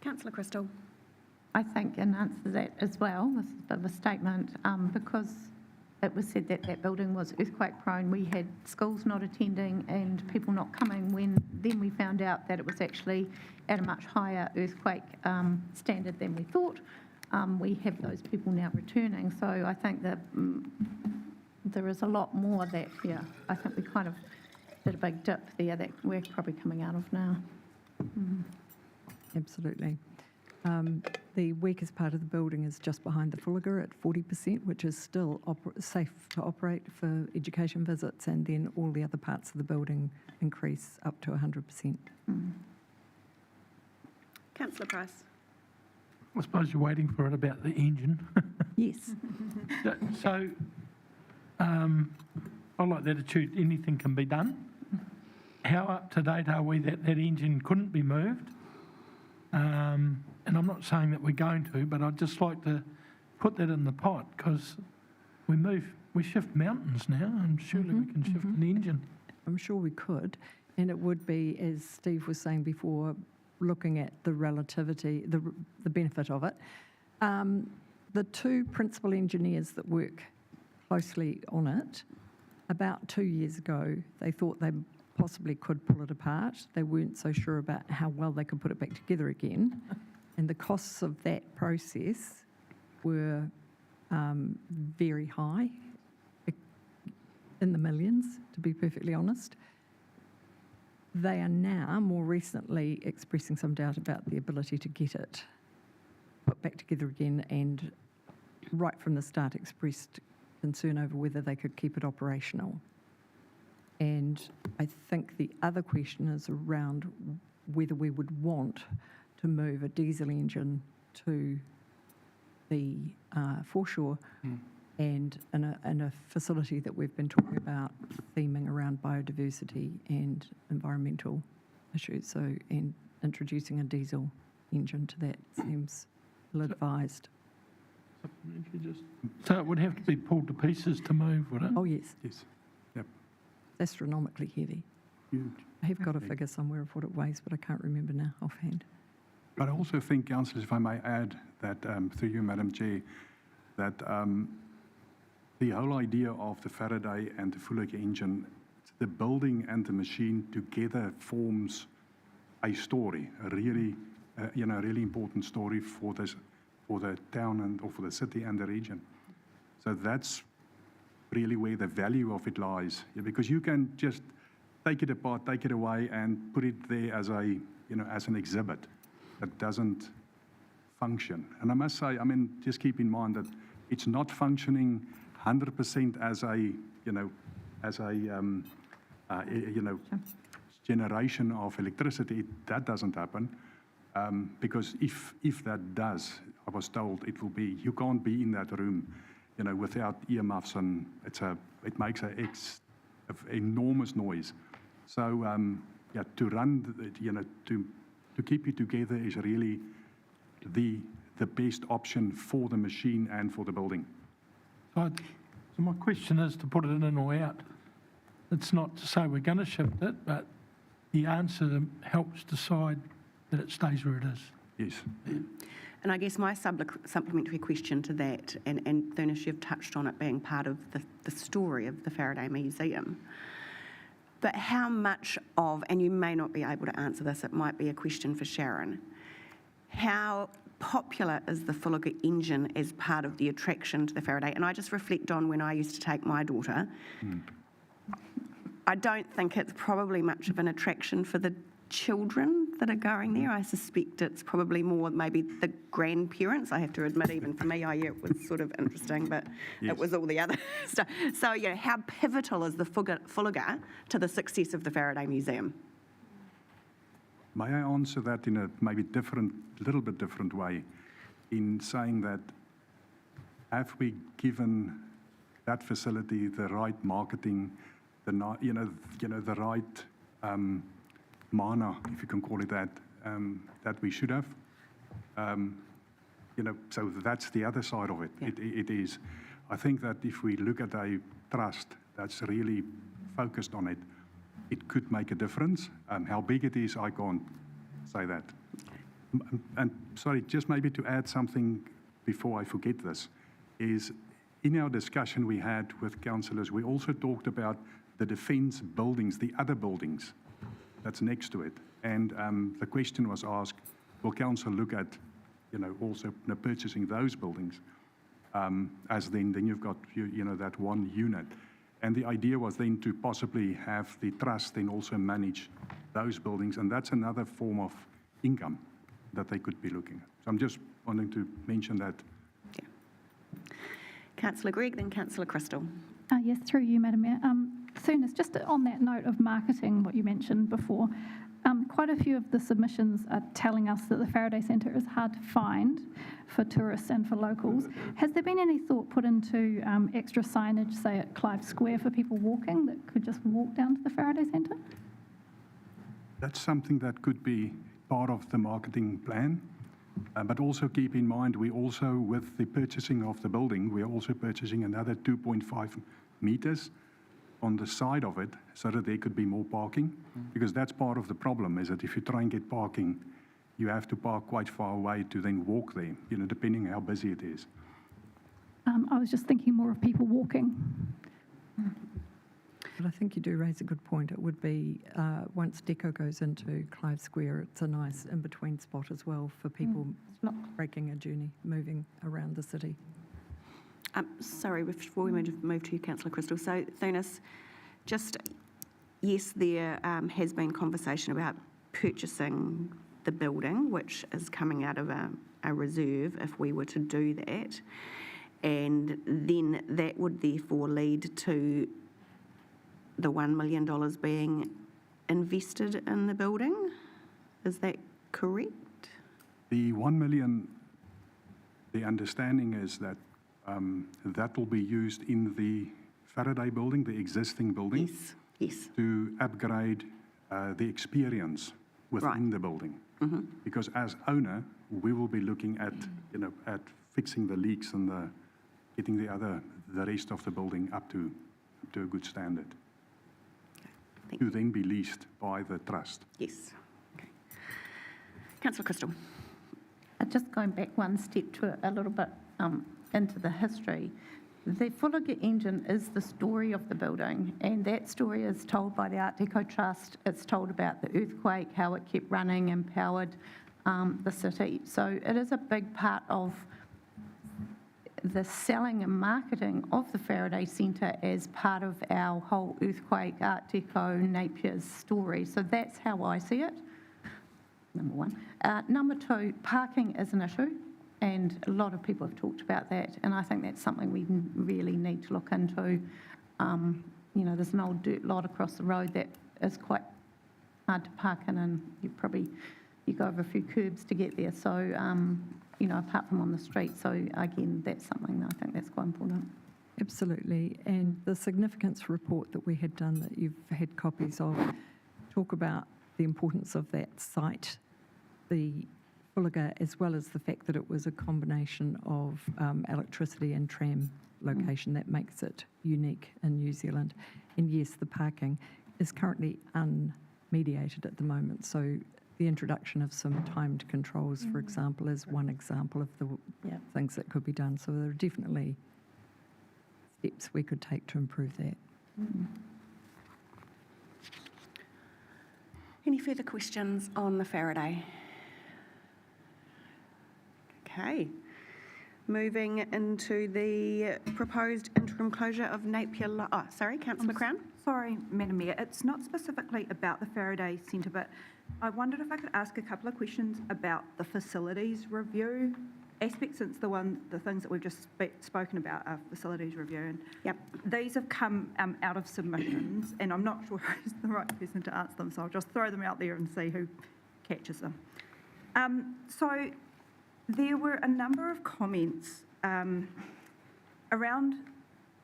Councillor Crystal. I think in answer to that as well, this is a bit of a statement, because it was said that that building was earthquake prone. We had schools not attending and people not coming when then we found out that it was actually at a much higher earthquake standard than we thought. We have those people now returning. So I think that there is a lot more that, I think we kind of did a big dip there that we're probably coming out of now. Absolutely. The weakest part of the building is just behind the Fullaga at 40%, which is still safe to operate for education visits, and then all the other parts of the building increase up to 100%. Councillor Price. I suppose you're waiting for it about the engine. Yes. So, I like the attitude, anything can be done. How up to date are we that that engine couldn't be moved? And I'm not saying that we're going to, but I'd just like to put that in the pot, because we shift mountains now, and surely we can shift an engine. I'm sure we could, and it would be, as Steve was saying before, looking at the relativity, the benefit of it. The two principal engineers that work closely on it, about 2 years ago, they thought they possibly could pull it apart. They weren't so sure about how well they could put it back together again. And the costs of that process were very high, in the millions, to be perfectly honest. They are now more recently expressing some doubt about the ability to get it put back together again, and right from the start expressed concern over whether they could keep it operational. And I think the other question is around whether we would want to move a diesel engine to the foreshore and in a facility that we've been talking about, theming around biodiversity and environmental issues. So, and introducing a diesel engine to that seems ill-advised. So it would have to be pulled to pieces to move, would it? Oh, yes. Yes. Yep. Astronomically heavy. Huge. I have got a figure somewhere of what it weighs, but I can't remember now offhand. But I also think, councillors, if I may add that, through you, Madam Chair, that the whole idea of the Faraday and the Fullerton engine, the building and the machine together forms a story, a really, really important story for this, for the town and or for the city and the region. So that's really where the value of it lies, because you can just take it apart, take it away, and put it there as a, as an exhibit that doesn't function. And I must say, I mean, just keep in mind that it's not functioning 100% as a, generation of electricity. That doesn't happen, because if that does, I was told it will be, you can't be in that room, without earmuffs, and it makes an enormous noise. So to run, to keep it together is really the best option for the machine and for the building. So my question is to put it in or out. It's not to say we're going to shift it, but the answer helps decide that it stays where it is. Yes. And I guess my supplementary question to that, and Thurnish, you've touched on it being part of the story of the Faraday Museum, but how much of, and you may not be able to answer this, it might be a question for Sharon, how popular is the Fullerton engine as part of the attraction to the Faraday? And I just reflect on when I used to take my daughter. I don't think it's probably much of an attraction for the children that are going there. I suspect it's probably more maybe the grandparents. I have to admit, even for me, it was sort of interesting, but it was all the other stuff. So, how pivotal is the Fullerton to the success of the Faraday Museum? May I answer that in a maybe little bit different way, in saying that have we given that facility the right marketing, the right mana, if you can call it that, that we should have? So that's the other side of it. Yeah. It is. I think that if we look at a trust that's really focused on it, it could make a difference. How big it is, I can't say that. And sorry, just maybe to add something before I forget this, is in our discussion we had with councillors, we also talked about the defence buildings, the other buildings that's next to it. And the question was asked, will council look at, also purchasing those buildings, as then you've got, that one unit. And the idea was then to possibly have the trust then also manage those buildings, and that's another form of income that they could be looking at. So I'm just wanting to mention that. Yeah. Councillor Gregg, then Councillor Crystal. Yes, through you, Madam Mayor. Thurnish, just on that note of marketing, what you mentioned before, quite a few of the submissions are telling us that the Faraday Centre is hard to find for tourists and for locals. Has there been any thought put into extra signage, say at Clive Square, for people walking that could just walk down to the Faraday Centre? That's something that could be part of the marketing plan. But also keep in mind, we also, with the purchasing of the building, we are also purchasing another 2.5 meters on the side of it so that there could be more parking. Because that's part of the problem, is that if you try and get parking, you have to park quite far away to then walk there, depending how busy it is. I was just thinking more of people walking. But I think you do raise a good point. It would be, once Deco goes into Clive Square, it's a nice in-between spot as well for people breaking a journey, moving around the city. Sorry, before we move to you, Councillor Crystal. So, Thunis, just, yes, there has been conversation about purchasing the building, which is coming out of a reserve if we were to do that. And then that would therefore lead to the $1 million being invested in the building. Is that correct? The 1 million, the understanding is that that will be used in the Faraday building, the existing building. Yes, yes. To upgrade the experience within the building. Because as owner, we will be looking at, at fixing the leaks and getting the rest of the building up to a good standard. To then be leased by the trust. Yes. Okay. Councillor Crystal. Just going back one step to a little bit into the history, the Fullaga engine is the story of the building, and that story is told by the Art Deco Trust. It's told about the earthquake, how it kept running and powered the city. So it is a big part of the selling and marketing of the Faraday Centre as part of our whole earthquake, Art Deco, Napier's story. So that's how I see it, number one. Number two, parking is an issue, and a lot of people have talked about that, and I think that's something we really need to look into. There's an old dirt lot across the road that is quite hard to park in, and you go over a few curbs to get there. So, apart from on the street. So again, that's something that I think that's quite important. Absolutely. And the significance report that we had done that you've had copies of talk about the importance of that site, the Fullaga, as well as the fact that it was a combination of electricity and tram location that makes it unique in New Zealand. And yes, the parking is currently unmediated at the moment. So the introduction of some timed controls, for example, is one example of the things that could be done. So there are definitely steps we could take to improve that. Any further questions on the Faraday? Okay. Moving into the proposed interim closure of Napier. Councillor Crown. Sorry, Madam Mayor. It's not specifically about the Faraday Centre, but I wondered if I could ask a couple of questions about the facilities review aspect, since the things that we've just spoken about are facilities review. And these have come out of submissions, and I'm not sure who's the right person to answer them, so I'll just throw them out there and see who catches them. So there were a number of comments around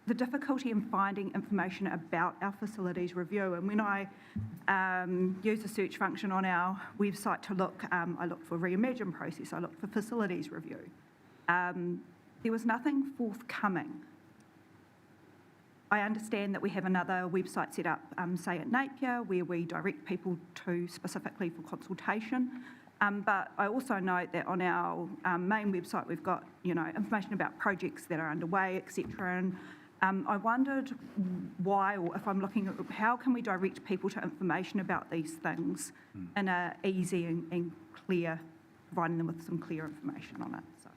the difficulty in finding information about our facilities review. And when I use the search function on our website to look, I looked for reimagine process, I looked for facilities review. There was nothing forthcoming. I understand that we have another website set up, say at Napier, where we direct people to specifically for consultation. But I also note that on our main website, we've got, information about projects that are underway, etc. And I wondered why, or if I'm looking at how can we direct people to information about these things in a easy and clear, providing them with some clear information on it. So.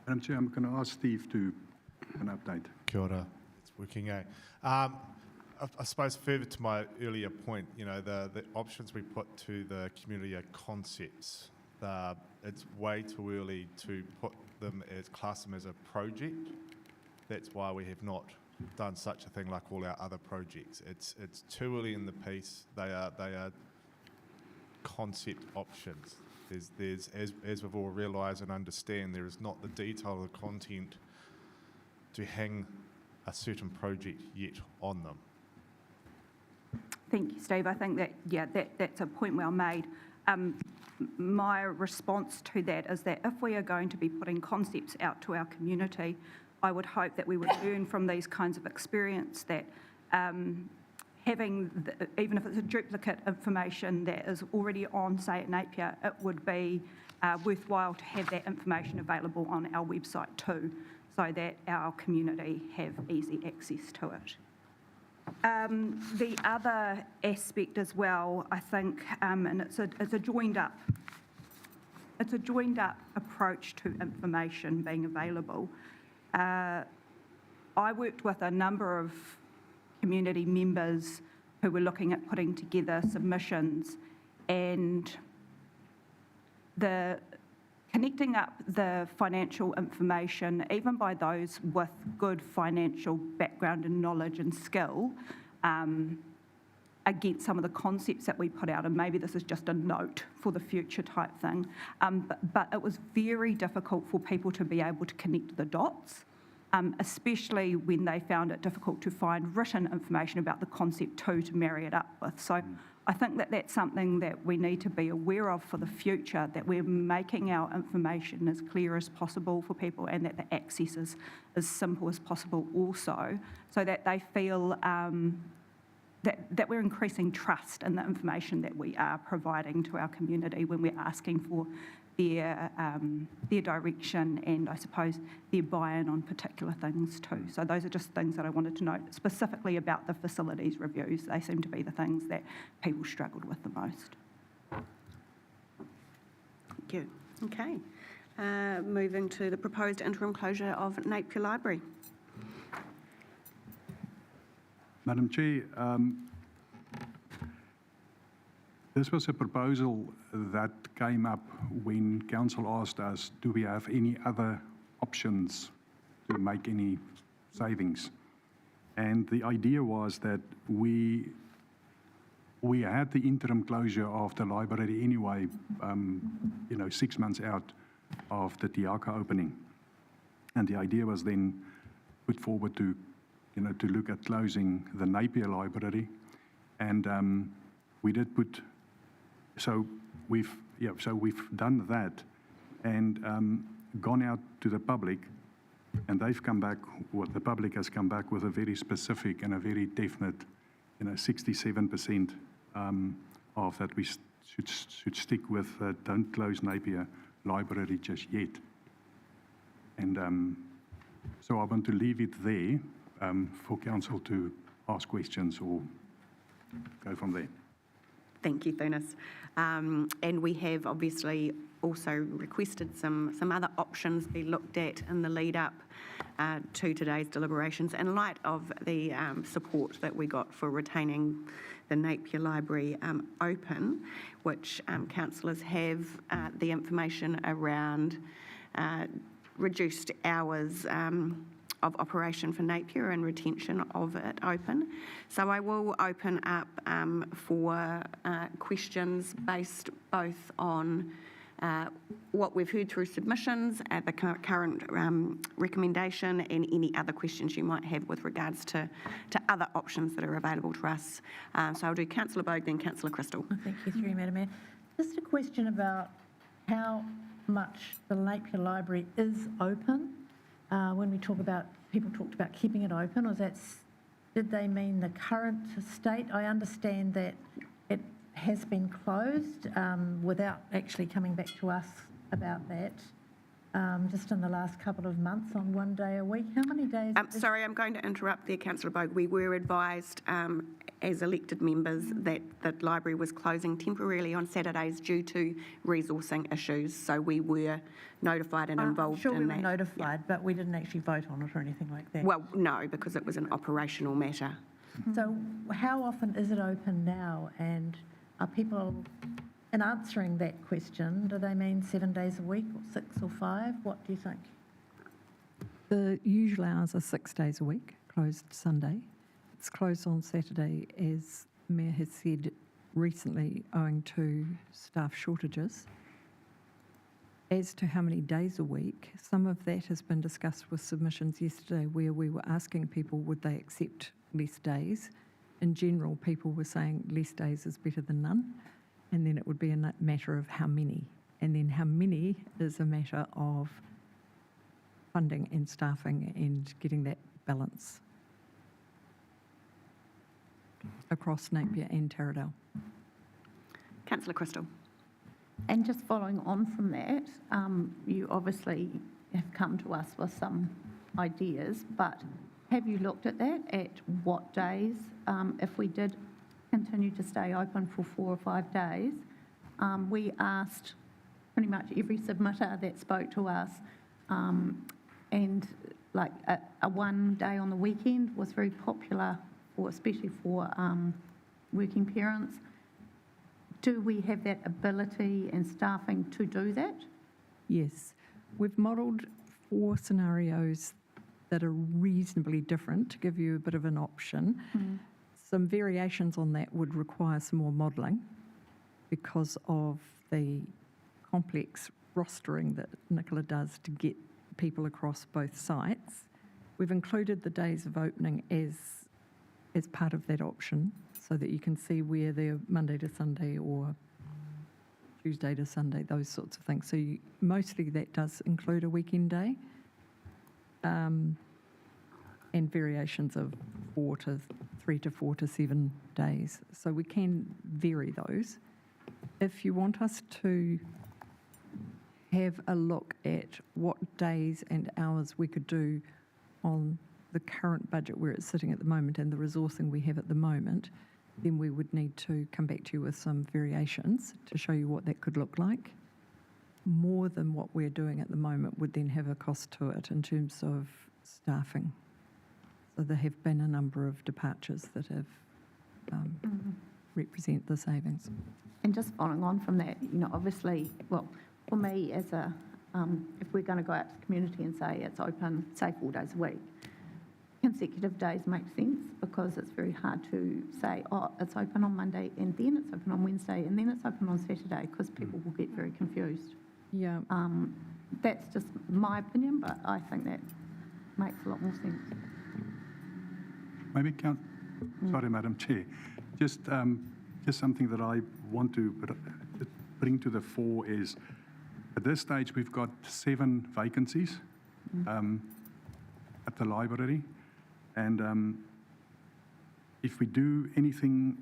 Madam Chair, I'm going to ask Steve to an update. Kia ora, it's working out. I suppose further to my earlier point, the options we put to the community are concepts. It's way too early to class them as a project. That's why we have not done such a thing like all our other projects. It's too early in the piece. They are concept options. There's as we've all realised and understand, there is not the detail of the content to hang a certain project yet on them. Thank you, Steve. I think that, that's a point well made. my response to that is that if we are going to be putting concepts out to our community, I would hope that we would learn from these kinds of experience that having, even if it's a duplicate information that is already on, say, at Napier, it would be worthwhile to have that information available on our website too, so that our community have easy access to it. The other aspect as well, I think, and it's a joined up approach to information being available. I worked with a number of community members who were looking at putting together submissions, and connecting up the financial information, even by those with good financial background and knowledge and skill, against some of the concepts that we put out, and maybe this is just a note for the future type thing, but it was very difficult for people to be able to connect the dots, especially when they found it difficult to find written information about the concept too to marry it up with. So I think that that's something that we need to be aware of for the future, that we're making our information as clear as possible for people, and that the access is as simple as possible also, so that they feel that we're increasing trust in the information that we are providing to our community when we're asking for their direction and, I suppose, their buy-in on particular things too. So those are just things that I wanted to note, specifically about the facilities reviews. They seem to be the things that people struggled with the most. Thank you. Okay. Moving to the proposed interim closure of Napier Library. Madam Chair, this was a proposal that came up when Council asked us, do we have any other options to make any savings? And the idea was that we had the interim closure of the library anyway, 6 months out of the Tiaka opening. And the idea was then put forward to look at closing the Napier Library. And we did put, so we've done that and gone out to the public, and they've come back, the public has come back with a very specific and a very definite, 67% of that we should stick with, don't close Napier Library just yet. And so I want to leave it there for Council to ask questions or go from there. Thank you, Thunis. And we have obviously also requested some other options be looked at in the lead up to today's deliberations in light of the support that we got for retaining the Napier Library open, which councillors have the information around reduced hours of operation for Napier and retention of it open. So I will open up for questions based both on what we've heard through submissions, the current recommendation, and any other questions you might have with regards to other options that are available to us. So I'll do Councillor Bogue, then Councillor Crystal. Thank you, through you, Madam Mayor. Just a question about how much the Napier Library is open. When we talk about, people talked about keeping it open, or did they mean the current state? I understand that it has been closed without actually coming back to us about that, just in the last couple of months on 1 day a week. How many days? Sorry, I'm going to interrupt there, Councillor Bogue. We were advised as elected members that the library was closing temporarily on Saturdays due to resourcing issues. So we were notified and involved sure in we that. were notified, but we didn't actually vote on it or anything like that. Well, no, because it was an operational matter. So how often is it open now? And are people, in answering that question, do they mean 7 days a week or 6 or 5? What do you think? The usual hours are 6 days a week, closed Sunday. It's closed on Saturday, as the Mayor has said recently, owing to staff shortages. As to how many days a week, some of that has been discussed with submissions yesterday, where we were asking people would they accept less days. In general, people were saying less days is better than none. and then it would be a matter of how many. And then how many is a matter of funding and staffing and getting that balance across Napier and Taradale. Councillor Crystal. And just following on from that, you obviously have come to us with some ideas, but have you looked at that, at what days, if we did continue to stay open for 4 or 5 days? We asked pretty much every submitter that spoke to us, and like a 1 day on the weekend was very popular, especially for working parents. Do we have that ability and staffing to do that? Yes. We've modelled 4 scenarios that are reasonably different to give you a bit of an option. Some variations on that would require some more modelling because of the complex rostering that Nicola does to get people across both sites. We've included the days of opening as part of that option so that you can see where they're Monday to Sunday or Tuesday to Sunday, those sorts of things. So mostly that does include a weekend day and variations of 3 to 4 to 7 days. So we can vary those. If you want us to have a look at what days and hours we could do on the current budget where it's sitting at the moment and the resourcing we have at the moment, then we would need to come back to you with some variations to show you what that could look like. More than what we're doing at the moment would then have a cost to it in terms of staffing. So there have been a number of departures that have represent the savings. And just following on from that, obviously, well, for me as if we're going to go out to the community and say it's open, say 4 days a week, consecutive days make sense because it's very hard to say, oh, it's open on Monday and then it's open on Wednesday and then it's open on Saturday because people will get very confused. Yeah. That's just my opinion, but I think that makes a lot more sense. Maybe, sorry, Madam Chair, just something that I want to bring to the fore is, at this stage, we've got 7 vacancies at the library. And if we do anything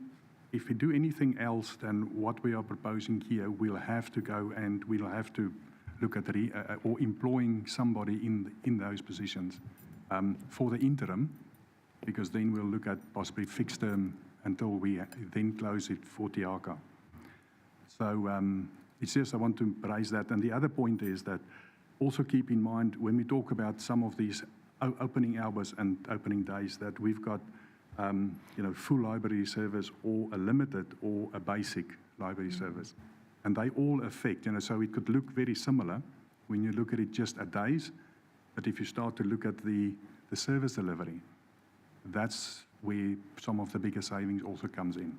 else than what we are proposing here, we'll have to go and we'll have to look at or employing somebody in those positions for the interim, because then we'll look at possibly fixed term until we then close it for Te Aka. So it's just I want to raise that. And the other point is that also keep in mind when we talk about some of these opening hours and opening days that we've got, full library service or a limited or a basic library service. And they all affect, so it could look very similar when you look at it just at days. But if you start to look at the service delivery, that's where some of the bigger savings also comes in.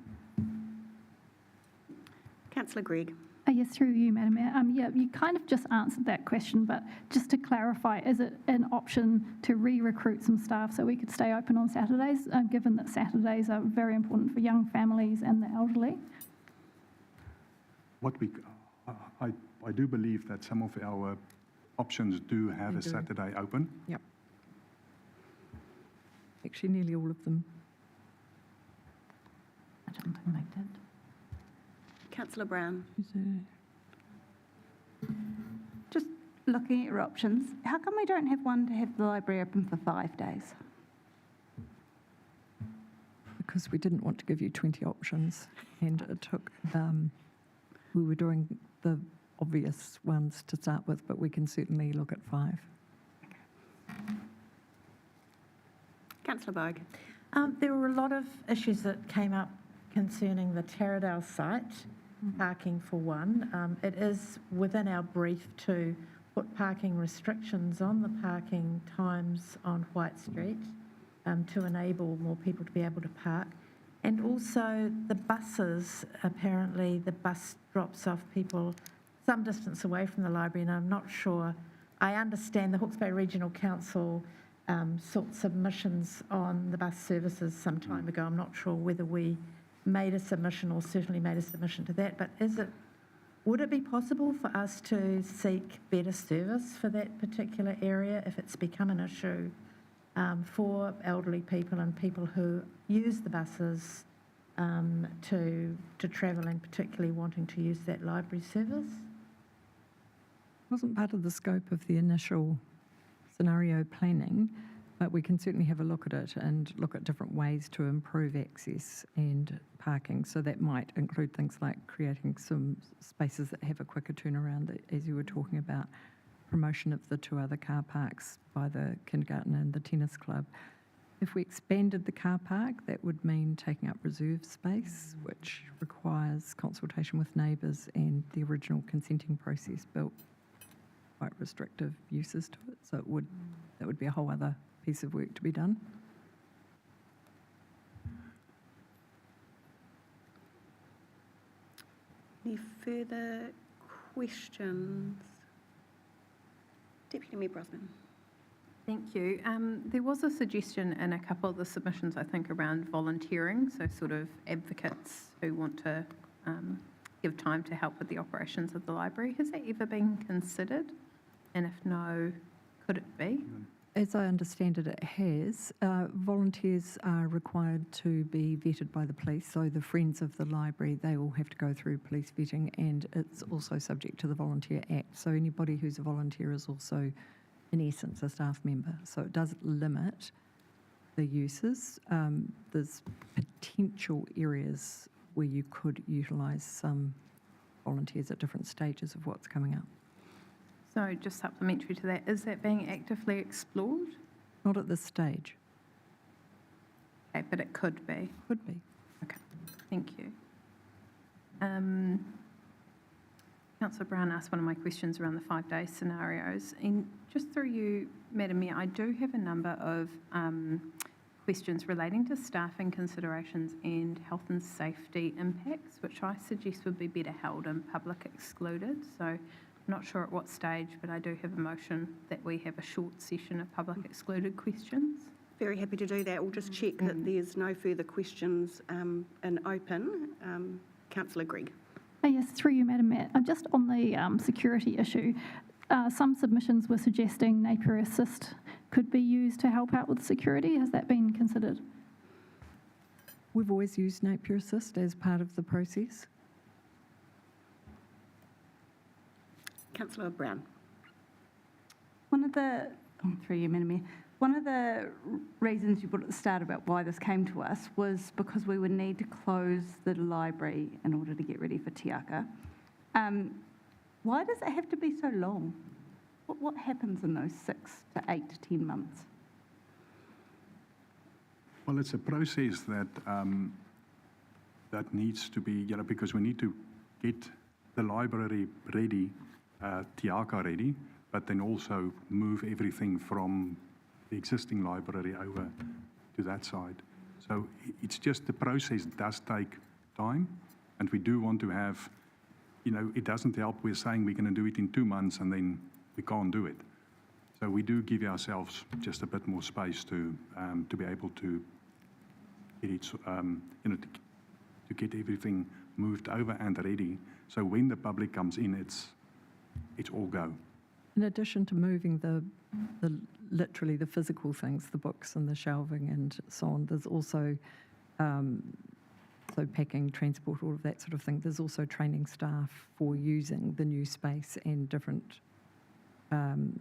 Councillor Gregg. Yes, through you, Madam Mayor. Yeah, you kind of just answered that question, but just to clarify, is it an option to re-recruit some staff so we could stay open on Saturdays, given that Saturdays are very important for young families and the elderly? I do believe that some of our options do have a Saturday open. Yep. Actually, nearly all of them. I don't think they did. Councillor Brown. Just looking at your options, how come we don't have one to have the library open for 5 days? Because we didn't want to give you 20 options, and it took, we were doing the obvious ones to start with, but we can certainly look at 5. Councillor Bogue. There were a lot of issues that came up concerning the Taradale site, parking for one. It is within our brief to put parking restrictions on the parking times on White Street to enable more people to be able to park. And also the buses, apparently the bus drops off people some distance away from the library, and I'm not sure. I understand the Hawke's Bay Regional Council sought submissions on the bus services some time ago. I'm not sure whether we made a submission, or certainly made a submission to that, but would it be possible for us to seek better service for that particular area if it's become an issue for elderly people and people who use the buses to travel, and particularly wanting to use that library service? Wasn't part of the scope of the initial scenario planning, but we can certainly have a look at it and look at different ways to improve access and parking. So that might include things like creating some spaces that have a quicker turnaround, as you were talking about, promotion of the 2 other car parks by the kindergarten and the tennis club. If we expanded the car park, that would mean taking up reserve space, which requires consultation with neighbours, and the original consenting process built quite restrictive uses to it. So that would be a whole other piece of work to be done. Any further questions? Deputy Mayor Brosnan. Thank you. There was a suggestion in a couple of the submissions, I think, around volunteering, so sort of advocates who want to give time to help with the operations of the library. Has that ever been considered? And if no, could it be? As I understand it, it has. Volunteers are required to be vetted by the police, so the Friends of the Library, they all have to go through police vetting, and it's also subject to the Volunteer Act. So anybody who's a volunteer is also, in essence, a staff member. So it does limit the uses. There's potential areas where you could utilise some volunteers at different stages of what's coming up. So just supplementary to that, is that being actively explored? Not at this stage. Okay, but it could be. Could be. Okay, thank you. Councillor Brown asked one of my questions around the 5-day scenarios. And just through you, Madam Mayor, I do have a number of questions relating to staffing considerations and health and safety impacts, which I suggest would be better held in public excluded. So I'm not sure at what stage, but I do have a motion that we have a short session of public excluded questions. Very happy to do that. We'll just check that there's no further questions in open. Councillor Gregg. Yes, through you, Madam Mayor. Just on the security issue, some submissions were suggesting Napier Assist could be used to help out with security. Has that been considered? We've always used Napier Assist as part of the process. Councillor Brown. Through you, Madam Mayor, one of the reasons you put at the start about why this came to us was because we would need to close the library in order to get ready for Te Aka. Why does it have to be so long? What happens in those 6 to 8 to 10 months? Well, it's a process that that needs to be, because we need to get the library ready, Te Aka ready, but then also move everything from the existing library over to that side. So it's just the process does take time, and we do want to have, it doesn't help we're saying we're going to do it in 2 months and then we can't do it. So we do give ourselves just a bit more space to be able to get it, to get everything moved over and ready. So when the public comes in, it's all go. In addition to moving literally the physical things, the books and the shelving and so on, there's also so packing, transport, all of that sort of thing. There's also training staff for using the new space and different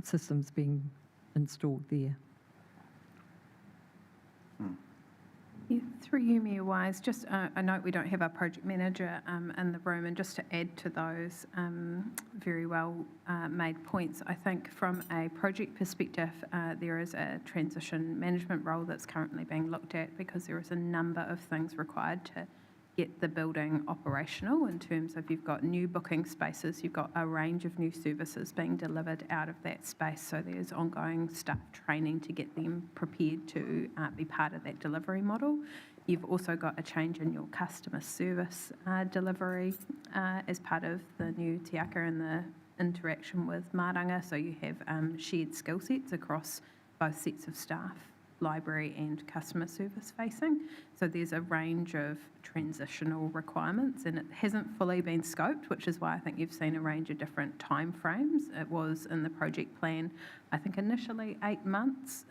systems being installed there. Yeah, through you, Mayor Wise, just a note, we don't have our project manager in the room, and just to add to those very well made points, I think from a project perspective, there is a transition management role that's currently being looked at, because there is a number of things required to get the building operational, in terms of you've got new booking spaces, you've got a range of new services being delivered out of that space, so there's ongoing staff training to get them prepared to be part of that delivery model. You've also got a change in your customer service delivery as part of the new Te Aka and the interaction with Maranga, so you have shared skill sets across both sets of staff library and customer service facing. So there's a range of transitional requirements, and it hasn't fully been scoped, which is why I think you've seen a range of different timeframes. It was in the project plan, I think initially 8 months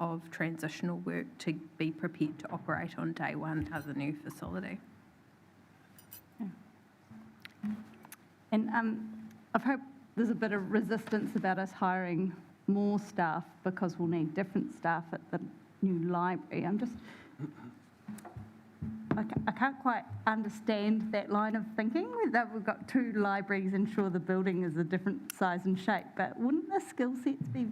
of transitional work to be prepared to operate on day one of the new facility. And I've heard there's a bit of resistance about us hiring more staff because we'll need different staff at the new library. I can't quite understand that line of thinking, that we've got 2 libraries and sure the building is a different size and shape, but wouldn't the skill sets be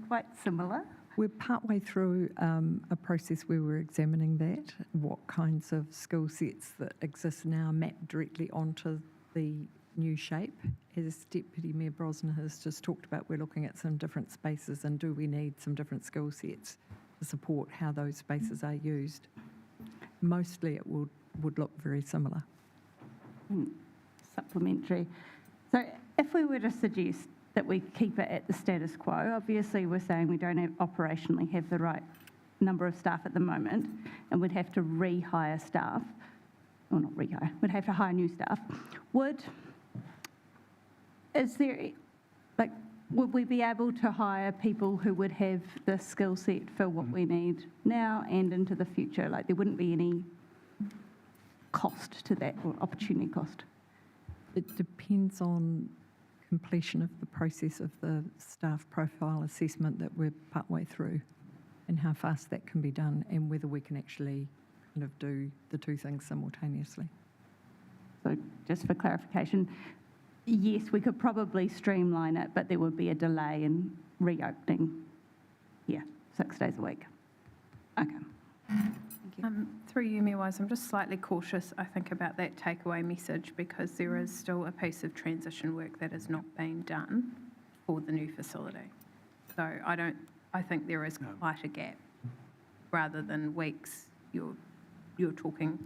quite similar? We're partway through a process where we're examining that, what kinds of skill sets that exist now map directly onto the new shape. As Deputy Mayor Brosnan has just talked about, we're looking at some different spaces and do we need some different skill sets to support how those spaces are used. Mostly it would look very similar. Supplementary. So if we were to suggest that we keep it at the status quo, obviously we're saying we don't operationally have the right number of staff at the moment and we'd have to rehire staff, or not rehire, we'd have to hire new staff. Would we be able to hire people who would have the skill set for what we need now and into the future? Like there wouldn't be any cost to that or opportunity cost? It depends on completion of the process of the staff profile assessment that we're partway through and how fast that can be done and whether we can actually kind of do the 2 things simultaneously. So just for clarification, yes, we could probably streamline it, but there would be a delay in reopening, 6 days a week. Okay. Through you, Mayor Wise, I'm just slightly cautious, I think, about that takeaway message because there is still a piece of transition work that is not being done for the new facility. So I think there is quite a gap. Rather than weeks, you're talking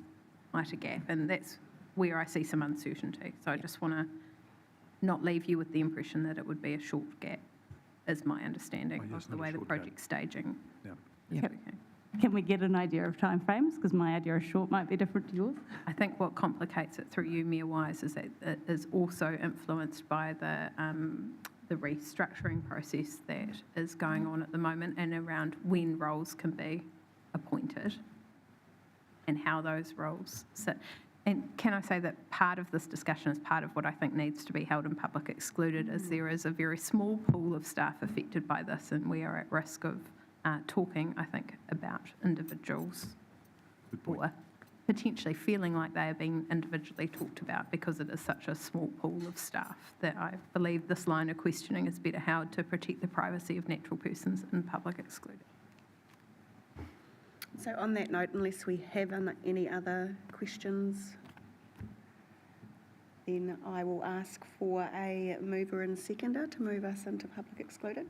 quite a gap, and that's where I see some uncertainty. So I just want to not leave you with the impression that it would be a short gap, is my understanding of the way the project staging. Can we get an idea of timeframes? Because my idea of short might be different to yours. I think what complicates it through you, Mayor Wise, is that it is also influenced by the restructuring process that is going on at the moment and around when roles can be appointed and how those roles sit. And can I say that part of this discussion is part of what I think needs to be held in public excluded is there is a very small pool of staff affected by this and we are at risk of talking, I think, about individuals or potentially feeling like they are being individually talked about because it is such a small pool of staff that I believe this line of questioning is better held to protect the privacy of natural persons in public excluded. So on that note, unless we have any other questions, then I will ask for a mover and seconder to move us into public excluded.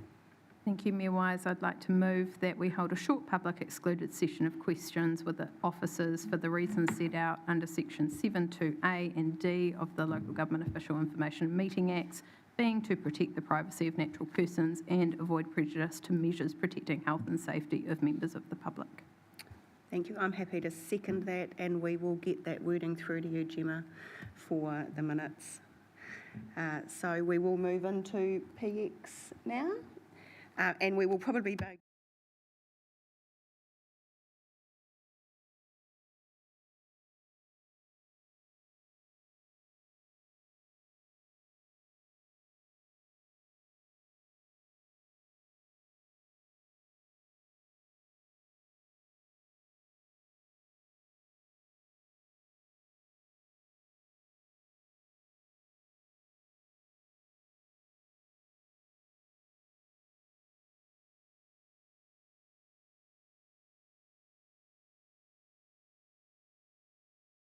Thank you, Mayor Wise. I'd like to move that we hold a short public excluded session of questions with the officers for the reasons set out under section 7(2)A and D of the Local Government Official Information Meeting Acts, being to protect the privacy of natural persons and avoid prejudice to measures protecting health and safety of members of the public. Thank you. I'm happy to second that, and we will get that wording through to you, Gemma, for the minutes. So we will move into PX now, and we will probably